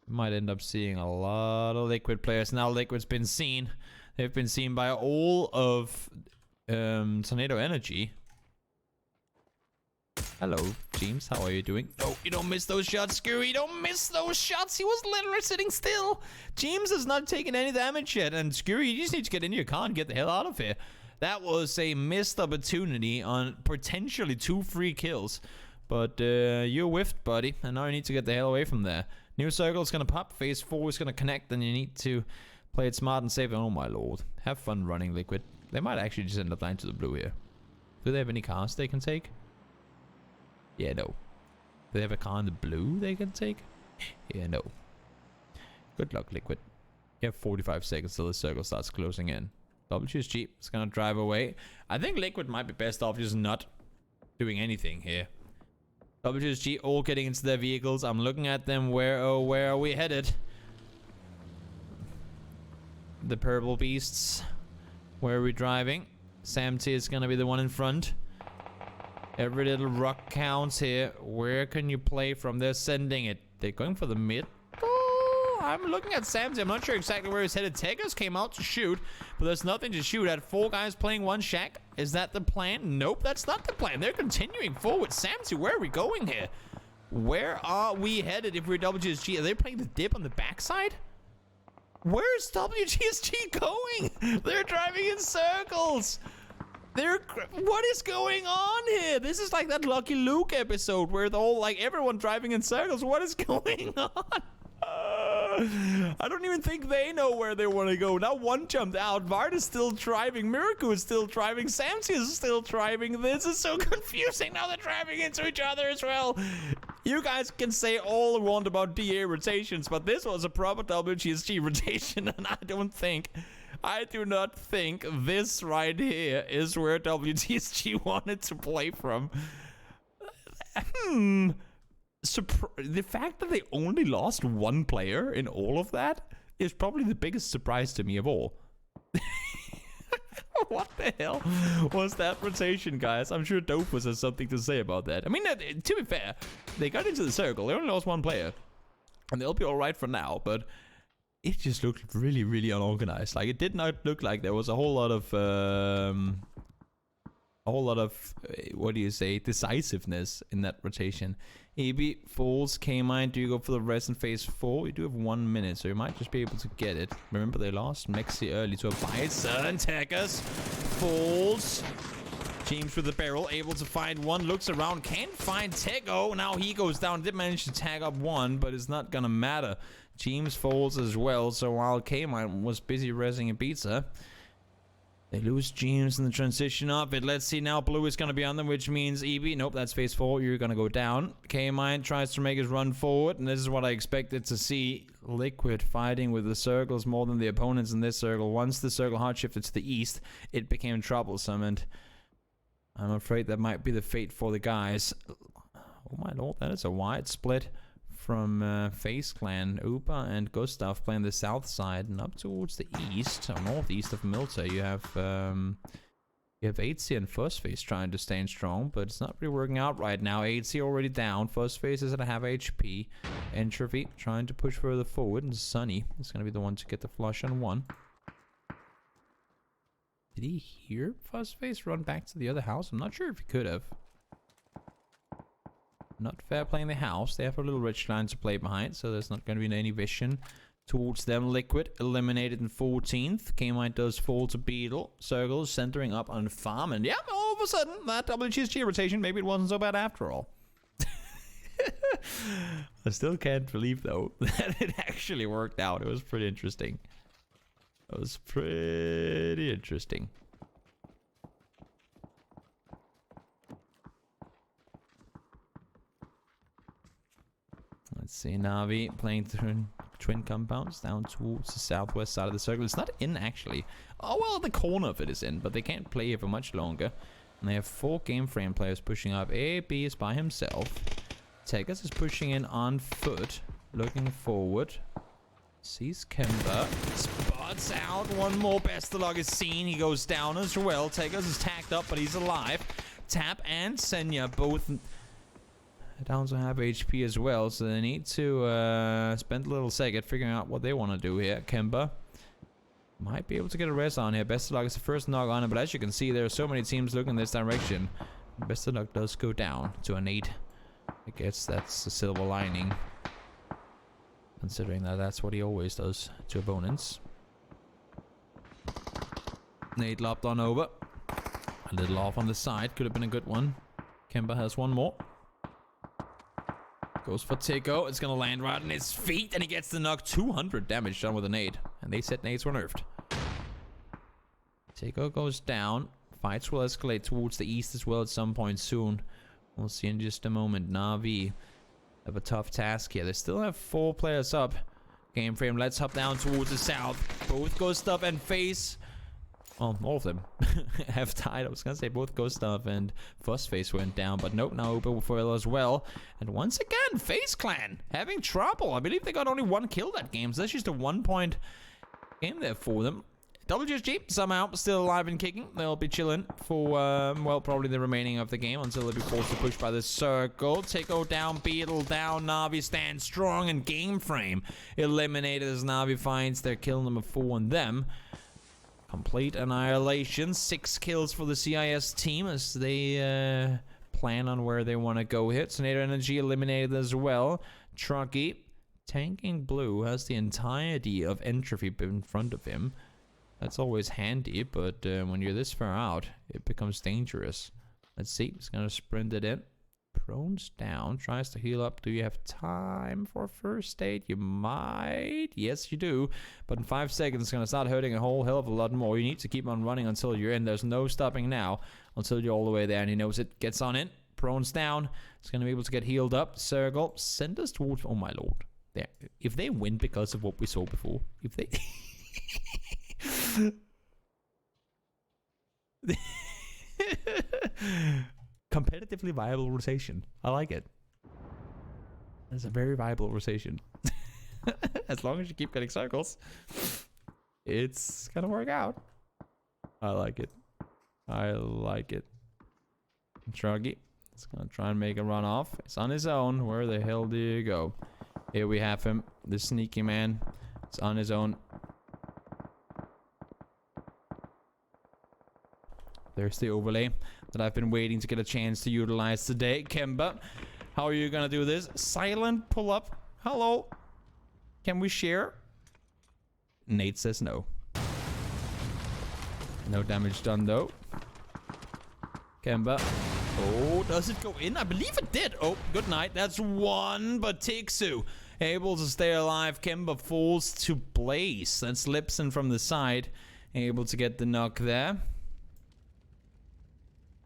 S1: you might end up seeing a lot of Liquid players. Now Liquid's been seen. They've been seen by all of Tornado Energy. Hello, James. How are you doing? No, you don't miss those shots, Screwy. You don't miss those shots. He was literally sitting still. James has not taken any damage yet. And Screwy, you just need to get into your car and get the hell out of here. That was a missed opportunity on potentially 2 free kills. But you whiffed, buddy. And now you need to get the hell away from there. New circle is going to pop. Phase 4 is going to connect. And you need to play it smart and safe. Oh, my lord. Have fun running, Liquid. They might actually just end up lying to the blue here. Do they have any cars they can take? Yeah, no. Do they have a car in the blue they can take? Yeah, no. Good luck, Liquid. You have 45 seconds till the circle starts closing in. WSG is going to drive away. I think Liquid might be best off just not doing anything here. WSG all getting into their vehicles. I'm looking at them. Where are we headed? The purple beasts. Where are we driving? Sam T is going to be the one in front. Every little rock counts here. Where can you play from? They're sending it. They're going for the mid. Oh, I'm looking at Sam T. I'm not sure exactly where he's headed. Tegas came out to shoot, but there's nothing to shoot at. 4 guys playing 1 shack. Is that the plan? Nope, that's not the plan. They're continuing forward. Sam T, where are we going here? Where are we headed if we're WGSG? Are they playing the dip on the backside? Where's WGSG going? They're driving in circles. What is going on here? This is like that Lucky Luke episode where the whole, like, everyone driving in circles. What is going on? I don't even think they know where they want to go. Now one jumped out. Vard is still driving. Miraku is still driving. Samsi is still driving. This is so confusing. Now they're driving into each other as well. You guys can say all you want about DA rotations, but this was a proper WGSG rotation, and I do not think this right here is where WGSG wanted to play from.
S3: The fact that they only lost one player in all of that is probably the biggest surprise to me of all. What the hell was that rotation, guys? I'm sure Dopus has something to say about that. I mean, to be fair, they got into the circle. They only lost one player. And they'll be alright for now, but it just looked really, really unorganized. Like, it did not look like there was a whole lot of... what do you say, decisiveness in that rotation. AB falls, K-Mine, do you go for the res in phase 4? You do have 1 minute, so you might just be able to get it. Remember, they lost Mexi early to a Bison. Taggers falls. James with the barrel, able to find one, looks around, can't find Tego. Now he goes down, did manage to tag up one, but it's not gonna matter. James falls as well, so while K-Mine was busy resing a pizza, they lose James in the transition up. But let's see now. Blue is going to be on them, which means EB. Nope, that's phase 4. You're going to go down. K-Mine tries to make his run forward, and this is what I expected to see. Liquid fighting with the circles more than the opponents in this circle. Once the circle hard shifted to the east, it became troublesome, and I'm afraid that might be the fate for the guys. Oh my lord, that is a wide split from FaZe Clan. Upa and Gustav playing the south side, and up towards the east, or northeast of Milta, you have 8C and Fuzzface trying to stay strong, but it's not really working out right now. 8C already down, Fuzzface is at a half HP, Entropy trying to push further forward, and Sunny is going to be the one to get the flush on one. Did he hear Fuzzface run back to the other house? I'm not sure if he could have. Not fair playing the house. They have a little rich line to play behind, so there's not going to be any vision towards them. Liquid eliminated in 14th. K-Mine does fall to Beetle. Circles centering up on Farm, and yeah, all of a sudden that WGSG rotation, maybe it wasn't so bad after all. I still can't believe though that it actually worked out. It was pretty interesting. It was pretty interesting. Let's see, Navi playing through twin compounds down towards the southwest side of the circle. It's not in, actually. Oh, well, the corner of it is in, but they can't play here for much longer. And they have 4 game frame players pushing up. AB is by himself. Tegas is pushing in on foot, looking forward. Sees Kimber. Spots out. One more best of luck is seen. He goes down as well. Tegas is tagged up, but he's alive. Tap and Senya both down to half HP as well, so they need to spend a little second figuring out what they want to do here. Kemba might be able to get a res on here. Best of luck is the first knock on it, but as you can see, there are so many teams looking in this direction. Best of luck does go down to an 8. I guess that's the silver lining, considering that that's what he always does to opponents. Nate lopped on over. A little off on the side, could have been a good one. Kemba has one more. Goes for Tico. It's going to land right on his feet, and he gets the knock. 200 damage done with a nade. And they said nades were nerfed. Tico goes down. Fights will escalate towards the east as well at some point soon. We'll see in just a moment. Na'Vi have a tough task here. They still have 4 players up. Game frame, let's hop down towards the south. Both Gustav and FaZe. Well, all of them have died. I was gonna say both Gustav and Fuzzface went down, but nope, now Uber foil as well. And once again, FaZe Clan having trouble. I believe they got only 1 kill that game, so that's just a 1-point game there for them. WGSG somehow still alive and kicking. They'll be chilling for, well, probably the remaining of the game until they'll be forced to push by the circle. Tico down, Beetle down, Na'Vi stands strong, and game frame eliminated as Na'Vi finds their kill number 4 on them. Complete annihilation. 6 kills for the CIS team as they plan on where they want to go here. Tornado Energy eliminated as well. Trucky tanking Blue has the entirety of Entropy in front of him. That's always handy, but when you're this far out, it becomes dangerous. Let's see. He's going to sprint it in. Prone's down. Tries to heal up. Do you have time for first aid? You might. Yes, you do. But in 5 seconds, it's going to start hurting a whole hell of a lot more. You need to keep on running until you're in. There's no stopping now until you're all the way there. And he knows it. Gets on in. Prone's down. It's going to be able to get healed up. Circle. Send us towards... Oh, my lord. There. If they win because of what we saw before. If they... competitively viable rotation. I like it. It's a very viable rotation. As long as you keep getting circles, it's gonna work out. I like it. I like it. Truggy. It's gonna try and make a run off. It's on his own. Where the hell do you go? Here we have him. The sneaky man. It's on his own. There's the overlay that I've been waiting to get a chance to utilize today. Kemba, how are you gonna do this? Silent pull up. Hello. Can we share? Nate says no. No damage done though. Kemba. Oh, does it go in? I believe it did. Oh, good night. That's one, but Tixu able to stay alive. Kemba falls to Blaze. That slips in from the side. Able to get the knock there.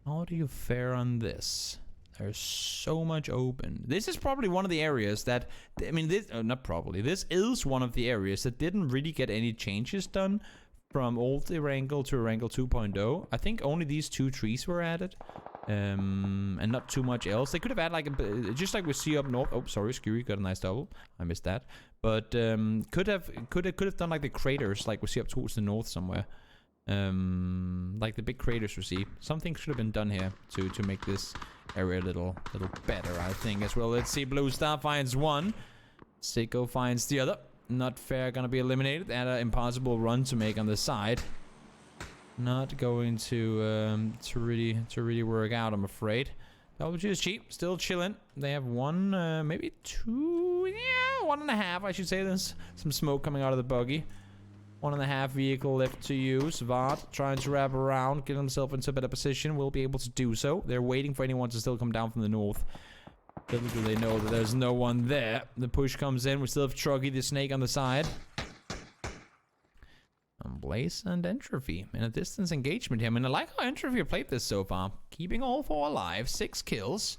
S3: How do you fare on this? There's so much open. This is probably one of the areas that, I mean, this, not probably, this is one of the areas that didn't really get any changes done from old Erangel to Erangel 2.0. I think only these 2 trees were added. And not too much else. They could have added like a, just like we see up north. Oh, sorry, Skewy got a nice double. I missed that. But could have done like the craters like we see up towards the north somewhere. Like the big craters we see. Something should have been done here to make this area a little better, I think, as well. Let's see. Blue Star finds one. Seiko finds the other. Not fair, gonna be eliminated. And an impossible run to make on the side. Not going to really work out, I'm afraid. WG is cheap, still chilling. They have one, maybe 2, yeah, 1.5, I should say. There's some smoke coming out of the buggy. 1.5 vehicle left to use. Vard trying to wrap around, get himself into a better position. Will be able to do so. They're waiting for anyone to still come down from the north. Little do they know that there's no one there. The push comes in. We still have Truggy the snake on the side. Blaze and Entropy in a distance engagement here. I mean, I like how Entropy played this so far. Keeping all 4 alive, 6 kills.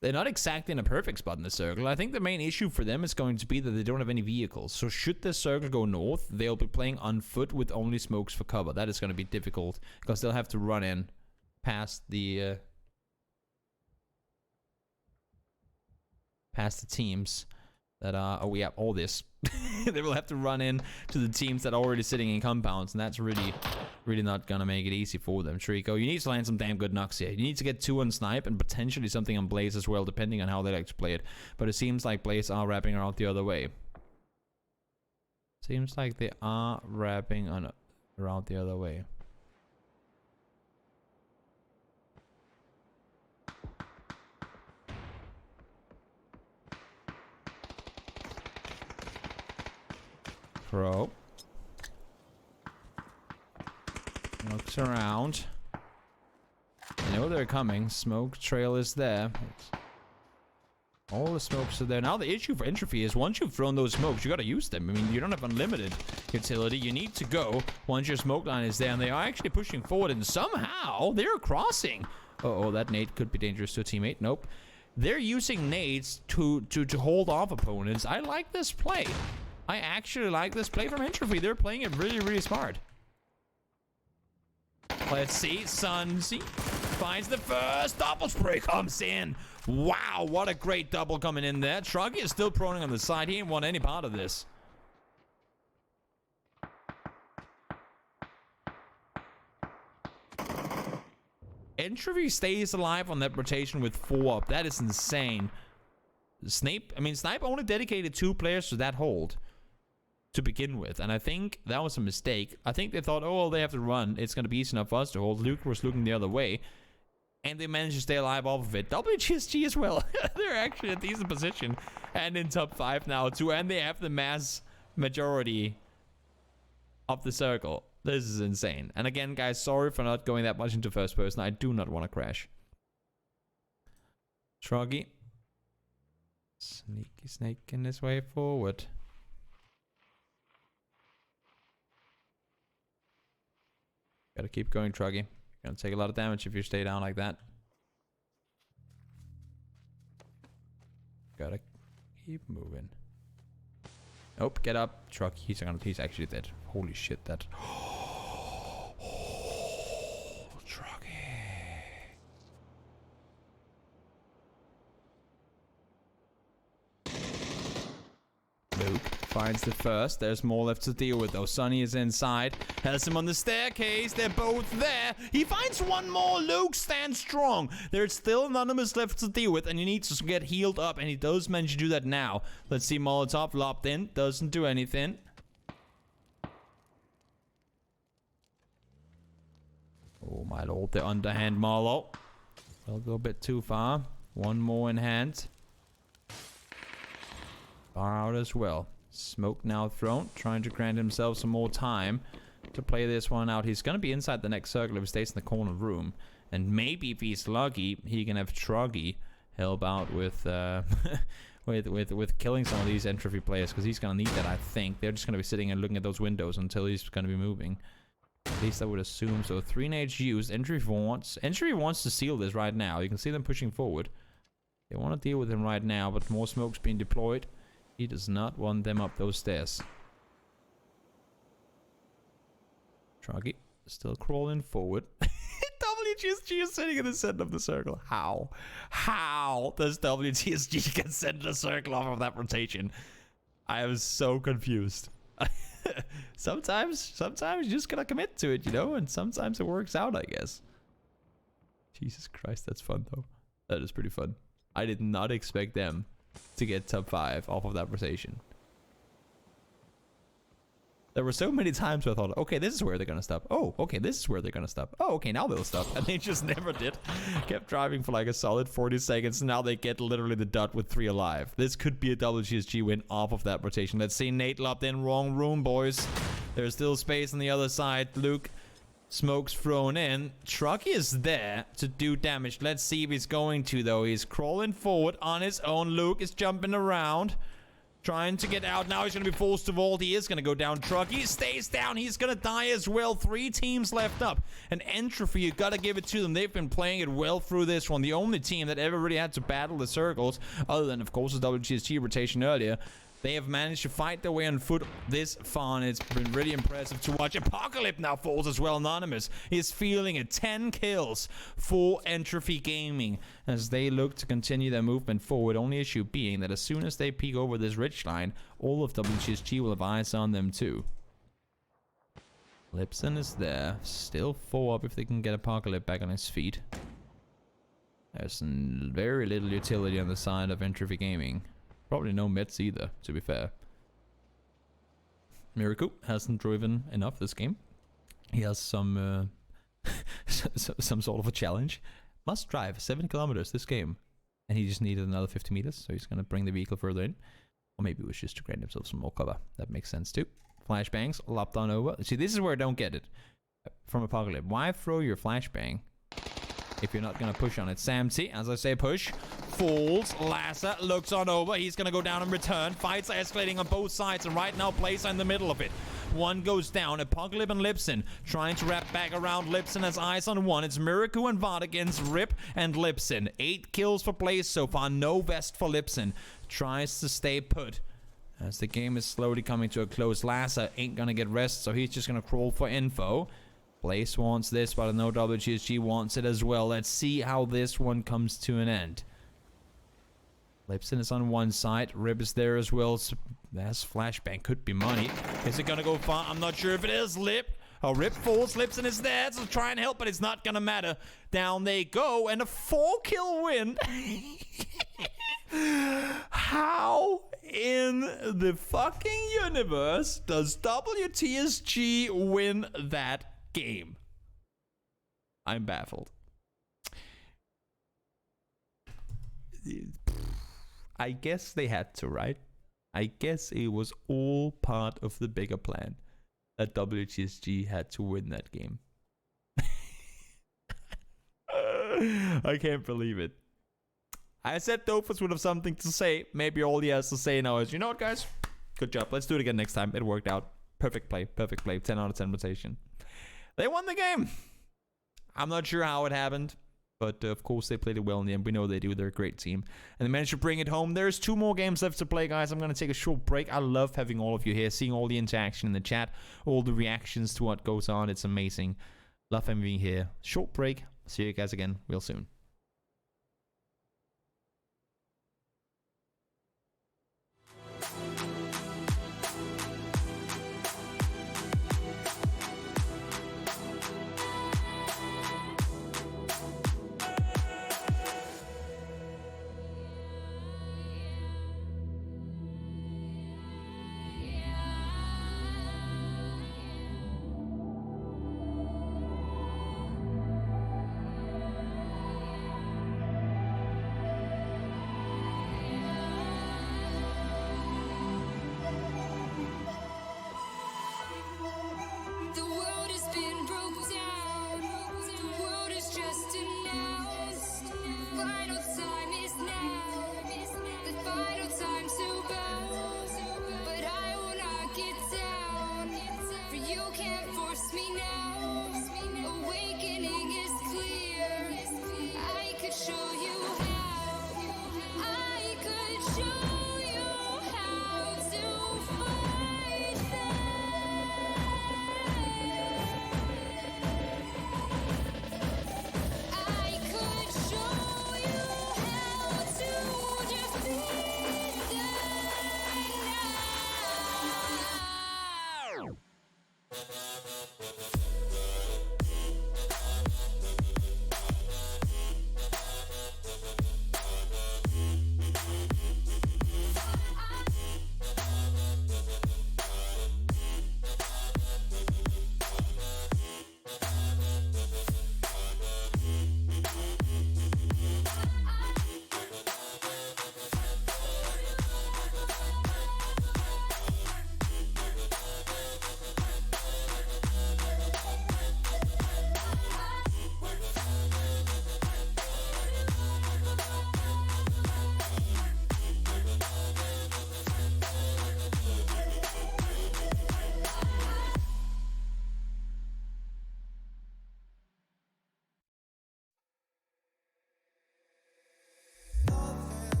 S3: They're not exactly in a perfect spot in the circle. I think the main issue for them is going to be that they don't have any vehicles. So should the circle go north, they'll be playing on foot with only smokes for cover. That is going to be difficult because they'll have to run in past the teams that are, oh yeah, all this. They will have to run in to the teams that are already sitting in compounds, and that's really not gonna make it easy for them. Trico, you need to land some damn good knocks here. You need to get 2 on Snipe and potentially something on Blaze as well, depending on how they like to play it. But it seems like Blaze are wrapping around the other way. Seems like they are wrapping on around the other way. Pro. Looks around. I know they're coming. Smoke trail is there. All the smokes are there. Now the issue for Entropy is once you've thrown those smokes, you gotta use them. I mean, you don't have unlimited utility. You need to go once your smoke line is there. And they are actually pushing forward, and somehow they're crossing. Uh-oh, that nade could be dangerous to a teammate. Nope. They're using nades to hold off opponents. I like this play. I actually like this play from Entropy. They're playing it really smart. Let's see. Sunzy finds the first. Double spray comes in. Wow, what a great double coming in there. Truggy is still proning on the side. He ain't won any part of this. Entropy stays alive on that rotation with 4 up. That is insane. Snipe only dedicated 2 players to that hold to begin with, and I think that was a mistake. I think they thought, oh, well, they have to run. It's going to be easy enough for us to hold. Luke was looking the other way, and they managed to stay alive off of it. WGSG as well. They're actually in a decent position and in top 5 now, too, and they have the mass majority of the circle. This is insane. And again, guys, sorry for not going that much into first person. I do not want to crash. Truggy. Sneaky snaking his way forward. Gotta keep going, Truggy. You're gonna take a lot of damage if you stay down like that. Gotta keep moving. Nope, get up. Truck, he's actually dead. Holy shit, that. Oh, Truggy. Finds the first. There's more left to deal with, though. Sonny is inside. Has him on the staircase. They're both there. He finds one more. Luke stands strong. There's still Anonymous left to deal with, and he needs to get healed up, and he does manage to do that now. Let's see. Molotov lopped in. Doesn't do anything. Oh, my lord. The underhand Marlow. They'll go a bit too far. One more in hand. Far out as well. Smoke now thrown, trying to grant himself some more time to play this one out. He's going to be inside the next circle if he stays in the corner room. And maybe if he's lucky, he can have Truggy help out with with killing some of these entropy players, because he's going to need that, I think. They're just going to be sitting and looking at those windows until he's going to be moving. At least I would assume so. 3 nades used. Entropy wants to seal this right now. You can see them pushing forward. They want to deal with him right now, but more smoke's being deployed. He does not want them up those stairs. Truggy still crawling forward. WTSG is sitting in the center of the circle. How? How does WTSG get sent in a circle off of that rotation? I am so confused. Sometimes you just gotta commit to it, you know, and sometimes it works out, I guess. Jesus Christ, that's fun though. That is pretty fun. I did not expect them to get top 5 off of that rotation. There were so many times where I thought, okay, this is where they're gonna stop. Oh, okay, this is where they're gonna stop. Oh, okay, now they'll stop. And they just never did. Kept driving for like a solid 40 seconds. And now they get literally the dot with 3 alive. This could be a WGSG win off of that rotation. Let's see. Nate lopped in. Wrong room, boys. There's still space on the other side. Luke. Smoke's thrown in. Trucky is there to do damage. Let's see if he's going to, though. He's crawling forward on his own. Luke is jumping around, trying to get out. Now he's going to be forced to vault. He is going to go down. Trucky stays down. He's going to die as well. 3 teams left up. And Entropy, you got to give it to them. They've been playing it well through this one. The only team that ever really had to battle the circles, other than, of course, the WGSG rotation earlier, they have managed to fight their way on foot this far, and it's been really impressive to watch. Apocalypse now falls as well. Anonymous is feeling it. 10 kills for Entropy Gaming as they look to continue their movement forward. Only issue being that as soon as they peek over this ridge line, all of WGSG will have eyes on them too. Lipson is there. Still 4 up if they can get Apocalypse back on his feet. There's very little utility on the side of Entropy Gaming. Probably no meds either, to be fair. Miracle hasn't driven enough this game. He has some some sort of a challenge. Must drive 7 kilometers this game. And he just needed another 50 meters, so he's going to bring the vehicle further in. Or maybe it was just to grant himself some more cover. That makes sense too. Flashbangs, lopped on over. See, this is where I don't get it. From Apocalypse. Why throw your flashbang if you're not going to push on it? Sam T, as I say, push. Falls. Lassa looks on over. He's going to go down and return. Fights are escalating on both sides, and right now, Blazer in the middle of it. One goes down. Apocalypse and Lipson trying to wrap back around. Lipson has eyes on one. It's Miracle and Vard against Rip and Lipson. 8 kills for Blaze so far. No vest for Lipson. Tries to stay put as the game is slowly coming to a close. Lassa ain't going to get rest, so he's just going to crawl for info. Blaze wants this, but I know WGSG wants it as well. Let's see how this one comes to an end. Lipson is on one side. Rip is there as well. That's flashbang. Could be money. Is it going to go far? I'm not sure if it is. Oh, Rip falls. Lipson is there to try and help, but it's not going to matter. Down they go, and a 4-kill win. How in the fucking universe does WTSG win that game? I'm baffled. I guess they had to, right? I guess it was all part of the bigger plan that WTSG had to win that game. I can't believe it. I said Dofus would have something to say. Maybe all he has to say now is, you know what, guys? Good job. Let's do it again next time. It worked out. Perfect play. Perfect play. 10 out of 10 rotation. They won the game. I'm not sure how it happened, but of course they played it well in the end. We know they do. They're a great team. And they managed to bring it home. There's 2 more games left to play, guys. I'm going to take a short break. I love having all of you here, seeing all the interaction in the chat, all the reactions to what goes on. It's amazing. Love having you here. Short break. See you guys again real soon.
S4: me now. Awakening is clear. I could show you how. I could show you how to fight them. I could show you how to defeat them now.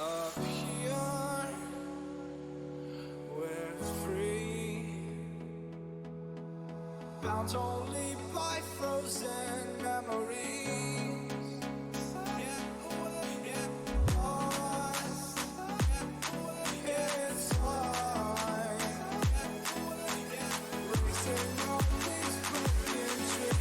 S2: Up here, we're free, bound only by frozen memories. Lost, it's hard, racing all these broken dreams.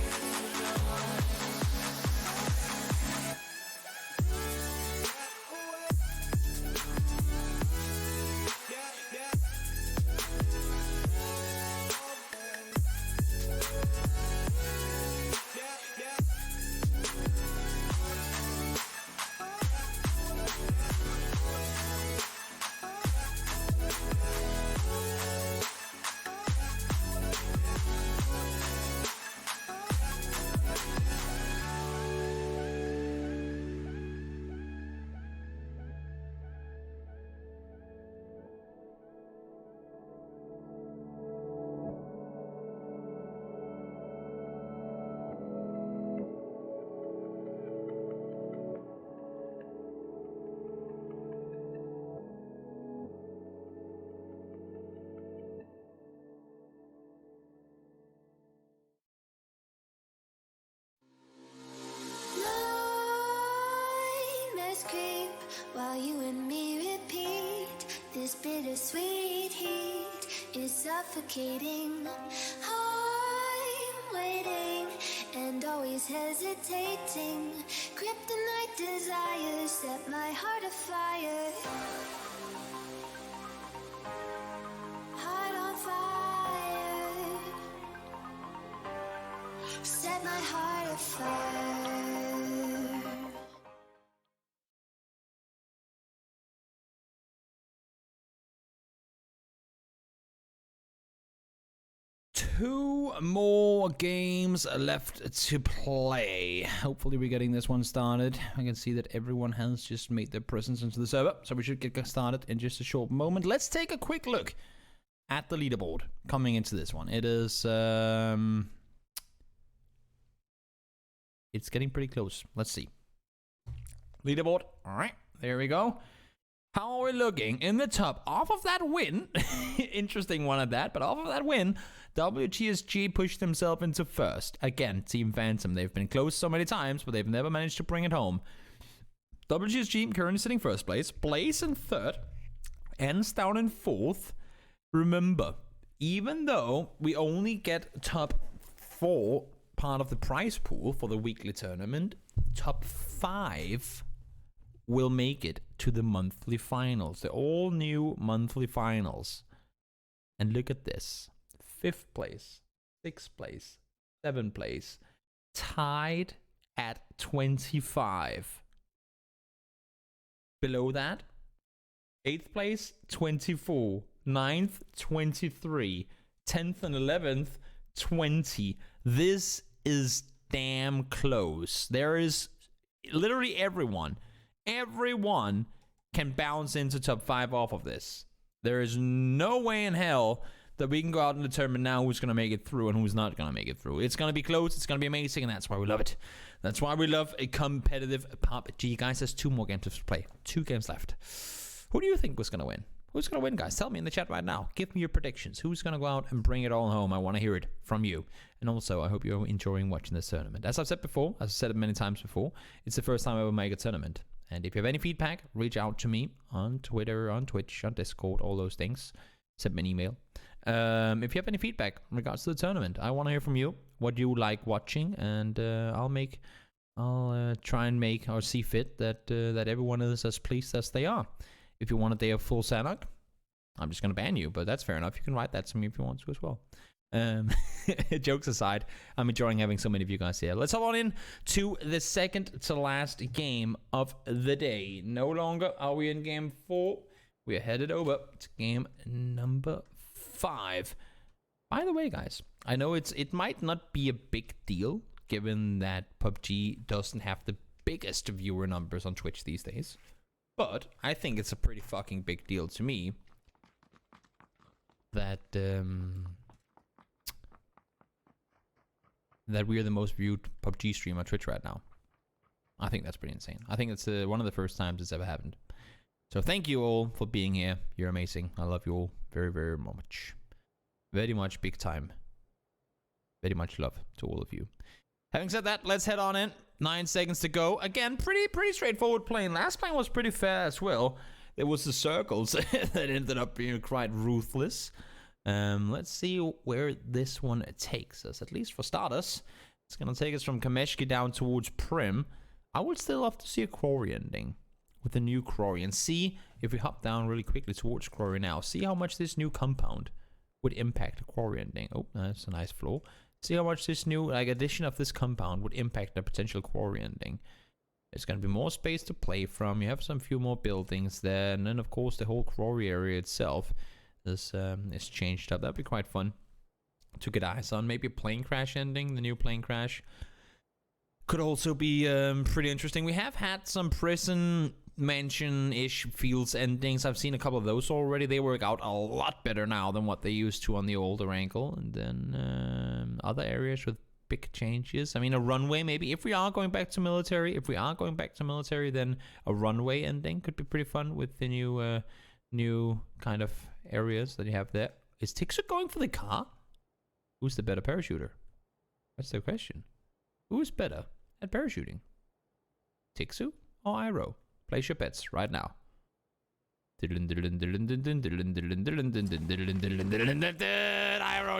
S4: Nightmares creep while you and me repeat This bittersweet heat is suffocating. I'm waiting and always hesitating. Kryptonite desires set my heart afire. Heart on fire. Set my heart afire.
S3: 2 more games left to play. Hopefully we're getting this one started. I can see that everyone has just made their presence into the server, so we should get started in just a short moment. Let's take a quick look at the leaderboard coming into this one. It is it's getting pretty close. Let's see. Leaderboard. All right, there we go. How are we looking in the top? Off of that win, interesting one at that, but off of that win, WTSG pushed themselves into first. Again, Team Phantom, they've been close so many times, but they've never managed to bring it home. WTSG currently sitting first place, Blaze in third, ends down in fourth. Remember, even though we only get top 4 part of the prize pool for the weekly tournament, top 5 will make it to the monthly finals. The all new monthly finals. And look at this. 5th place, 6th place, 7th place, tied at 25. Below that, 8th place, 24, 9th, 23, 10th and 11th, 20. This is damn close. There is literally everyone can bounce into top 5 off of this. There is no way in hell that we can go out and determine now who's going to make it through and who's not going to make it through. It's going to be close. It's going to be amazing, and that's why we love it. That's why we love a competitive PUBG. Guys, there's 2 more games to play. 2 games left. Who do you think was going to win? Who's going to win, guys? Tell me in the chat right now. Give me your predictions. Who's going to go out and bring it all home? I want to hear it from you. And also, I hope you're enjoying watching this tournament. As I've said before, as I've said it many times before, it's the first time I ever make a tournament. And if you have any feedback, reach out to me on Twitter, on Twitch, on Discord, all those things. Send me an email. If you have any feedback in regards to the tournament, I want to hear from you. What you like watching, and I'll try and make or see fit that everyone is as pleased as they are. If you want a day of full Sanok, I'm just gonna ban you, but that's fair enough. You can write that to me if you want to as well. Jokes aside, I'm enjoying having so many of you guys here. Let's hop on in to the second to last game of the day. No longer are we in game 4. We are headed over to game number 5. By the way, guys, I know it might not be a big deal given that PUBG doesn't have the biggest viewer numbers on Twitch these days, but I think it's a pretty fucking big deal to me that that we are the most viewed PUBG stream on Twitch right now. I think that's pretty insane. I think it's one of the first times it's ever happened. So thank you all for being here. You're amazing. I love you all very, very much. Very much, big time. Very much love to all of you. Having said that, let's head on in. 9 seconds to go. Again, pretty straightforward playing. Last plane was pretty fair as well. There was the circles that ended up being quite ruthless. Let's see where this one takes us. At least for starters, it's going to take us from Kameshki down towards Prim. I would still love to see a quarry ending with a new quarry, and see if we hop down really quickly towards quarry now. See how much this new compound would impact a quarry ending. Oh, that's a nice floor. See how much this new addition of this compound would impact a potential quarry ending. There's going to be more space to play from. You have some few more buildings there, and then of course the whole quarry area itself is changed up. That'd be quite fun to get eyes on. Maybe a plane crash ending. The new plane crash could also be pretty interesting. We have had some prison mansion-ish fields endings. I've seen a couple of those already. They work out a lot better now than what they used to on the older angle. And then other areas with big changes. I mean, a runway maybe. If we are going back to military, then a runway ending could be pretty fun with the new kind of areas that you have there. Is Tixu going for the car? Who's the better parachuter? That's the question. Who is better at parachuting? Tixu or Iroh? Place your bets right now. Iroh,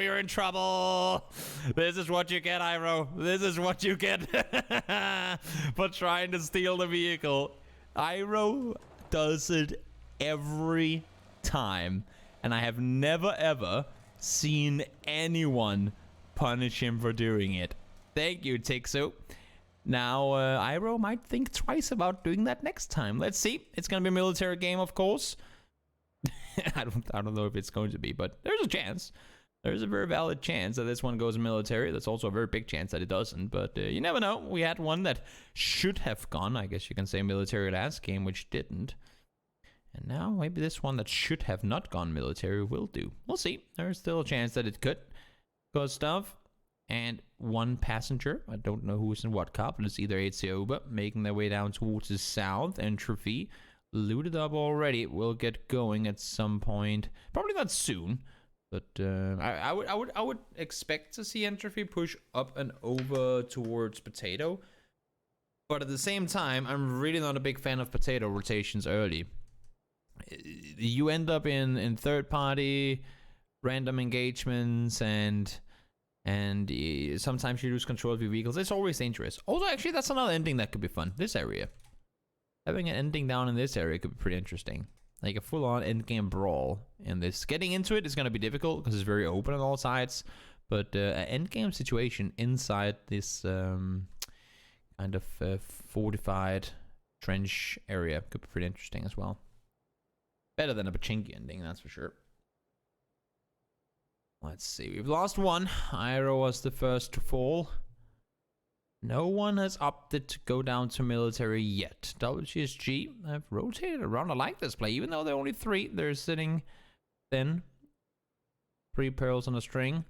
S3: you're in trouble. This is what you get, Iroh. This is what you get for trying to steal the vehicle. Iroh does it every time, and I have never ever seen anyone punish him for doing it. Thank you, Tixu. Now, Iroh might think twice about doing that next time. Let's see. It's gonna be a military game, of course. I don't know if it's going to be, but there's a chance. There's a very valid chance that this one goes military. There's also a very big chance that it doesn't, but you never know. We had one that should have gone, I guess you can say, military last game, which didn't. And now maybe this one that should have not gone military will do. We'll see. There's still a chance that it could. Good stuff. And one passenger, I don't know who's in what car, but it's either Etioba, making their way down towards the south. Entropy, looted up already. Will get going at some point. Probably not soon, but I would expect to see Entropy push up and over towards Potato. But at the same time, I'm really not a big fan of Potato rotations early. You end up in third party, random engagements, and sometimes you lose control of your vehicles. It's always dangerous. Also, actually, that's another ending that could be fun. This area. Having an ending down in this area could be pretty interesting. Like a full-on endgame brawl in this. Getting into it is going to be difficult because it's very open on all sides. But an endgame situation inside this kind of fortified trench area could be pretty interesting as well. Better than a Pachinki ending, that's for sure. Let's see, we've lost one. Iroh was the first to fall. No one has opted to go down to military yet. WCSG have rotated around. I like this play, even though they're only 3. They're sitting thin. 3 pearls on a string.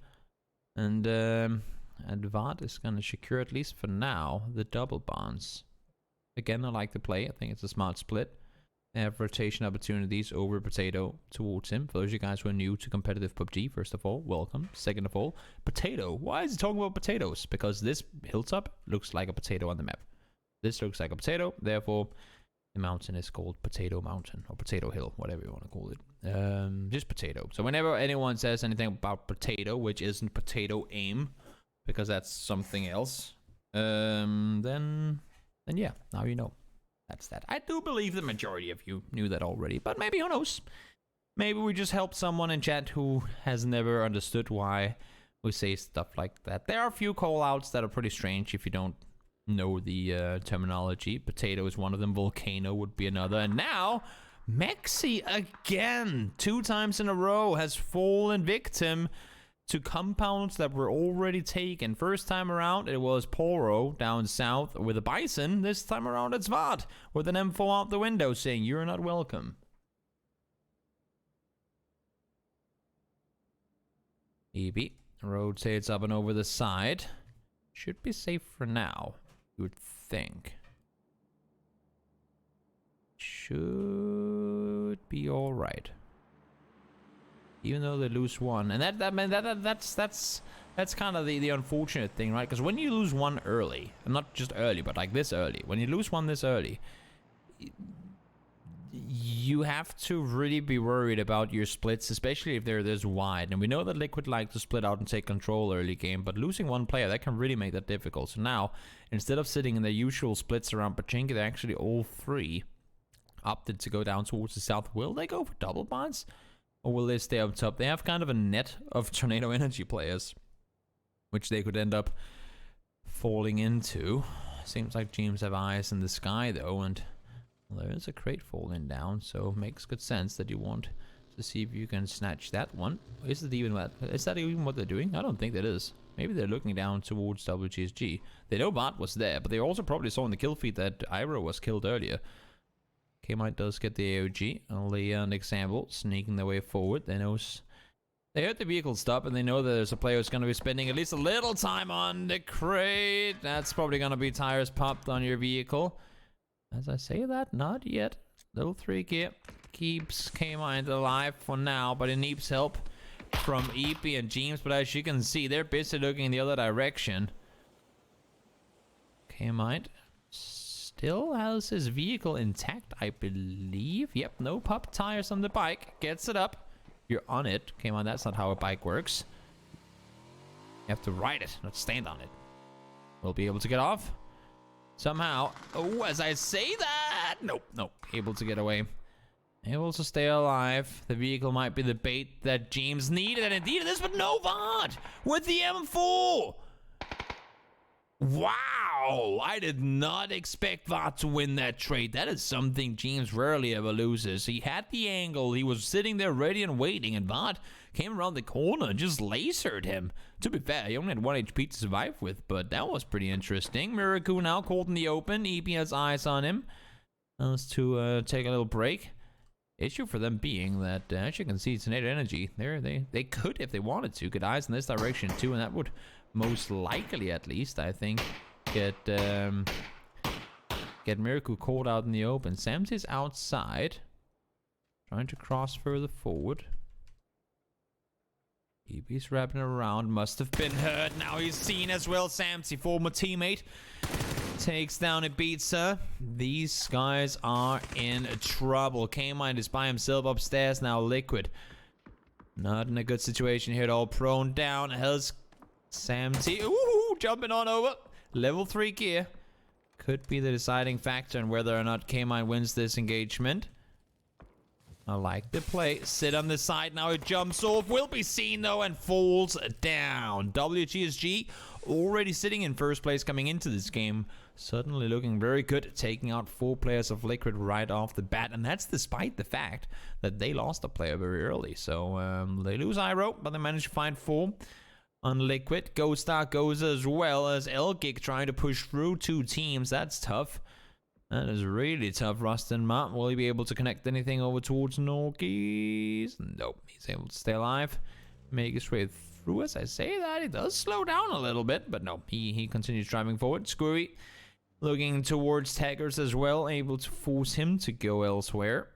S3: And Advat is going to secure, at least for now, the double bonds. Again, I like the play. I think it's a smart split. They have rotation opportunities over Potato towards him. For those of you guys who are new to competitive PUBG, first of all, welcome. Second of all, Potato. Why is he talking about potatoes? Because this hilltop looks like a potato on the map. This looks like a potato, therefore the mountain is called Potato Mountain, or Potato Hill, whatever you want to call it. Just potato. So whenever anyone says anything about potato, which isn't potato aim, because that's something else, then yeah, now you know. That's that. I do believe the majority of you knew that already, but maybe, who knows? Maybe we just helped someone in chat who has never understood why we say stuff like that. There are a few call-outs that are pretty strange if you don't know the terminology. Potato is one of them. Volcano would be another. And now, Mexi again, 2 times in a row, has fallen victim to compounds that were already taken. First time around, it was Poro down south with a Bison. This time around, it's Vod with an M4 out the window saying, "You're not welcome." EB rotates up and over the side. Should be safe for now, you would think. Should be all right. Even though they lose 1, and that's kind of the unfortunate thing, right? Because when you lose 1 early, and not just early, but like this early, when you lose 1 this early, you have to really be worried about your splits, especially if they're this wide. And we know that Liquid like to split out and take control early game, but losing 1 player, that can really make that difficult. So now, instead of sitting in the usual splits around Pachinki, they're actually all 3 opted to go down towards the south. Will they go for double bonds? Or will they stay up top? They have kind of a net of Tornado Energy players, which they could end up falling into. Seems like teams have eyes in the sky, though, and well, there is a crate falling down, so it makes good sense that you want to see if you can snatch that one. Is that even what they're doing? I don't think that is. Maybe they're looking down towards WGSG. They know Bart was there, but they also probably saw in the kill feed that Iroh was killed earlier. K-Mite does get the AOG. Only an example, sneaking their way forward. They heard the vehicle stop, and they know that there's a player who's going to be spending at least a little time on the crate. That's probably going to be tires popped on your vehicle. As I say that, not yet. Little 3 gear keeps K-Mite alive for now, but it needs help from EP and James. But as you can see, they're busy looking in the other direction. K-Mite
S1: still has his vehicle intact, I believe. Yep, no pop tires on the bike. Gets it up. You're on it. Come on, that's not how a bike works. You have to ride it, not stand on it. We'll be able to get off. Somehow. Oh, as I say that. Nope, nope. Able to get away. Able to stay alive. The vehicle might be the bait that James needed, and indeed it is, but no VOD with the M4. Wow, I did not expect VOD to win that trade. That is something James rarely ever loses. He had the angle, he was sitting there ready and waiting, and VOD came around the corner and just lasered him. To be fair, he only had 1 HP to survive with, but that was pretty interesting. Miracle now caught in the open. EP has eyes on him. Has to take a little break. Issue for them being that, as you can see, Tornado Energy, they could, if they wanted to, get eyes in this direction too, and that would most likely, at least, I think, get Miracle caught out in the open. Sam's is outside, trying to cross further forward. EB's wrapping around, must have been hurt. Now he's seen as well. Samsy, former teammate, takes down Ibiza. These guys are in trouble. K-Mind is by himself upstairs now. Liquid, not in a good situation here at all. Prone down. Has Samsy, ooh, jumping on over. Level 3 gear. Could be the deciding factor in whether or not K-Mind wins this engagement. I like the play. Sit on the side. Now it jumps off. Will be seen, though, and falls down. WGSG already sitting in first place coming into this game. Suddenly looking very good. Taking out 4 players of Liquid right off the bat. And that's despite the fact that they lost a player very early. So they lose Iroh, but they manage to find 4 on Liquid. Ghost Star goes as well as Elgig trying to push through 2 teams. That's tough. That is really tough. Rustin Mott, will he be able to connect anything over towards Norkies? Nope, he's able to stay alive. Make his way through. As I say that, he does slow down a little bit, but no, he continues driving forward. Screwy looking towards Taggers as well, able to force him to go elsewhere.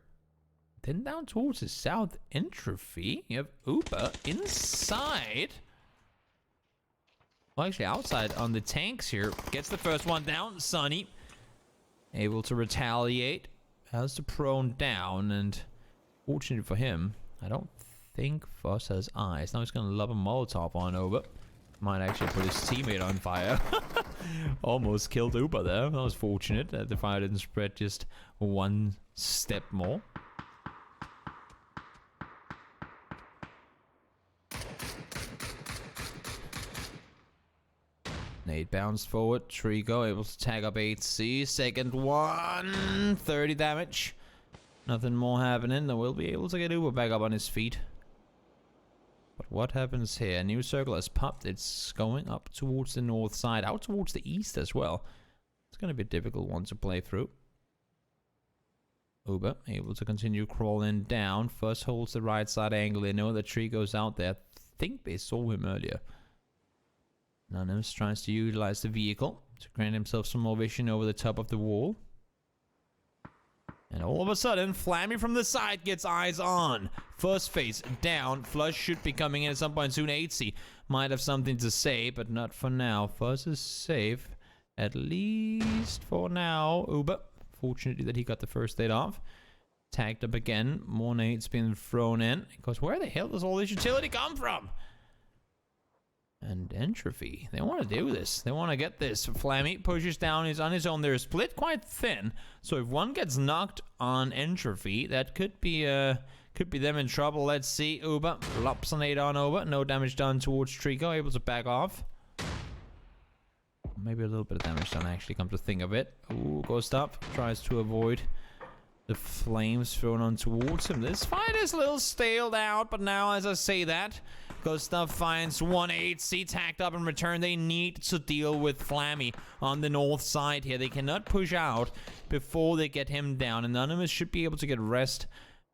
S1: Then down towards the south entropy, you have Upa inside. Well, actually outside on the tanks here. Gets the first one down. Sunny able to retaliate. Has the prone down, and fortunately for him, I don't think Foss has eyes. Now he's going to lob a Molotov on over. Might actually put his teammate on fire. Almost killed Uber there. That was fortunate that the fire didn't spread just 1 step more. Nate bounced forward. Trigo able to tag up 8C. Second one. 30 damage. Nothing more happening. They will be able to get Uber back up on his feet. But what happens here? New circle has popped. It's going up towards the north side. Out towards the east as well. It's going to be a difficult one to play through. Uber able to continue crawling down. First holds the right side angle. They know that Trigo's out there. I think they saw him earlier. Nanimus tries to utilize the vehicle to grant himself some more vision over the top of the wall. And all of a sudden, Flammy from the side gets eyes on. First face down. Flush should be coming in at some point soon. 8C might have something to say, but not for now. First is safe, at least for now. Uber, fortunately that he got the first aid off. Tagged up again. More nades being thrown in. Because where the hell does all this utility come from? And Entropy, they want to do this. They want to get this. Flammy pushes down. He's on his own. They're split quite thin. So if one gets knocked on Entropy, that could be them in trouble. Let's see. Uber lops an 8 on over. No damage done towards Trico. Able to back off. Maybe a little bit of damage done, actually, come to think of it. Ooh, Ghost up. Tries to avoid the flames thrown on towards him. This fight is a little staled out, but now as I say that, Gustav finds 1-8C tacked up in return. They need to deal with Flammy on the north side here. They cannot push out before they get him down. Anonymous should be able to get rest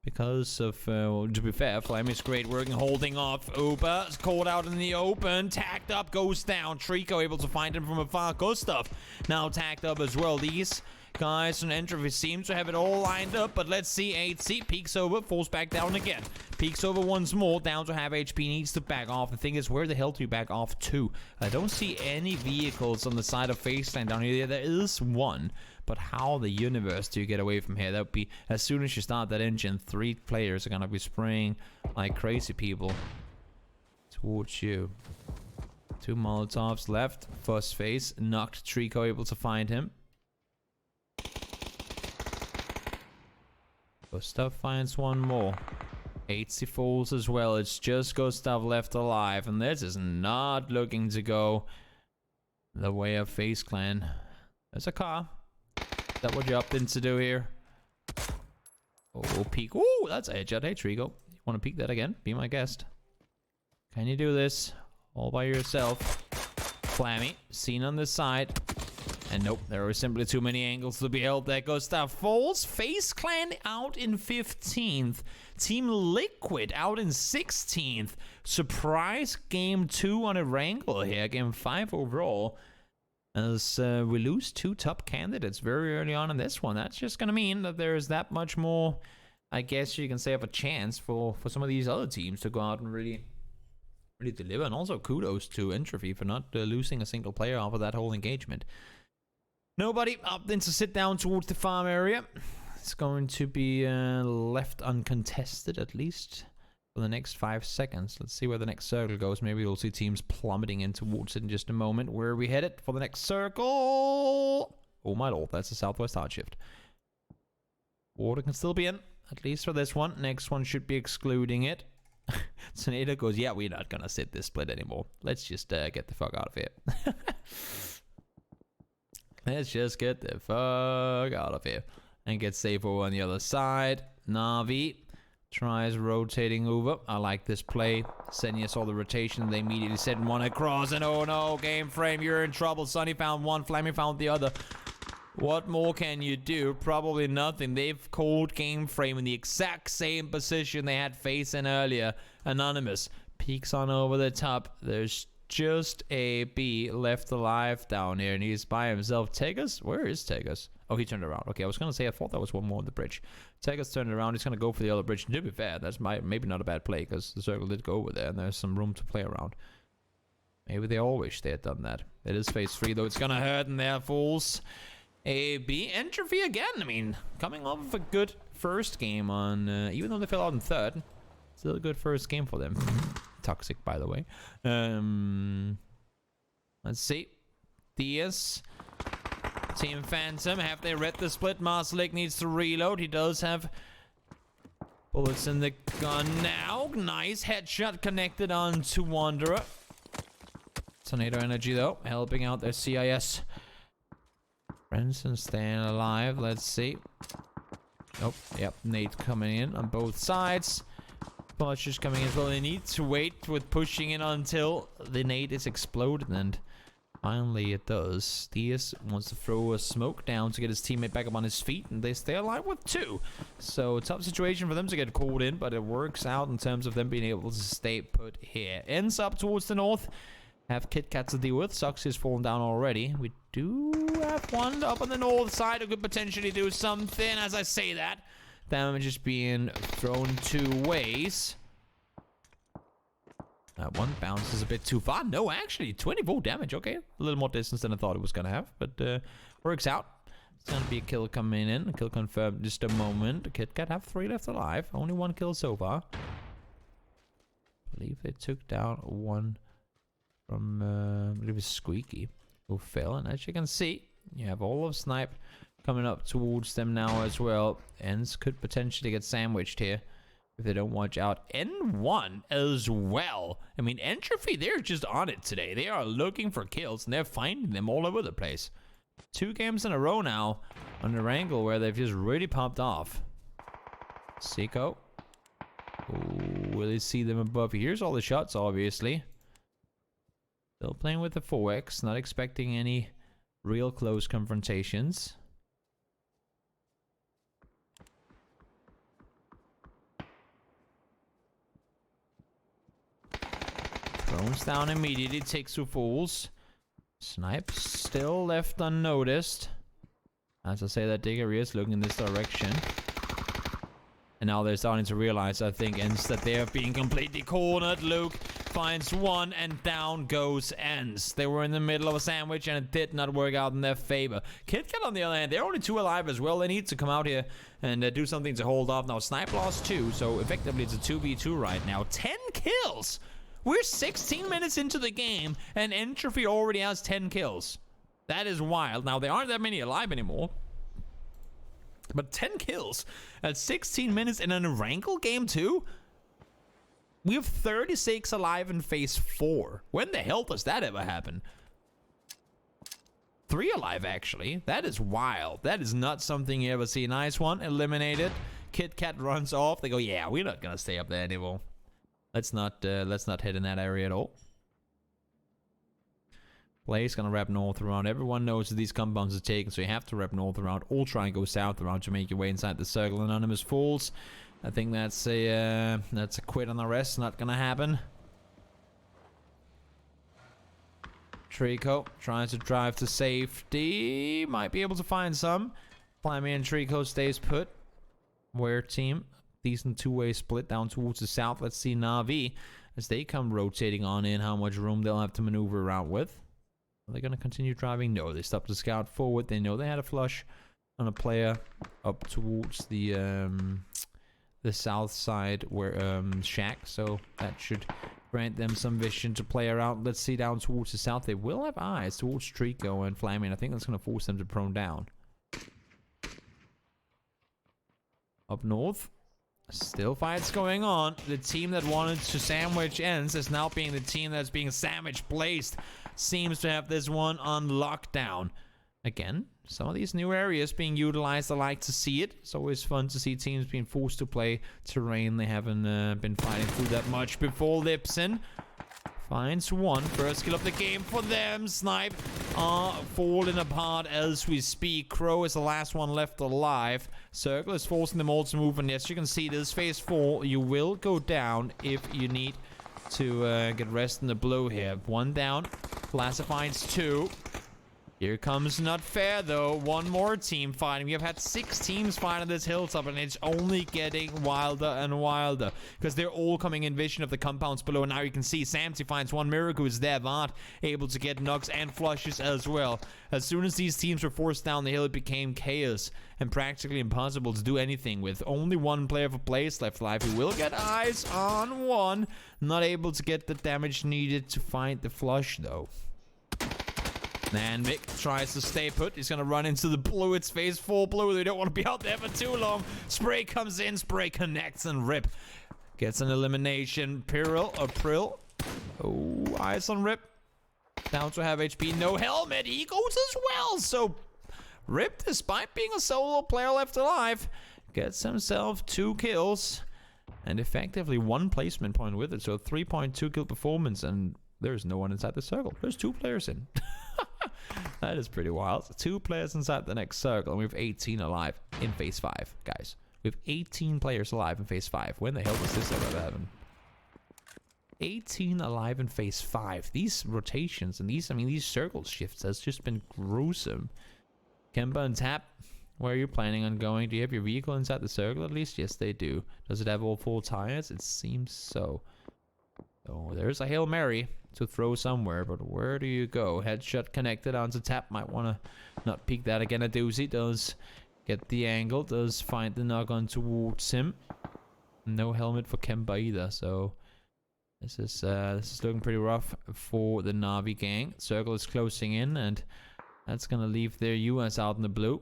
S1: because of, well, to be fair, Flammy's great working, holding off. Uber is caught out in the open. Tacked up, goes down. Trico able to find him from afar. Gustav now tacked up as well. These guys on Entropy seem to have it all lined up, but let's see. 8C peeks over, falls back down again. Peeks over once more, down to half HP, needs to back off. The thing is, where the hell do you back off to? I don't see any vehicles on the side of Faceland down here. There is one,
S3: But how the universe do you get away from here? That would be, as soon as you start that engine, 3 players are gonna be spraying like crazy people towards you. 2 Molotovs left. First phase knocked. Trico able to find him. Gustav finds one more. 80 falls as well. It's just Gustav left alive, and this is not looking to go the way of FaZe Clan. There's a car. Is that what you opted in to do here? Oh, peek. Ooh, that's a headshot. Hey, Trico. You want to peek that again? Be my guest. Can you do this all by yourself? Flammy, seen on this side. And nope, there are simply too many angles to be held there. Gustav falls. FaZe Clan out in 15th. Team Liquid out in 16th. Surprise game 2 on a wrangle here. Game 5 overall. As we lose 2 top candidates very early on in this one. That's just going to mean that there's that much more, I guess you can say, of a chance for some of these other teams to go out and really deliver. And also kudos to Entropy for not losing a single player off of that whole engagement. Nobody opting to sit down towards the farm area. It's going to be left uncontested, at least for the next 5 seconds. Let's see where the next circle goes. Maybe we'll see teams plummeting in towards it in just a moment. Where are we headed for the next circle? Oh my lord, that's a southwest hard shift. Water can still be in, at least for this one. Next one should be excluding it. Tornado goes, yeah, we're not gonna sit this split anymore. Let's just get the fuck out of here. Let's just get the fuck out of here. And get safe over on the other side. Na'Vi tries rotating over. I like this play. Senya saw the rotation. They immediately sent one across. And oh no, Game Frame, you're in trouble. Sunny found one. Flammy found the other. What more can you do? Probably nothing. They've called Game Frame in the exact same position they had FaZe in earlier. Anonymous peeks on over the top. There's just a B left alive down here, and he's by himself. Tegas? Where is Tegas? Oh, he turned around. Okay, I was gonna say I thought that was one more on the bridge. Tegas turned around. He's gonna go for the other bridge. And to be fair, that's maybe not a bad play, because the circle did go over there, and there's some room to play around. Maybe they all wish they had done that. It is phase 3, though. It's gonna hurt, and there falls a B. Entropy again. I mean, coming off of a good first game on, even though they fell out in 3rd, still a good first game for them. Toxic, by the way. Let's see. DS. Team Phantom. Have they read the split? Marslick needs to reload. He does have bullets in the gun now. Nice headshot connected on to Wanderer. Tornado Energy, though, helping out their CIS. Branson staying alive. Let's see. Nope. Yep. Nate coming in on both sides. Pushers coming as well. They need to wait with pushing in until the nade is exploded, and finally it does. Diaz wants to throw a smoke down to get his teammate back up on his feet, and they stay alive with 2. So tough situation for them to get called in, but it works out in terms of them being able to stay put here. Ends up towards the north. Have Kit Kat to deal with. Sox is fallen down already. We do have one up on the north side who could potentially do something. As I say that, damage is being thrown 2 ways. That one bounces a bit too far. No, actually, 24 damage. Okay, a little more distance than I thought it was going to have, but works out. It's going to be a kill coming in. A kill confirmed just a moment. Kit Kat have 3 left alive. Only 1 kill so far. I believe they took down one from, I believe it's Squeaky, who fell. And as you can see, you have all of Snipe coming up towards them now as well. Ends could potentially get sandwiched here if they don't watch out. N1 as well. I mean, Entropy, they're just on it today. They are looking for kills, and they're finding them all over the place. 2 games in a row now on the wrangle where they've just really popped off. Seiko. Ooh, will they see them above? Here's all the shots, obviously. Still playing with the 4X. Not expecting any real close confrontations. Throws down immediately, takes 2 fools. Snipe still left unnoticed. As I say that, Digger is looking in this direction. And now they're starting to realize, I think, Ends, that they are being completely cornered. Luke finds one, and down goes Ends. They were in the middle of a sandwich, and it did not work out in their favor. KitKat, on the other hand, they're only 2 alive as well. They need to come out here and do something to hold off. Now, Snipe lost 2, so effectively it's a 2v2 right now. 10 kills! We're 16 minutes into the game, and Entropy already has 10 kills. That is wild. Now, there aren't that many alive anymore. But 10 kills at 16 minutes in a Rankle game too? We have 36 alive in phase 4. When the hell does that ever happen? 3 alive, actually. That is wild. That is not something you ever see. Nice one. Eliminated. KitKat runs off. They go, yeah, we're not going to stay up there anymore. Let's not head in that area at all. Play's gonna wrap north around. Everyone knows that these compounds are taken, so you have to wrap north around or try and go south around to make your way inside the circle. Anonymous falls. I think that's a quit on the rest. Not gonna happen. Trico tries to drive to safety. Might be able to find some. Flammy and Trico stays put. Where team? Decent two-way split down towards the south. Let's see Na'Vi as they come rotating on in. How much room they'll have to maneuver around with. Are they going to continue driving? No, they stopped the scout forward. They know they had a flush on a player up towards the south side where Shack, so that should grant them some vision to play around. Let's see down towards the south. They will have eyes towards Trico and Flaming. I think that's going to force them to prone down. Up north, still fights going on. The team that wanted to sandwich Ends is now being the team that's being sandwich placed. Seems to have this one on lockdown. Again, some of these new areas being utilized. I like to see it. It's always fun to see teams being forced to play terrain they haven't been fighting through that much before. Lipson finds one. First kill of the game for them. Snipe are falling apart as we speak. Crow is the last one left alive. Circle is forcing them all to move. And yes, you can see this phase 4. You will go down if you need to get rest in the blow here. 1 down. Classifies 2. Here comes Not Fair, though. One more team fighting. We have had 6 teams fighting this hilltop, and it's only getting wilder and wilder because they're all coming in vision of the compounds below. And now you can see Samty finds one. Miracle is there. Vart able to get knocks and flushes as well. As soon as these teams were forced down the hill, it became chaos and practically impossible to do anything with. Only one player for place left alive. He will get eyes on one. Not able to get the damage needed to find the flush, though. And Mick tries to stay put. He's going to run into the blue. It's phase 4 blue. They don't want to be out there for too long. Spray comes in. Spray connects and Rip gets an elimination. Prill. Oh, eyes on Rip. Down to have HP. No helmet. He goes as well. So Rip, despite being a solo player left alive, gets himself 2 kills. And effectively 1 placement point with it. So 3.2 kill performance. And there's no one inside the circle. There's 2 players in. That is pretty wild. 2 players inside the next circle, and we have 18 alive in phase 5, guys. We have 18 players alive in phase 5. When the hell does this ever happen? 18 alive in phase 5. These rotations and these circle shifts has just been gruesome. Kemba and Tap, where are you planning on going? Do you have your vehicle inside the circle at least? Yes, they do. Does it have all 4 tires? It seems so. Oh, there's a Hail Mary to throw somewhere, but where do you go? Headshot connected onto Tap. Might want to not peek that again. A doozy does get the angle, does find the knock on towards him. No helmet for Kemba either, so this is looking pretty rough for the Na'Vi gang. Circle is closing in, and that's gonna leave their US out in the blue.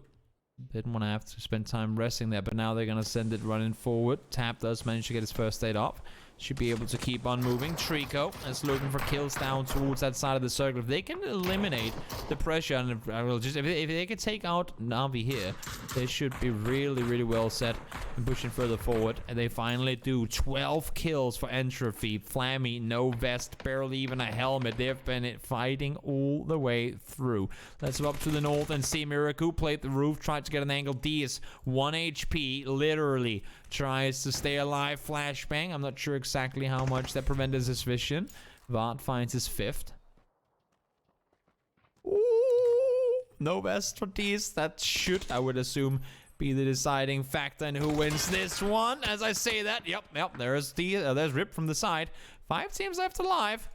S3: Didn't want to have to spend time resting there, but now they're gonna send it running forward. Tap does manage to get his first aid off. Should be able to keep on moving. Trico is looking for kills down towards that side of the circle. If they can eliminate the pressure, and if they can take out Na'Vi here, they should be really, really well set and pushing further forward. And they finally do. 12 kills for Entropy. Flammy, no vest, barely even a helmet. They've been fighting all the way through. Let's go up to the north and see Miracle played the roof, tried to get an angle. D is 1 HP, literally. Tries to stay alive. Flashbang. I'm not sure exactly how much that prevented his vision. Vart finds his 5th. Ooh, no vest for these. That should, I would assume, be the deciding factor in who wins this one. As I say that, yep, there's Rip from the side.
S1: 5 teams left alive.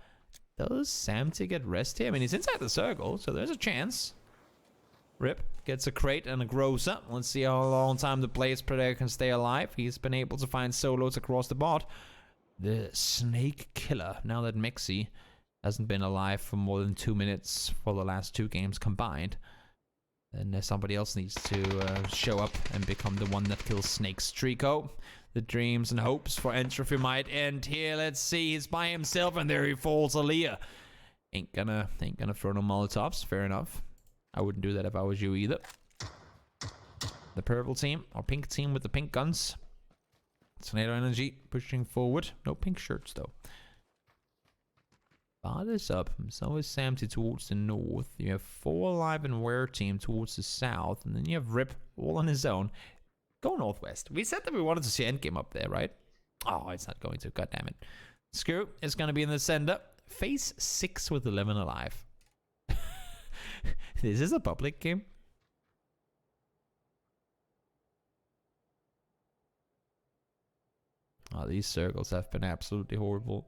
S1: Does Samty get rest here? I mean, he's inside the circle, so there's a chance. Rip gets a crate and a grocer. Let's see how long time the Blaze Predator can stay alive. He's been able to find solos across the board. The Snake Killer, now that Mexi hasn't been alive for more than 2 minutes for the last 2 games combined, then somebody else needs to show up and become the one that kills Snake Streako. The dreams and hopes for Entropy might end here. Let's see, he's by himself and there he falls. Aaliyah ain't gonna throw no Molotovs. Fair enough. I wouldn't do that if I was you either. The purple team, or pink team with the pink guns. Tornado Energy pushing forward. No pink shirts though. Bard is up, so is Samty towards the north. You have 4 alive and Were team towards the south, and then you have Rip all on his own. Go northwest. We said that we wanted to see Endgame up there, right? Oh, it's not going to. God damn it. Screw is going to be in the center. Phase 6 with 11 alive. This is a public game. Oh, these circles have been absolutely horrible.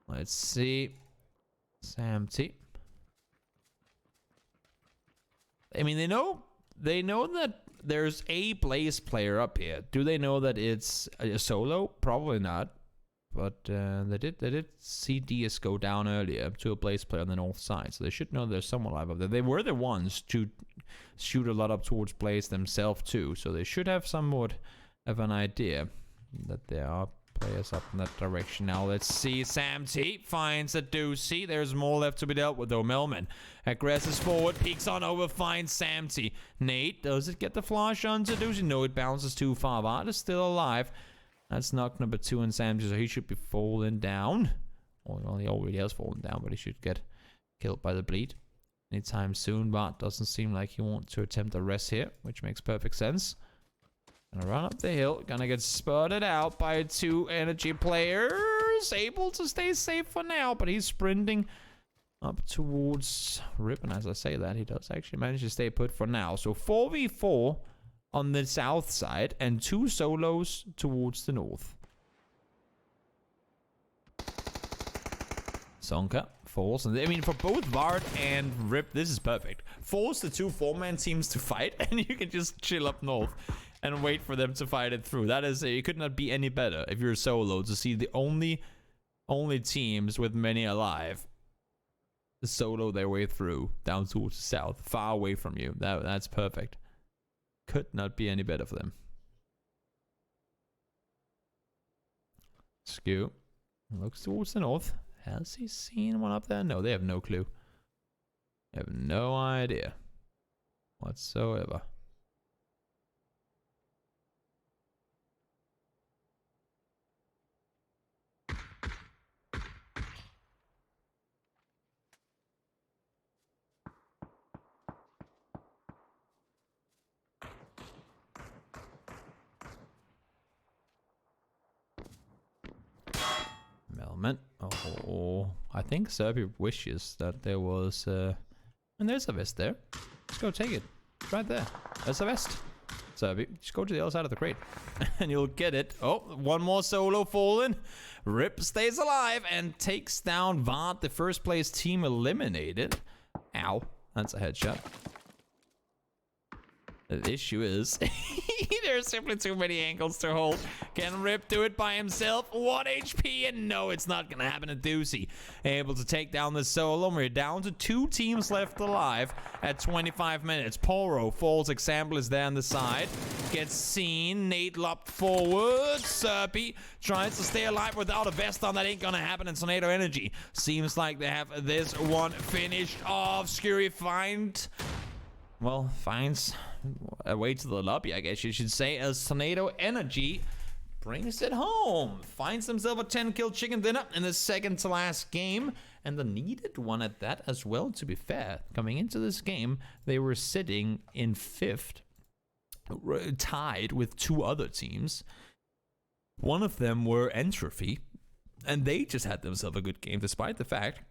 S1: Let's see. Samty. I mean, they know that there's a Blaze player up here. Do they know that it's a solo? Probably not. But they did see DS go down earlier to a Blaze player on the north side, so they should know there's someone alive up there. They were the ones to shoot a lot up towards Blaze themselves too, so they should have somewhat of an idea that there are players up in that direction. Now let's see. Samty finds a doozy. There's more left to be dealt with though. Melman aggresses forward, peeks on over, finds Samty. Nate, does it get the flash onto doozy? No, it bounces too far. Vard is still alive. That's knock number 2 in Samty, so he should be falling down. Well, he already has fallen down, but he should get killed by the bleed anytime soon. But doesn't seem like he wants to attempt a rest here, which makes perfect sense. Gonna run up the hill, gonna get spotted out by 2 energy players. Able to stay safe for now, but he's sprinting up towards Rip. And as I say that, he does actually manage to stay put for now. So 4v4 on the south side and 2 solos towards the north. Sonka falls. And I mean, for both Vard and Rip, this is perfect. Force the 2 4-man teams to fight, and you can just chill up north and wait for them to fight it through. That is, it could not be any better if you're solo to see the only teams with many alive solo their way through down towards the south, far away from you. That's perfect. Could not be any better for them. Skew looks towards the north. Has he seen one up there? No, they have no clue. They have no idea whatsoever. Oh, I think Serbi wishes that there was and there's a vest there. Just go take it. It's right there. There's a vest. Serbi, just go to the other side of the crate and you'll get it. Oh, one more solo fallen. Rip stays alive and takes down Vard, the first place team eliminated. Ow, that's a headshot. The issue is there's simply too many angles to hold. Can Rip do it by himself? 1 HP, and no, it's not gonna happen. A doozy able to take down the solo. We're down to 2 teams left alive at 25 minutes. Poro falls. Example is there on the side. Gets seen. Nate lopped forward. Serpy tries to stay alive without a vest on. That ain't gonna happen. And Tornado Energy seems like they have this one finished off. Scurry finds a way to the lobby, I guess you should say, as Tornado Energy brings it home. Finds himself a 10-kill chicken dinner in the second to last game, and the needed one at that as well, to be fair. Coming into this game, they were sitting in 5th, tied with 2 other teams. One of them were Entropy, and they just had themselves a good game, despite the fact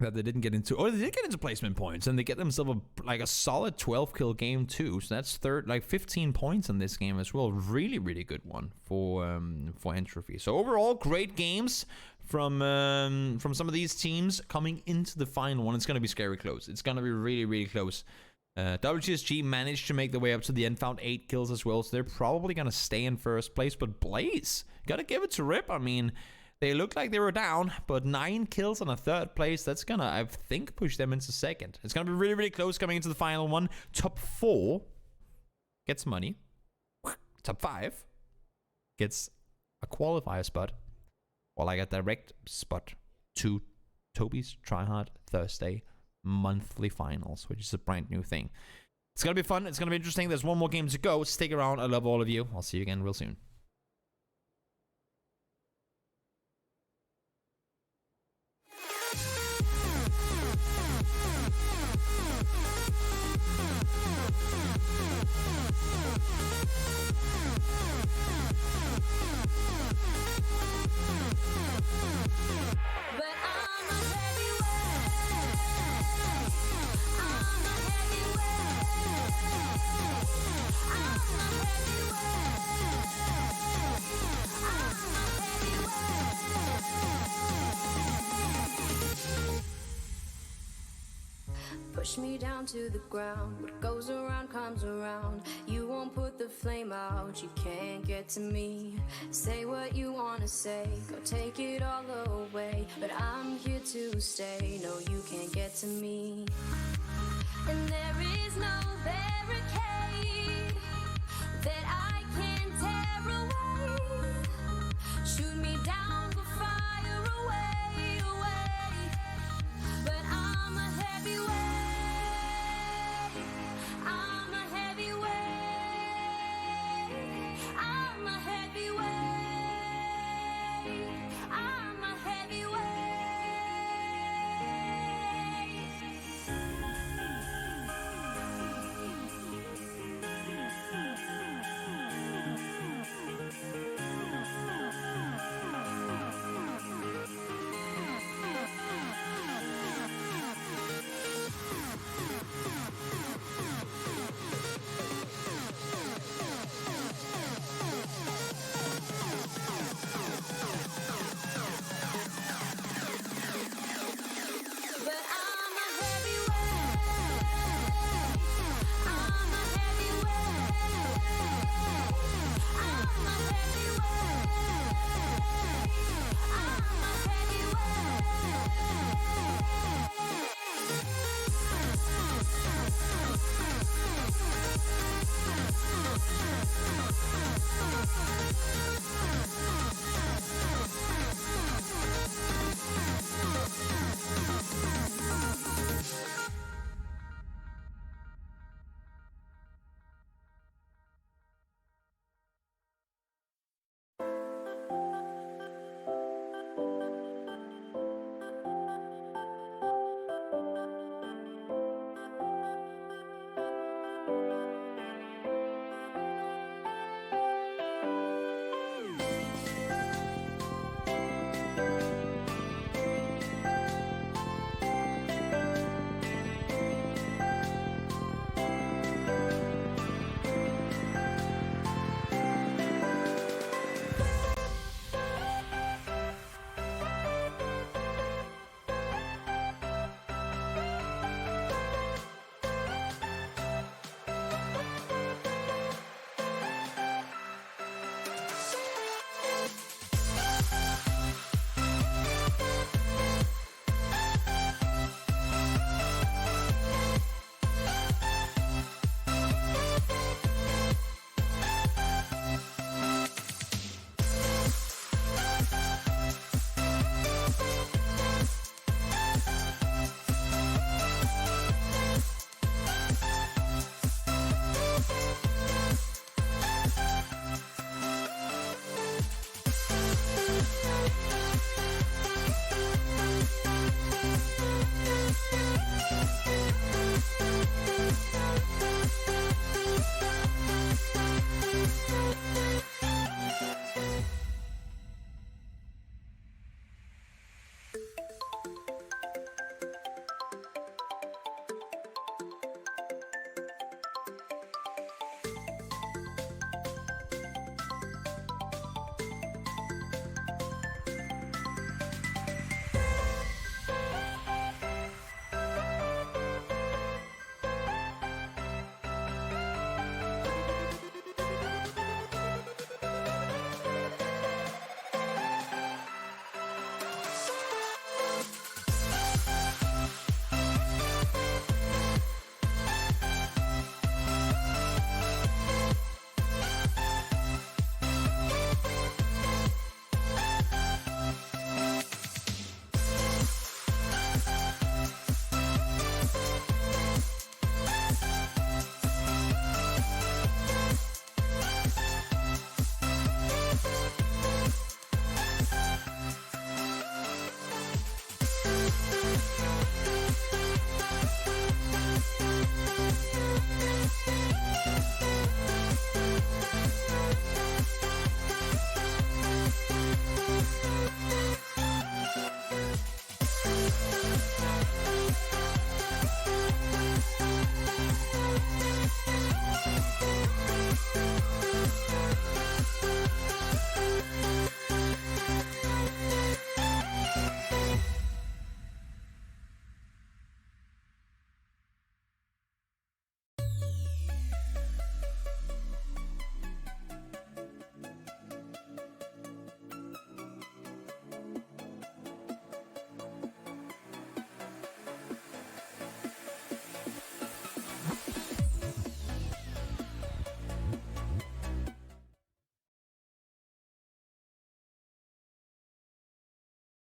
S3: that they didn't get into. Oh, they did get into placement points, and they get themselves a solid 12 kill game too. So that's 15 points in this game as well. Really, really good one for Entropy. So overall, great games from some of these teams coming into the final one. It's gonna be scary close. It's gonna be really, really close. WTSG managed to make their way up to the end, found 8 kills as well, so they're probably gonna stay in first place. But Blaze, gotta give it to Rip. I mean, they looked like they were down, but 9 kills on a third place. That's gonna, I think, push them into second. It's gonna be really, really close coming into the final one. Top 4 gets money. Top 5 gets a qualifier spot, while I got direct spot to Toby's Tryhard Thursday monthly finals, which is a brand new thing. It's gonna be fun. It's gonna be interesting. There's one more game to go. Stick around. I love all of you. I'll see you again real soon.
S4: But I'm a heavyweight. I'm a heavyweight. I'm a heavyweight. Push me down to the ground. What goes around comes around. You won't put the flame out. You can't get to me. Say what you wanna say. Go take it all away. But I'm here to stay. No, you can't get to me. And there is no barricade that I can tear away. Shoot me down, but fire away, away. But I'm a heavyweight. I'm a heavyweight. I'm a heavyweight. I'm a heavyweight.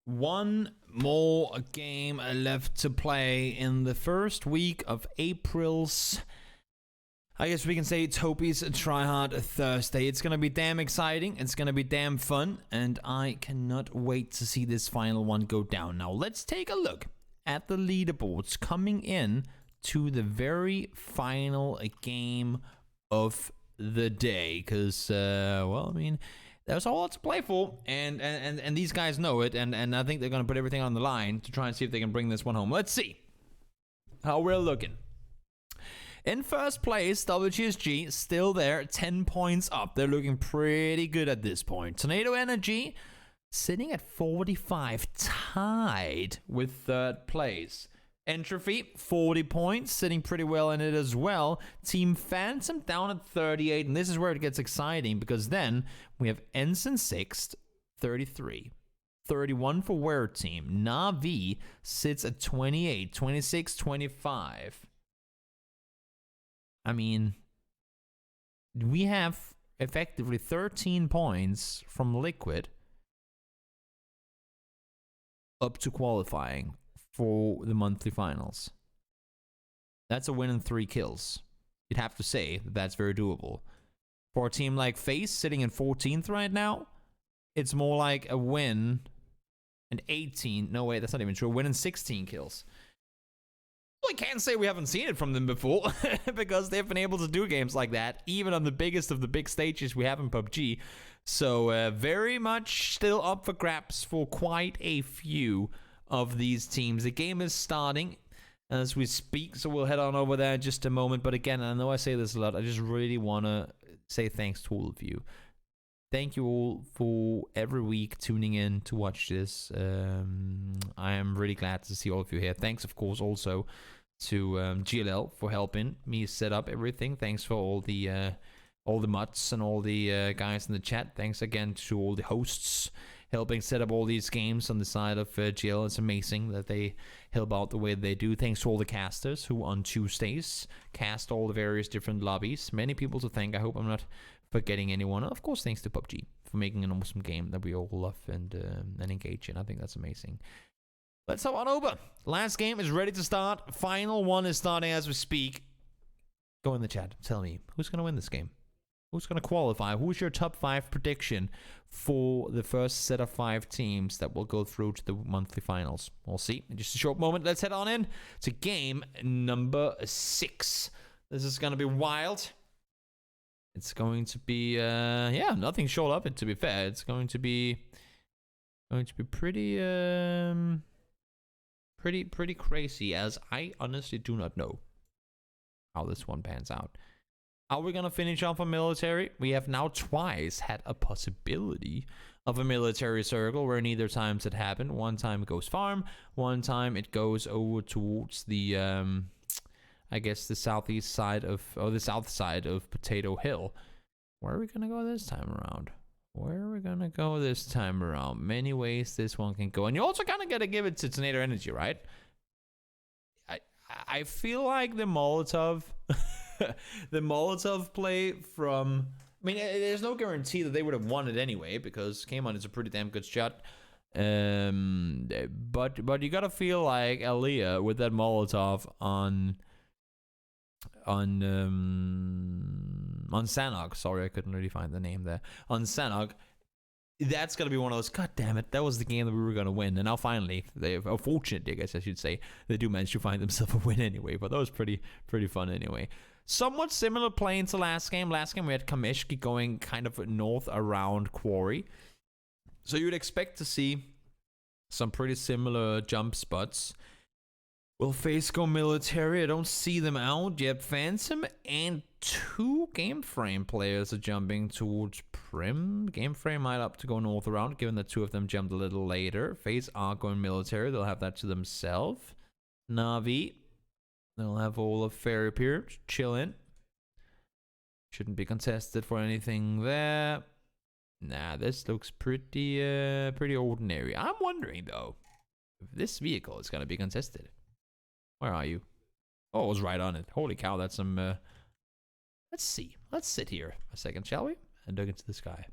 S3: One more game left to play in the first week of April's, I guess we can say, Toby's Tryhard Thursday. It's gonna be damn exciting, it's gonna be damn fun, and I cannot wait to see this final one go down. Now let's take a look at the leaderboards coming in to the very final game of the day, because well, I mean, there's a whole lot to play for, and these guys know it, and I think they're gonna put everything on the line to try and see if they can bring this one home. Let's see how we're looking. In first place, WTSG, still there, 10 points up. They're looking pretty good at this point. Tornado Energy, sitting at 45, tied with third place. Entropy, 40 points, sitting pretty well in it as well. Team Phantom down at 38, and this is where it gets exciting, because then we have Ensign 6th, 33. 31 for Were Team. Navi sits at 28, 26, 25. I mean, we have effectively 13 points from Liquid up to qualifying for the monthly finals. That's a win and 3 kills. You'd have to say that that's very doable. For a team like FaZe, sitting in 14th right now, it's more like a win and 18. No, wait, that's not even true. A win and 16 kills. Well, I can't say we haven't seen it from them before, because they've been able to do games like that, even on the biggest of the big stages we have in PUBG. So, very much still up for grabs for quite a few of these teams. The game is starting as we speak, so we'll head on over there in just a moment. But again, I know I say this a lot, I just really want to say thanks to all of you. Thank you all for every week tuning in to watch this. I am really glad to see all of you here. Thanks, of course, also to GLL for helping me set up everything. Thanks for all the mods and all the guys in the chat. Thanks again to all the hosts helping set up all these games on the side of GL. It's amazing that they help out the way they do. Thanks to all the casters who on Tuesdays cast all the various different lobbies. Many people to thank. I hope I'm not forgetting anyone. Of course, thanks to PUBG for making an awesome game that we all love and engage in. I think that's amazing. Let's hop on over. Last game is ready to start. Final one is starting as we speak. Go in the chat. Tell me, who's going to win this game? Who's going to qualify? Who's your top 5 prediction for the first set of 5 teams that will go through to the monthly finals? We'll see in just a short moment. Let's head on in to game number 6. This is going to be wild. It's going to be, yeah, nothing short of it, to be fair. It's going to be pretty, pretty crazy, as I honestly do not know how this one pans out. Are we going to finish off a military? We have now twice had a possibility of a military circle where neither times it happened. One time it goes farm, one time it goes over towards the, I guess the southeast side of, or the south side of Potato Hill. Where are we going to go this time around? Where are we going to go this time around? Many ways this one can go. And you also kind of got to give it to Tornado Energy, right? I feel like the Molotov, the Molotov play from, I mean, there's no guarantee that they would have won it anyway, because K-Mon is a pretty damn good shot. But you got to feel like Aliyah with that Molotov on Sanhok. Sorry, I couldn't really find the name there. On Sanhok, that's gonna be one of those. God damn it, that was the game that we were gonna win, and now finally, fortunately, I guess I should say, they do manage to find themselves a win anyway. But that was pretty fun anyway. Somewhat similar playing to last game. Last game we had Kamishki going kind of north around Quarry, so you'd expect to see some pretty similar jump spots. Will FaZe go military? I don't see them out yet. Phantom and 2 Game Frame players are jumping towards Prim. Game Frame might opt to go north around, given that 2 of them jumped a little later. FaZe are going military. They'll have that to themselves. Navi, they'll have all of Fair Appear. Chillin'. Shouldn't be contested for anything there. Nah, this looks pretty ordinary. I'm wondering, though, if this vehicle is going to be contested. Where are you? Oh, it was right on it. Holy cow, that's some, let's see. Let's sit here a second, shall we? And look into the sky.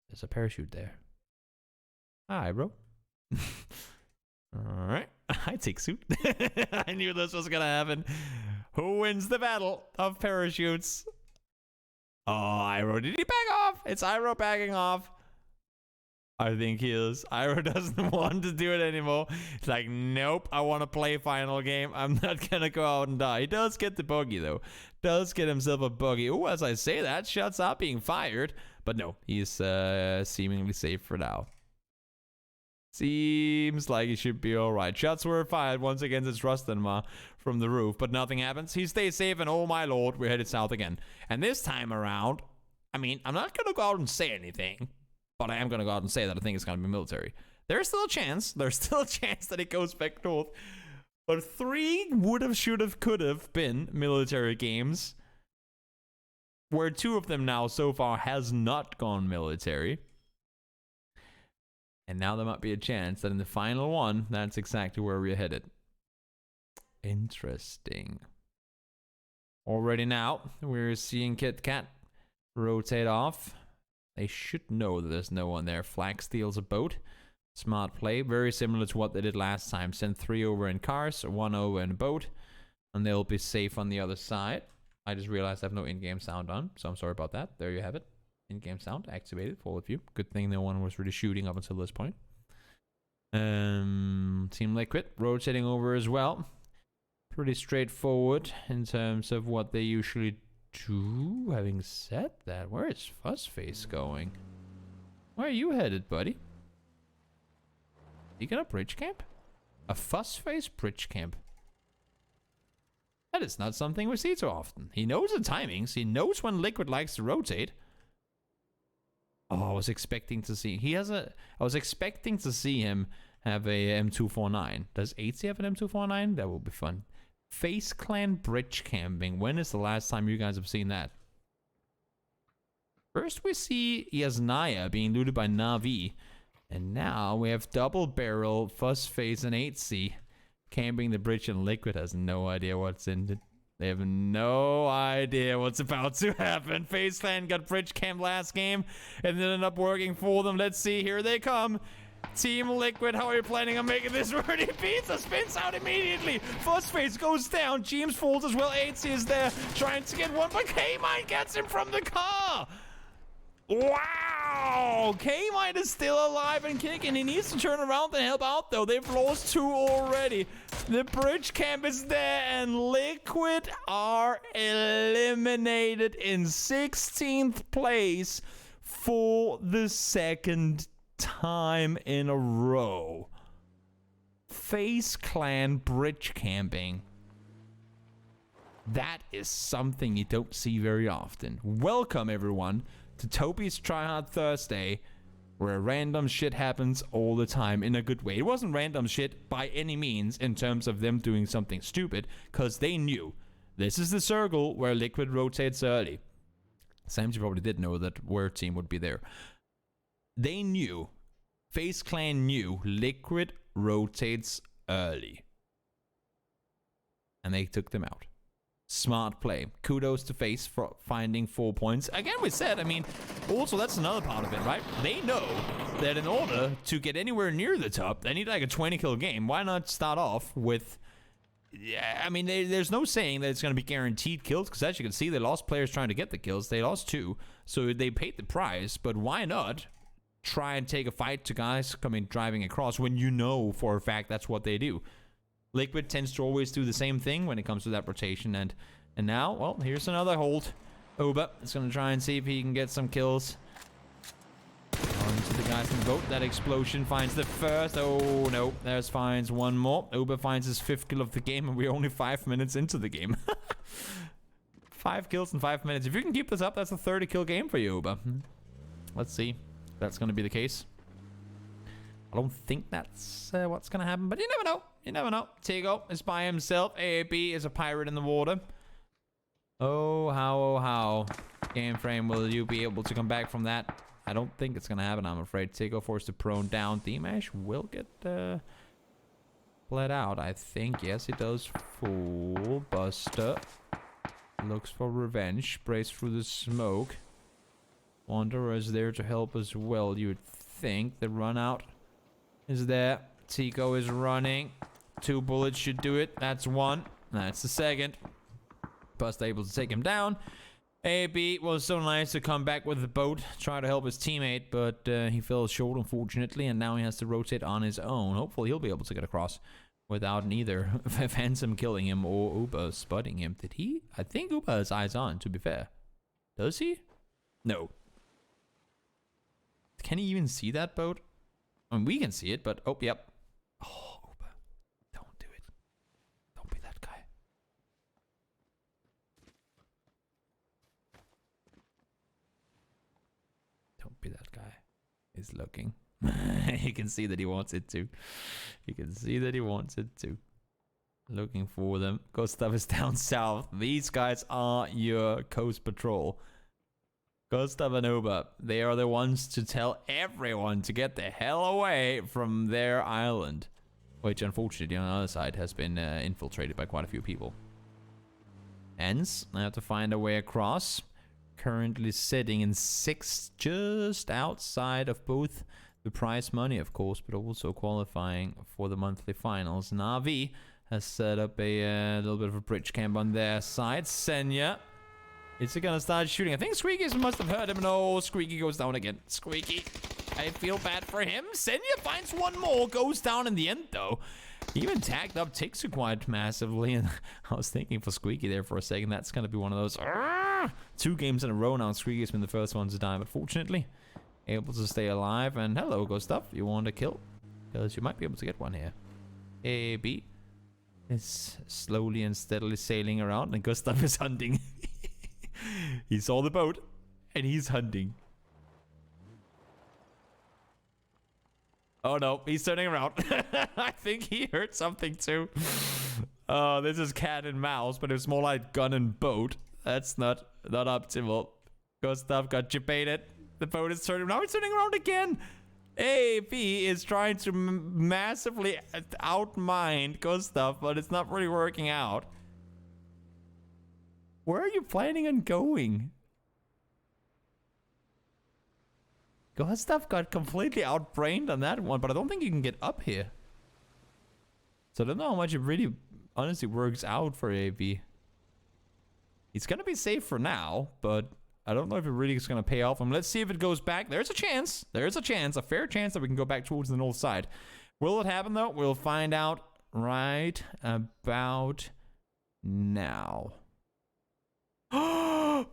S1: There's a parachute there. Hi, bro. Alright. I take suit. I knew this was gonna happen. Who wins the battle of parachutes? Oh, Iroh. Did he back off? It's Iroh backing off. I think he is. Iroh doesn't want to do it anymore. It's like, nope, I want to play final game. I'm not gonna go out and die. He does get the buggy, though. Does get himself a buggy. Oh, as I say that, shots are being fired. But no, he's seemingly safe for now. Seems like he should be alright. Shots were fired once against his Rustenma from the roof, but nothing happens. He stays safe, and oh my lord, we're headed south again. And this time around, I mean, I'm not gonna go out and say anything, but I am gonna go out and say that I think it's gonna be military. There's still a chance. There's still a chance that it goes back north. But 3 would've, should've, could've been military games, where 2 of them now so far has not gone military. And now there might be a chance that in the final one, that's exactly where we're headed. Interesting. Already now, we're seeing Kit Kat rotate off. They should know that there's no one there. Flag steals a boat. Smart play. Very similar to what they did last time. Send 3 over in cars, 1 over in a boat. And they'll be safe on the other side. I just realized I have no in-game sound on, so I'm sorry about that. There you have it. In-game sound activated for all of you. Good thing no one was really shooting up until this point. Team Liquid rotating over as well. Pretty straightforward in terms of what they usually do. Having said that, where is Fuzzface going? Where are you headed, buddy? You gonna bridge camp? A Fuzzface bridge camp. That is not something we see too often. He knows the timings. He knows when Liquid likes to rotate. Oh, I was expecting to see. I was expecting to see him have a M249. Does 8C have an M249? That will be fun. Face Clan bridge camping. When is the last time you guys have seen that? First we see Yasnaya being looted by Na'Vi. And now we have double barrel, Fuzzface, and 8C camping the bridge, and Liquid has no idea what's in it. They have no idea what's about to happen. FaZe Clan got bridge camp last game and it ended up working for them. Let's see, here they come. Team Liquid, how are you planning on making this work? Pizza spins out immediately. Fuzzface goes down. James falls as well. 8C is there trying to get one, but K-Mine gets him from the car. Wow! K-Mine is still alive and kicking. He needs to turn around and help out, though. They've lost 2 already. The bridge camp is there, and Liquid are eliminated in 16th place for the 2nd time in a row. FaZe Clan bridge camping. That is something you don't see very often. Welcome, everyone, to Toby's Tryhard Thursday, where random shit happens all the time in a good way. It wasn't random shit by any means in terms of them doing something stupid, because they knew this is the circle where Liquid rotates early. Sam, you probably did know that Word Team would be there. They knew, FaZe Clan knew Liquid rotates early. And they took them out. Smart play. Kudos to FaZe for finding 4 points. Again, we said, I mean, also that's another part of it, right? They know that in order to get anywhere near the top, they need like a 20 kill game. Why not start off with, yeah, I mean, there's no saying that it's going to be guaranteed kills, because as you can see, they lost players trying to get the kills. They lost 2, so they paid the price, but why not try and take a fight to guys coming driving across when you know for a fact that's what they do? Liquid tends to always do the same thing when it comes to that rotation, and now, well, here's another hold. Oba is going to try and see if he can get some kills. On to the guys in the boat. That explosion finds the first. Oh, no. There's finds one more. Oba finds his 5th kill of the game, and we're only 5 minutes into the game. 5 kills in 5 minutes. If you can keep this up, that's a 30 kill game for you, Oba. Let's see if that's going to be the case. I don't think that's what's going to happen, but you never know. You never know. Tigo is by himself. AAB is a pirate in the water. Oh, how. Game frame, will you be able to come back from that? I don't think it's going to happen, I'm afraid. Tigo forced to prone down. D-Mash will get bled out, I think. Yes, he does. Full Buster. Looks for revenge. Sprays through the smoke.
S3: Wanderer is there to help as well, you would think. The run out is there. Tico is running. 2 bullets should do it. That's 1. That's the second. Bust able to take him down. AB was so nice to come back with the boat, try to help his teammate, but he fell short, unfortunately, and now he has to rotate on his own. Hopefully he'll be able to get across without neither Phantom killing him or Uber spotting him. Did he? I think Uber has eyes on, to be fair. Does he? No. Can he even see that boat? I mean, we can see it, but... Oh, yep. Oh, Uber. Don't do it. Don't be that guy. Don't be that guy. He's looking. You can see that he wants it to. You can see that he wants it to. Looking for them. Gustav is down south. These guys are your coast patrol. Gustav and Uber, they are the ones to tell everyone to get the hell away from their island. Which, unfortunately, on the other side has been infiltrated by quite a few people. Hence, I have to find a way across. Currently sitting in 6th, just outside of both the prize money, of course, but also qualifying for the monthly finals. Navi has set up a little bit of a bridge camp on their side. Senya is it gonna start shooting? I think Squeaky must have heard him. No, Squeaky goes down again. Squeaky, I feel bad for him. Senya finds one more, goes down in the end though. He even tagged up Tixu quite massively, and I was thinking for Squeaky there for a second, that's gonna be one of those 2 games in a row now. Squeaky's been the first one to die, but fortunately able to stay alive. And hello, Gustav, you want a kill? Because you might be able to get one here. AB is slowly and steadily sailing around, and Gustav is hunting. He saw the boat, and he's hunting. Oh no, he's turning around. I think he heard something too. Oh, this is cat and mouse, but it's more like gun and boat. That's not optimal. Gustav got debated. The boat is turning. Now he's turning around again. AB is trying to massively outmind Gustav, but it's not really working out. Where are you planning on going? Gustav got completely outbrained on that one, but I don't think you can get up here. So I don't know how much it really honestly works out for AB. He's gonna be safe for now, but I don't know if it really is gonna pay off him. Let's see if it goes back. There's a chance. There's a chance, a fair chance that we can go back towards the north side. Will it happen though? We'll find out right about now. Oh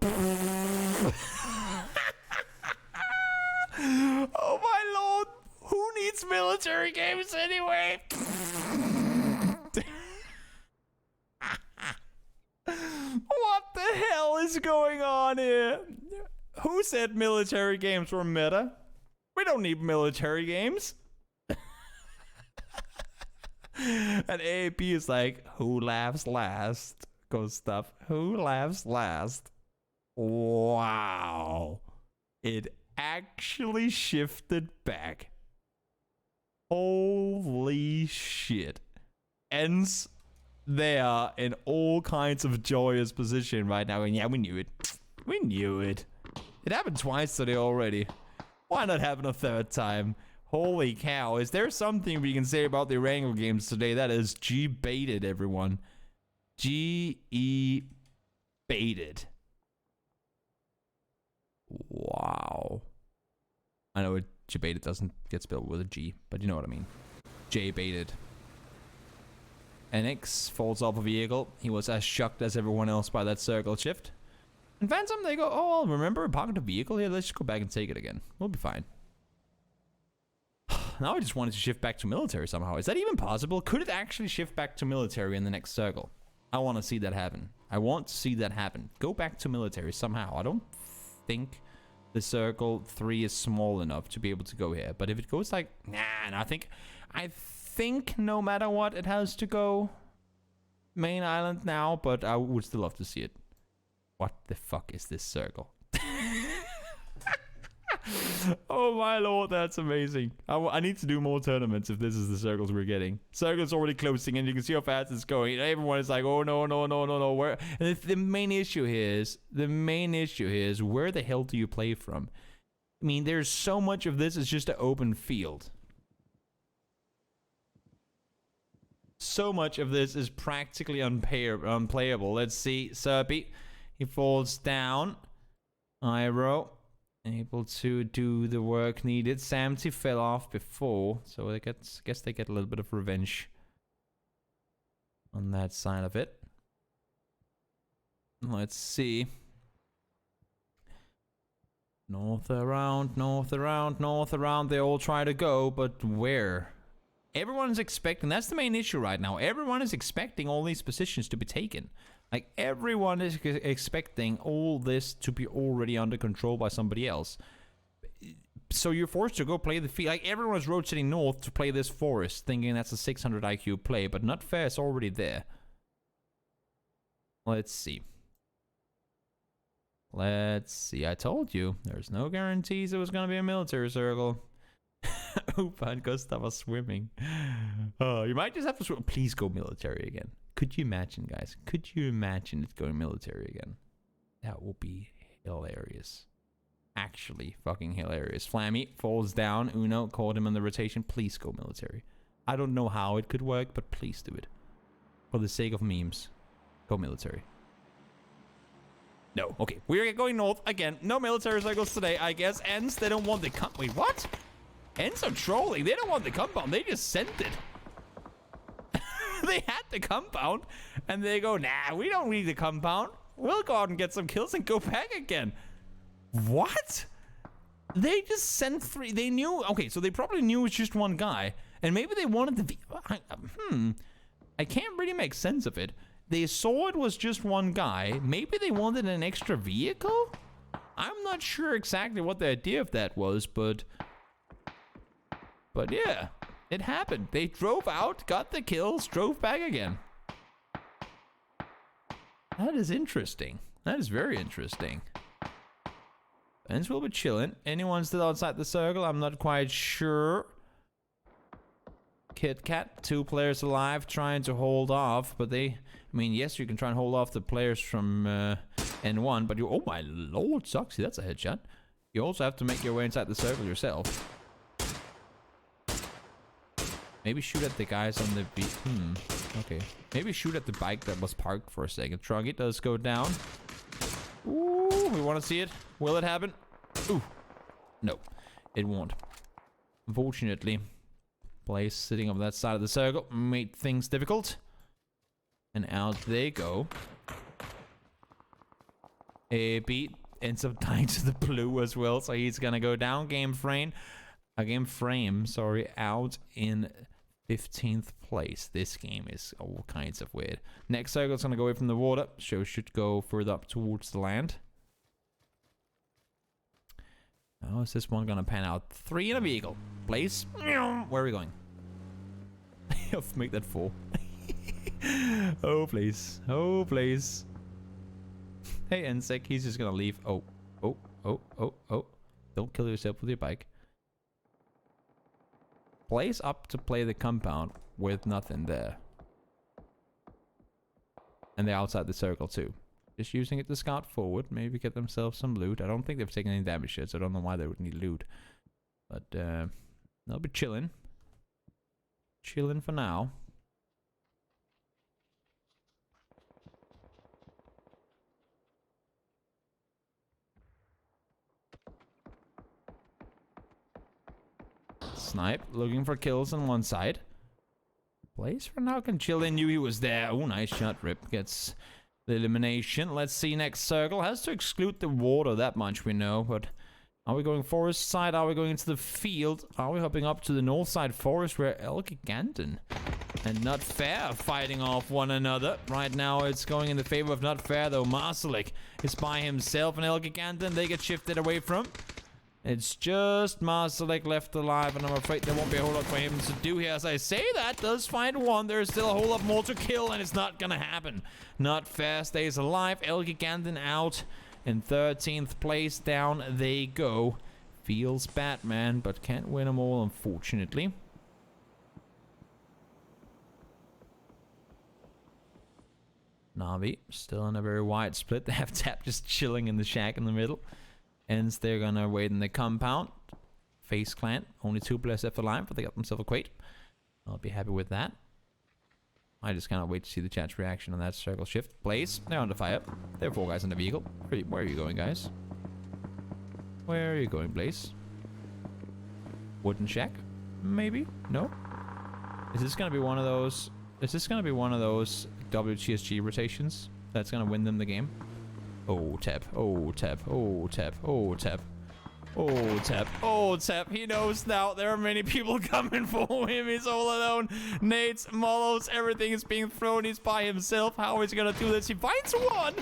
S3: my lord! Who needs military games anyway? What the hell is going on here? Who said military games were meta? We don't need military games. And AAP is like, who laughs last? Goes stuff. Who laughs last? Wow. It actually shifted back. Holy shit. Ends there in all kinds of joyous position right now. And yeah, we knew it. We knew it. It happened twice today already. Why not happen a third time? Holy cow. Is there something we can say about the Wrangle games today? That is G-baited, everyone. G-E-baited. Wow. I know it G-baited doesn't get spelled with a G, but you know what I mean. J-baited. NX falls off a vehicle. He was as shocked as everyone else by that circle shift. And Phantom, they go, oh, I'll remember, parked a vehicle here. Let's just go back and take it again. We'll be fine. Now I just wanted to shift back to military somehow. Is that even possible? Could it actually shift back to military in the next circle? I want to see that happen. I want to see that happen. Go back to military somehow. I don't think the circle 3 is small enough to be able to go here. But if it goes like, nah, I think no matter what, it has to go main island now. But I would still love to see it. What the fuck is this circle? Oh my lord, that's amazing. I need to do more tournaments if this is the circles we're getting. Circle's already closing, and you can see how fast it's going. Everyone is like, oh no, no, no, no, no. Where? And the main issue here is where the hell do you play from? I mean, there's so much of this is just an open field. So much of this is practically unplayable. Let's see, Serpy. He falls down. Iro. Able to do the work needed. Samty fell off before, so I guess they get a little bit of revenge on that side of it. Let's see. North around, north around, north around. They all try to go, but where? Everyone's expecting. That's the main issue right now. Everyone is expecting all these positions to be taken. Like, everyone is expecting all this to be already under control by somebody else. So you're forced to go play the field. Like, everyone's rotating north to play this forest, thinking that's a 600 IQ play, but Not Fair is already there. Let's see. Let's see. I told you, there's no guarantees it was going to be a military circle. Opa and Gustav are swimming. Oh, you might just have to swim. Please go military again. Could you imagine, guys? Could you imagine it going military again? That would be hilarious. Actually, fucking hilarious. Flammy falls down. Uno caught him on the rotation. Please go military. I don't know how it could work, but please do it. For the sake of memes. Go military. No. Okay. We're going north again. No military cycles today, I guess. Ends, they don't want the wait, what? Ends are trolling. They don't want the compound. They just sent it. They had the compound, and they go, nah, we don't need the compound. We'll go out and get some kills and go back again. What? They just sent 3. They knew. Okay, so they probably knew it was just one guy, and maybe they wanted the. I can't really make sense of it. They saw it was just one guy. Maybe they wanted an extra vehicle. I'm not sure exactly what the idea of that was, but yeah. It happened. They drove out, got the kills, drove back again. That is interesting. That is very interesting. Ends will be chilling. Anyone still outside the circle? I'm not quite sure. Kit Kat, 2 players alive, trying to hold off, but they... I mean, yes, you can try and hold off the players from N1, but you... Oh my lord, Soxy, that's a headshot. You also have to make your way inside the circle yourself. Maybe shoot at the guys on the beat. Okay. Maybe shoot at the bike that was parked for a second. Truggy does go down. Ooh, we want to see it. Will it happen? Ooh. No, it won't. Unfortunately, Blaze sitting on that side of the circle made things difficult. And out they go. A beat ends up dying to the blue as well, so he's gonna go down. Game frame, sorry, out in 15th place. This game is all kinds of weird. Next circle's gonna go away from the water. Show should go further up towards the land. How is this one gonna pan out? 3 in a vehicle. Place. Where are we going? Make that 4. Oh, please. Oh, please. Hey, Ensek, he's just gonna leave. Oh. Don't kill yourself with your bike. Plays up to play the compound with nothing there. And they're outside the circle too. Just using it to scout forward, maybe get themselves some loot. I don't think they've taken any damage yet, so I don't know why they would need loot. But they'll be chilling. Chilling for now. Snipe, looking for kills on one side. Blaze for now can chill. They knew he was there. Oh, nice shot. Rip gets the elimination. Let's see next circle. Has to exclude the water, that much we know. But are we going forest side? Are we going into the field? Are we hopping up to the north side forest where El Giganten and Not Fair are fighting off one another? Right now it's going in the favor of Not Fair, though. Marcelik is by himself, and El Giganten they get shifted away from. It's just Marcelik left alive, and I'm afraid there won't be a whole lot for him to do here. As I say that, does find one. There's still a whole lot more to kill, and it's not gonna happen. Not Fair stays alive. El Giganten out in 13th place. Down they go. Feels bad, man, but can't win them all, unfortunately. Na'Vi still in a very wide split. They have Tap just chilling in the shack in the middle. Ends they're gonna wait in the compound. Face Clan, only 2 players left alive, but they got themselves a Quake. I'll be happy with that. I just cannot wait to see the chat's reaction on that circle shift. Blaze, they're under fire. There are 4 guys in the vehicle. Where are you going, guys? Where are you going, Blaze? Wooden shack? Maybe? No? Is this gonna be one of those... Is this gonna be one of those WTSG rotations that's gonna win them the game? Oh, Tap. Oh, Tap. Oh, Tap. Oh, Tap. Oh, Tap. Oh, Tap. He knows now. There are many people coming for him. He's all alone. Nades, Molos, everything is being thrown. He's by himself. How is he gonna do this? He finds one!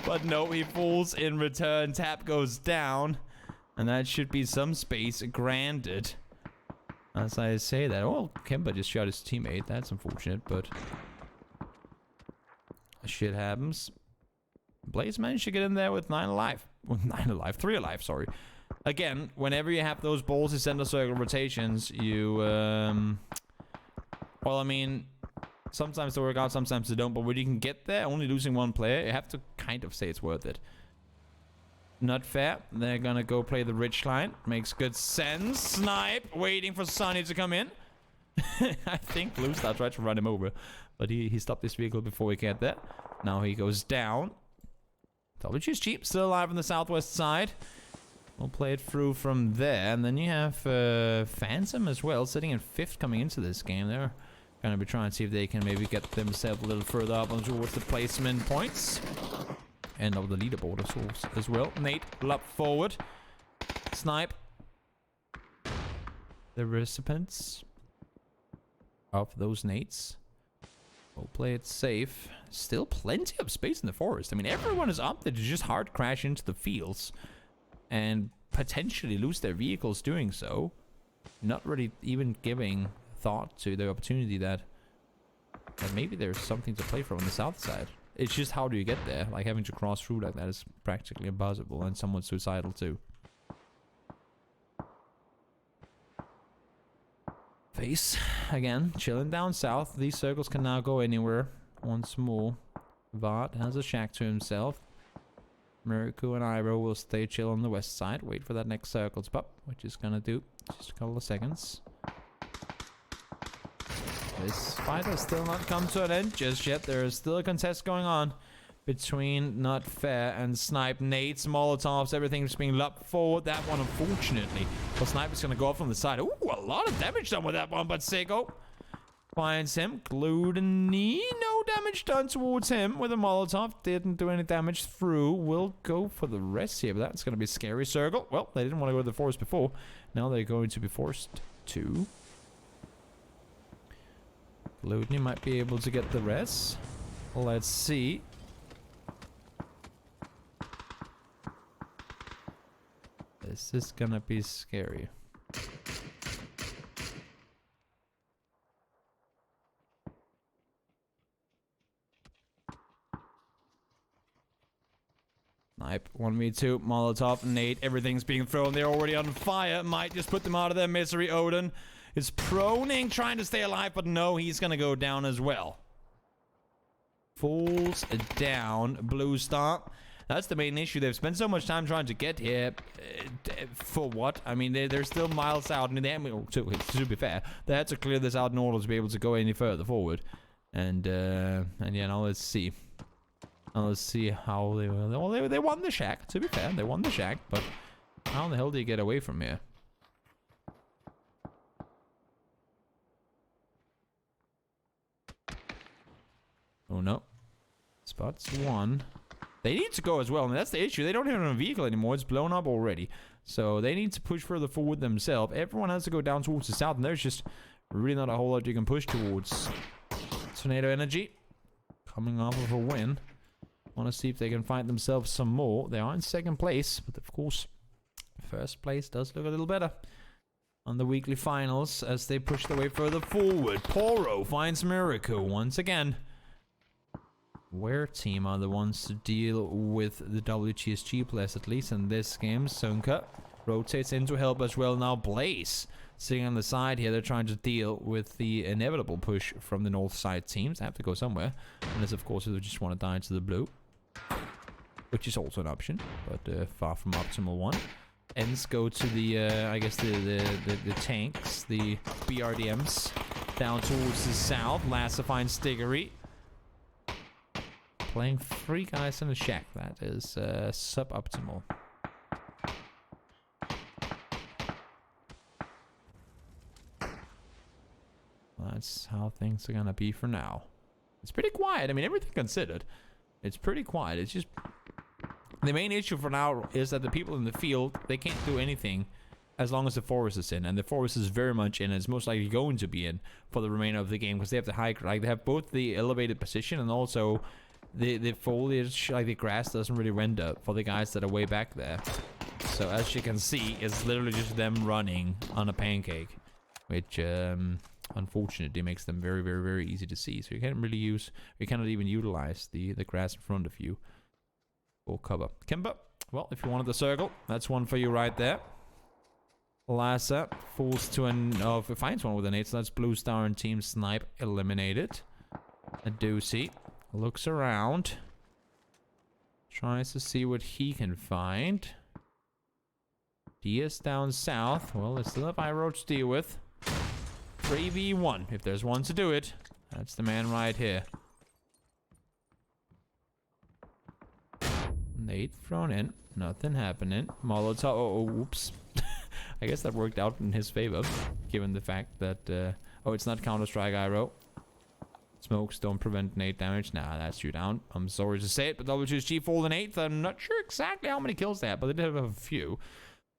S3: But no, he falls in return. Tap goes down. And that should be some space granted. As I say that. Oh, Kemba just shot his teammate. That's unfortunate, but... shit happens. Blaze managed to get in there with 9 alive. With 9 alive. 3 alive, sorry. Again, whenever you have those balls in center circle rotations, you, well, I mean, sometimes they work out, sometimes they don't, but when you can get there, only losing 1 player, you have to kind of say it's worth it. Not fair. They're gonna go play the Ridge line. Makes good sense. Snipe, waiting for Sunny to come in. I think Blue Star tried to run him over, but he stopped his vehicle before he get there. Now he goes down. WTSG still alive on the southwest side. We'll play it through from there. And then you have Phantom as well, sitting in 5th coming into this game. They're going to be trying to see if they can maybe get themselves a little further up on towards the placement points. And of the leaderboard as well. Nate, up forward. Snipe. The recipients of those nates. We'll play it safe. Still plenty of space in the forest. I mean, everyone is up there to just hard crash into the fields. And potentially lose their vehicles doing so. Not really even giving thought to the opportunity that maybe there's something to play for on the south side. It's just how do you get there? Like having to cross through like that is practically impossible and somewhat suicidal too. Face again, chilling down south. These circles can now go anywhere once more. Vard has a shack to himself. Miraku and Iroh will stay chill on the west side. Wait for that next circle to pop, which is gonna do just a couple of seconds. This fight has still not come to an end just yet. There is still a contest going on between Not Fair and Snipe. Nades, Molotovs, everything's being lopped forward. That one, unfortunately. Well, Snipe is gonna go off on the side. Ooh, a lot of damage done with that one, but Seiko finds him. Glued and knee. No damage done towards him with a Molotov. Didn't do any damage through. We'll go for the rest here, but that's going to be a scary circle. Well, they didn't want to go to the forest before. Now they're going to be forced to. Glutney might be able to get the rest. Let's see. This is going to be scary. Snipe, 1v2, Molotov, Nate, everything's being thrown. They're already on fire. Might just put them out of their misery. Odin is proning, trying to stay alive, but no, he's gonna go down as well. Falls down. Blue Star. That's the main issue. They've spent so much time trying to get here. For what? I mean, they're still miles out. And to be fair, they had to clear this out in order to be able to go any further forward. And yeah, now let's see. Now let's see how they will. Well, they won the shack. To be fair, they won the shack. But how the hell do you get away from here? Oh no. Spots one. They need to go as well. I mean, that's the issue. They don't have a vehicle anymore. It's blown up already. So they need to push further forward themselves. Everyone has to go down towards the south. And there's just really not a whole lot you can push towards. Tornado Energy coming off of a win. Want to see if they can find themselves some more. They are in second place. But of course, first place does look a little better on the weekly finals as they push their way further forward. Poro finds Miracle once again. Where team are the ones to deal with the WTSG players, at least in this game? Sunka Rotates in to help as well. Now Blaze sitting on the side here. They're trying to deal with the inevitable push from the north side teams. They have to go somewhere. Unless, of course, they just want to die to the blue. Which is also an option, but far from optimal one. Ends go to the, I guess, the tanks, the BRDMs. Down towards the south. Lassa finds Stiggery. Playing 3 guys in a shack. That is suboptimal. That's how things are gonna be for now. It's pretty quiet. I mean, everything considered, it's pretty quiet. It's just the main issue for now is that the people in the field, they can't do anything as long as the forest is in, and the forest is very much in. It's most likely going to be in for the remainder of the game because they have the high, like they have both the elevated position and also the foliage, like the grass doesn't really render for the guys that are way back there. So as you can see, it's literally just them running on a pancake, which unfortunately makes them very, very, very easy to see. So you can't really use, you cannot even utilize the grass in front of you for cover. Kimber, well, if you wanted the circle, that's one for you right there. Lassa falls to an, oh, finds one with an 8, so that's Blue Star and Team Snipe eliminated. A Doozy looks around, tries to see what he can find. DS down south. Well, they still have High Road to deal with. 3v1, if there's one to do it. That's the man right here. Nade thrown in. Nothing happening. Molotov. Oh, oops. I guess that worked out in his favor, given the fact that... oh, it's not Counter-Strike Iro. Smokes don't prevent nade damage. Nah, that's you down. I'm sorry to say it, but WSG fall in 8th. I'm not sure exactly how many kills they have, but they did have a few.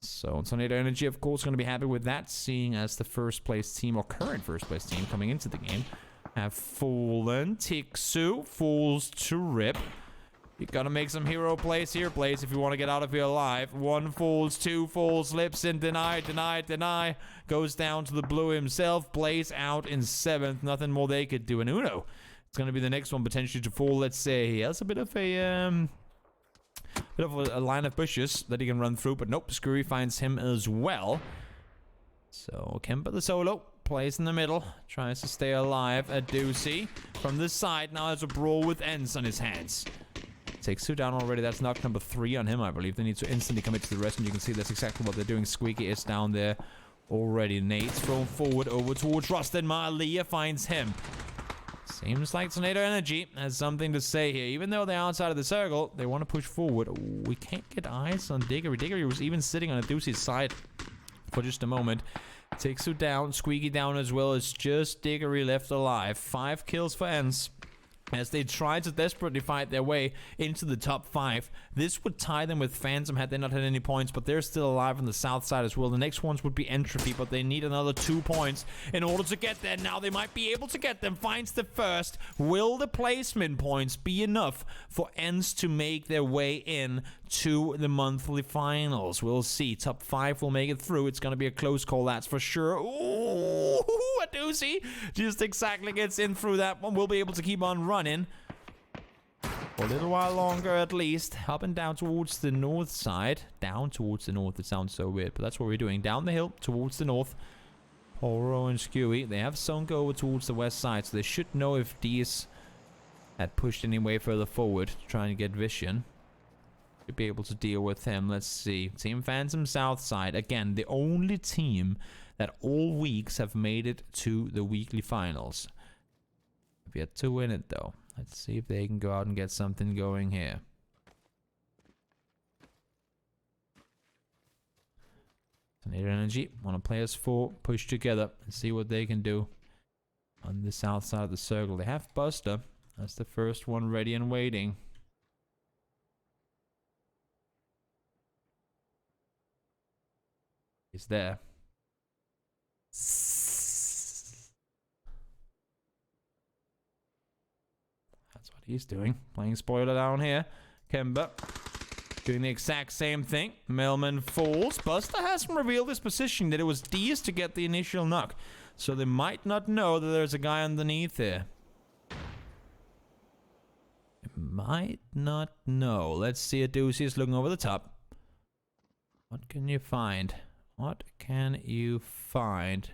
S3: So Tornado Energy, of course, going to be happy with that, seeing as the first place team, or current first place team coming into the game, have fallen. Tixu falls to Rip. You gotta make some hero plays here, Blaze, if you want to get out of here alive. 1 falls, 2 falls, lips in, deny. Goes down to the blue himself. Blaze out in 7th. Nothing more they could do. And Uno, it's gonna be the next one potentially to fall. Let's say he has a bit of a line of bushes that he can run through, but nope, Screwy finds him as well. So Kemper the solo plays in the middle, tries to stay alive. A Doozy from this side now has a brawl with ends on his hands. Takes 2 down already. That's knock number 3 on him, I believe. They need to instantly commit to the rest, and you can see that's exactly what they're doing. Squeaky is down there already. Nate's thrown forward over towards Rustin. Malia finds him. Seems like Tornado Energy has something to say here. Even though they're outside of the circle, they want to push forward. We can't get eyes on Diggory. Diggory was even sitting on a Doozy's side for just a moment. Takes 2 down. Squeaky down as well. It's just Diggory left alive. 5 kills for Ents, as they try to desperately fight their way into the top 5. This would tie them with Phantom had they not had any points, but they're still alive on the south side as well. The next ones would be Entropy, but they need another 2 points in order to get there. Now they might be able to get them. Finds the first. Will the placement points be enough for Ents to make their way in to the monthly finals? We'll see. Top 5 will make it through. It's going to be a close call, that's for sure. Ooh, a Doozy just exactly gets in through that one. We'll be able to keep on running for a little while longer at least. Up and down towards the north side. Down towards the north. It sounds so weird, but that's what we're doing. Down the hill towards the north. Poro and Skewy. They have sunk over towards the west side, so they should know if these had pushed any way further forward to try and get vision. Should be able to deal with him. Let's see. Team Phantom south side. Again, the only team that all weeks have made it to the weekly finals. Have yet to win it though. Let's see if they can go out and get something going here. Tornado Energy want to play as 4, push together and see what they can do on the south side of the circle. They have Buster. That's the first one ready and waiting. He's there. That's what he's doing. Playing spoiler down here. Kemba doing the exact same thing. Melman falls. Buster hasn't revealed his position, that it was D's to get the initial knock. So they might not know that there's a guy underneath here. They might not know. Let's see. A Doozy is looking over the top. What can you find? What can you find?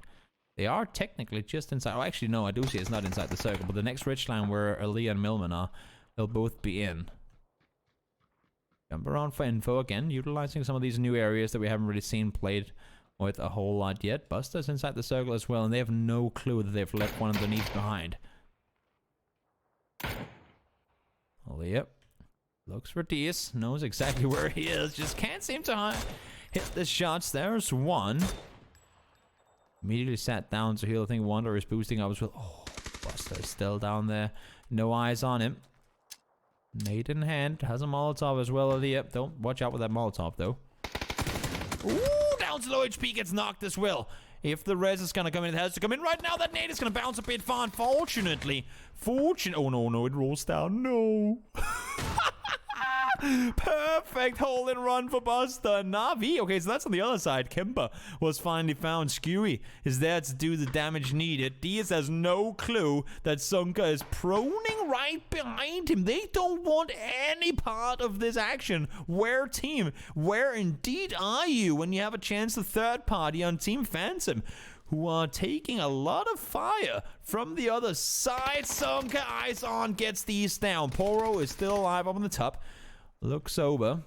S3: They are technically just inside. Oh, actually, no, I do see it's not inside the circle. But the next ridge line where Ali and Millman are, they'll both be in. Jump around for info again, utilizing some of these new areas that we haven't really seen played with a whole lot yet. Buster's inside the circle as well, and they have no clue that they've left one underneath behind. Oh, yep. Looks for Diaz, knows exactly where he is, just can't seem to hit the shots. There's one. Immediately sat down to heal. I think Wander is boosting up as well. Oh, Buster is still down there. No eyes on him. Nade in hand. Has a Molotov as well. Yep, don't watch out with that Molotov though. Ooh, down to low HP, gets knocked as well. If the res is gonna come in, it has to come in right now. That nade is gonna bounce a bit far, unfortunately. Oh no, it rolls down. No. Perfect hole and run for Buster. Navi. Okay, so that's on the other side. Kemba was finally found. Skewy is there to do the damage needed. Diaz has no clue that Sunka is proning right behind him. They don't want any part of this action. Where team? Where indeed are you when you have a chance to third party on Team Phantom, who are taking a lot of fire from the other side? Sunka eyes on, gets these down. Poro is still alive up on the top. Looks over.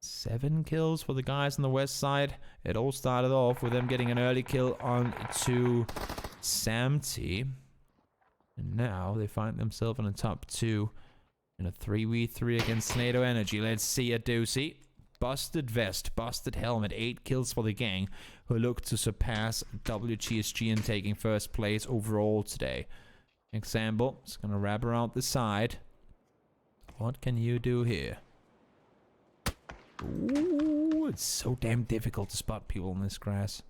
S3: 7 kills for the guys on the west side. It all started off with them getting an early kill on to Samty. And now they find themselves in the top 2 in a 3v3 against NATO Energy. Let's see a doozy. Busted vest, busted helmet, 8 kills for the gang, who look to surpass WGSG in taking first place overall today. Example, it's gonna wrap around the side. What can you do here? Ooh, it's so damn difficult to spot people in this grass.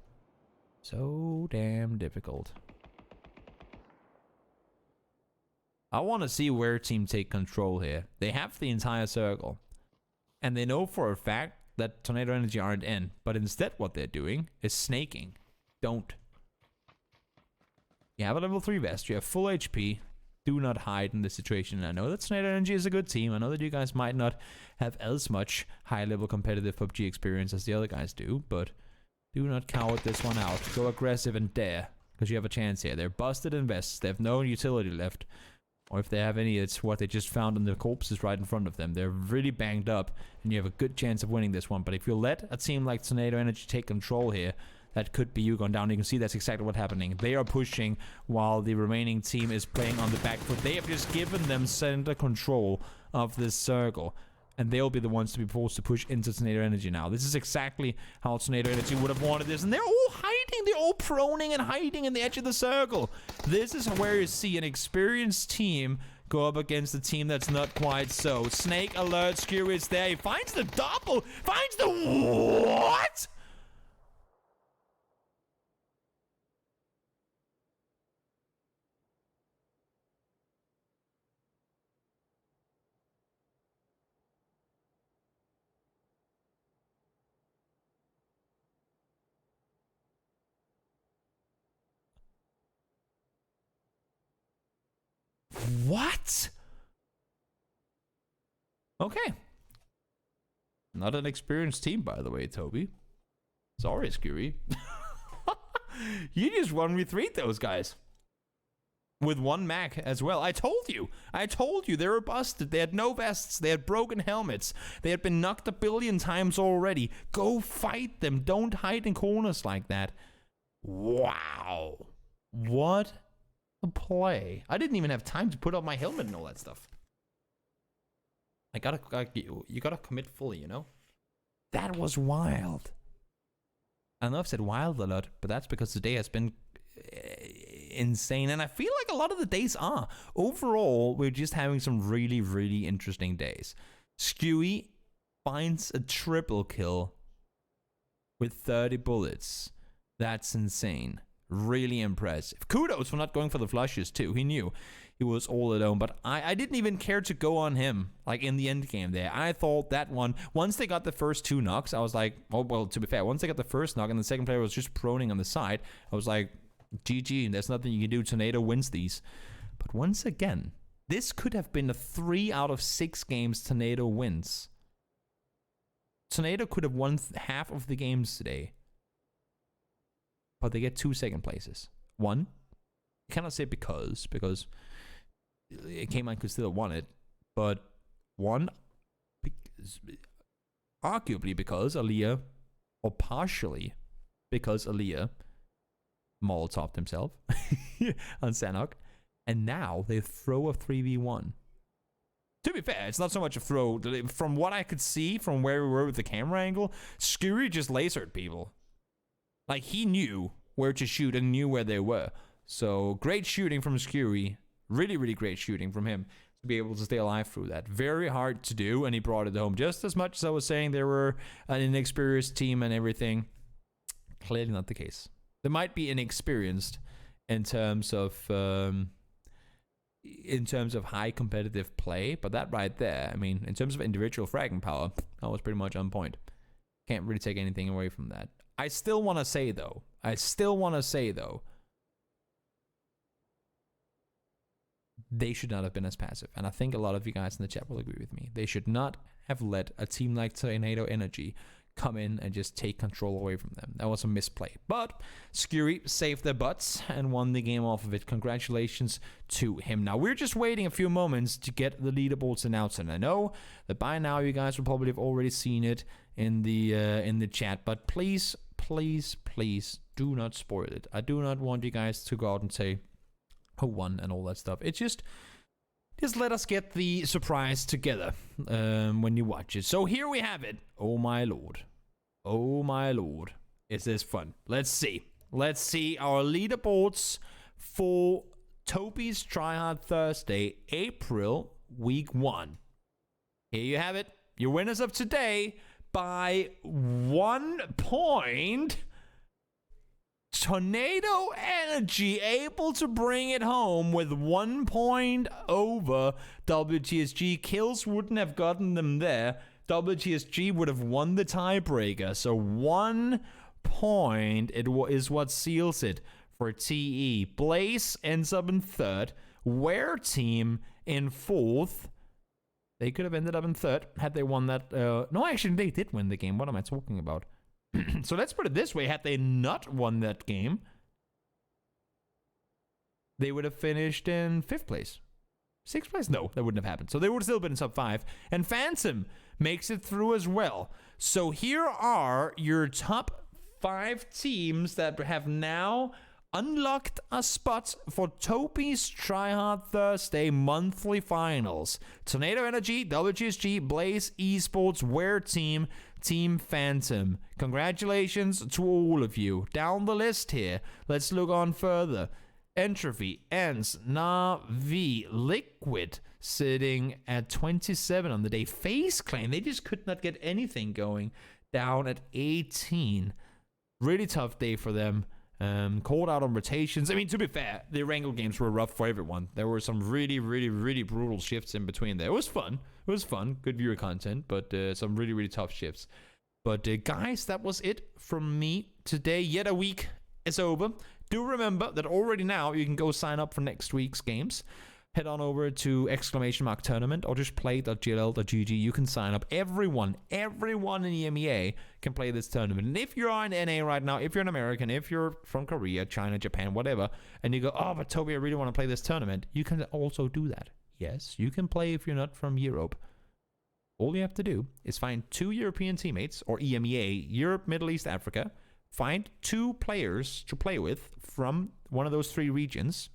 S3: So damn difficult. I want to see where team take control here. They have the entire circle. And they know for a fact that Tornado Energy aren't in. But instead what they're doing is snaking. Don't. You have a level 3 vest. You have full HP. Do not hide in this situation. I know that Tornado Energy is a good team. I know that you guys might not have as much high-level competitive PUBG experience as the other guys do. But do not cower this one out. Go aggressive and dare. Because you have a chance here. They're busted in vests. They have no utility left. Or if they have any, it's what they just found in the corpses right in front of them. They're really banged up, and you have a good chance of winning this one. But if you let a team like Tornado Energy take control here, that could be you going down. You can see that's exactly what's happening. They are pushing while the remaining team is playing on the back foot. They have just given them center control of this circle. And they'll be the ones to be forced to push into Tornado Energy now. This is exactly how Tornado Energy would have wanted this. And they're all hiding. They're all proning and hiding in the edge of the circle. This is where you see an experienced team go up against a team that's not quite so. Snake alert. Skew is there. He finds the double. Finds the what? What? Okay. Not an experienced team, by the way, Toby. Sorry, Skewy. You just 1v3'd those guys. With 1 Mac as well. I told you. They were busted. They had no vests. They had broken helmets. They had been knocked a billion times already. Go fight them. Don't hide in corners like that. Wow. What a play. I didn't even have time to put on my helmet and all that stuff. You gotta commit fully, you know? That was wild. I know I've said wild a lot, but that's because today has been insane. And I feel like a lot of the days are. Overall, we're just having some really, really interesting days. Skewy finds a triple kill with 30 bullets. That's insane. Really impressive. Kudos for not going for the flushes too. He knew he was all alone, but I didn't even care to go on him, like in the end game there. I thought that one, once they got the first 2 knocks, I was like, oh, well, to be fair, once they got the first knock and the second player was just proning on the side, I was like, GG, there's nothing you can do. Tornado wins these. But once again, this could have been a 3 out of 6 games Tornado wins.
S1: Tornado could have won half of the games today, but they get 2 second places. One, you cannot say because K-Man could still have won it, but one, arguably because Aaliyah, or partially because Aaliyah Molotoved himself on Sanok, and now they throw a 3v1. To be fair, it's not so much a throw. From what I could see from where we were with the camera angle, Scurry just lasered people. Like, he knew where to shoot and knew where they were. So, great shooting from Scurry. Really, really great shooting from him to be able to stay alive through that. Very hard to do, and he brought it home. Just as much as I was saying they were an inexperienced team and everything. Clearly not the case. They might be inexperienced in terms of high competitive play, but that right there, I mean, in terms of individual fragging power, that was pretty much on point. Can't really take anything away from that. I still want to say though, they should not have been as passive, and I think a lot of you guys in the chat will agree with me. They should not have let a team like Tornado Energy come in and just take control away from them. That was a misplay. But Scurry saved their butts and won the game off of it. Congratulations to him. Now, we're just waiting a few moments to get the leaderboards announced. And I know that by now you guys will probably have already seen it in the chat. But please, please, please do not spoil it. I do not want you guys to go out and say who won and all that stuff. It's just let us get the surprise together when you watch it. So here we have it. Oh my lord. Oh my lord. Is this fun? Let's see. Let's see our leaderboards for Toby's Tryhard Thursday, April week 1. Here you have it. Your winners of today by 1 point. Tornado Energy able to bring it home with 1 point over WTSG. Kills wouldn't have gotten them there. WTSG would have won the tiebreaker. So 1 point is what seals it for TE. Blaze ends up in 3rd. Where Team in 4th. They could have ended up in 3rd had they won that. No, actually, they did win the game. What am I talking about? So let's put it this way. Had they not won that game, they would have finished in 5th place. 6th place? No, that wouldn't have happened. So they would have still been in sub 5. And Phantom makes it through as well. So here are your top 5 teams that have now unlocked a spot for Toby's Tryhard Thursday monthly finals. Tornado Energy, WGSG, Blaze Esports, Wear Team, Team Phantom. Congratulations to all of you. Down the list here, let's look on further. Entropy, Ends, Navi, Liquid sitting at 27 on the day. Face Claim, they just could not get anything going, down at 18. Really tough day for them. Called out on rotations. I mean, to be fair, the Wrangle games were rough for everyone. There were some really, really, really brutal shifts in between there. It was fun. It was fun. Good viewer content, but some really, really tough shifts. But guys, that was it from me today. Yet a week is over. Do remember that already now you can go sign up for next week's games. Head on over to !tournament or just play.gll.gg. You can sign up. Everyone in EMEA can play this tournament. And if you're on NA right now, if you're an American, if you're from Korea, China, Japan, whatever, and you go, oh, but Toby, I really want to play this tournament, you can also do that. Yes, you can play if you're not from Europe. All you have to do is find 2 European teammates, or EMEA, Europe, Middle East, Africa. Find 2 players to play with from one of those 3 regions.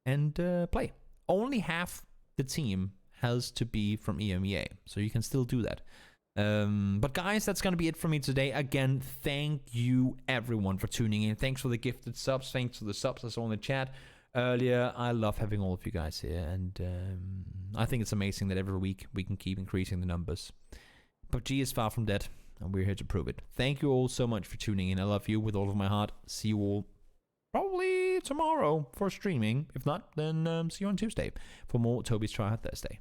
S1: And play. Only half the team has to be from EMEA, so you can still do that. But guys, that's gonna be it for me today. Again, thank you everyone for tuning in. Thanks for the gifted subs. Thanks for the subs I saw in the chat earlier. I love having all of you guys here, and I think it's amazing that every week we can keep increasing the numbers. PUBG is far from dead, and we're here to prove it. Thank you all so much for tuning in. I love you with all of my heart. See you all probably tomorrow for streaming. If not, then see you on Tuesday for more Toby's Tryhard Thursday.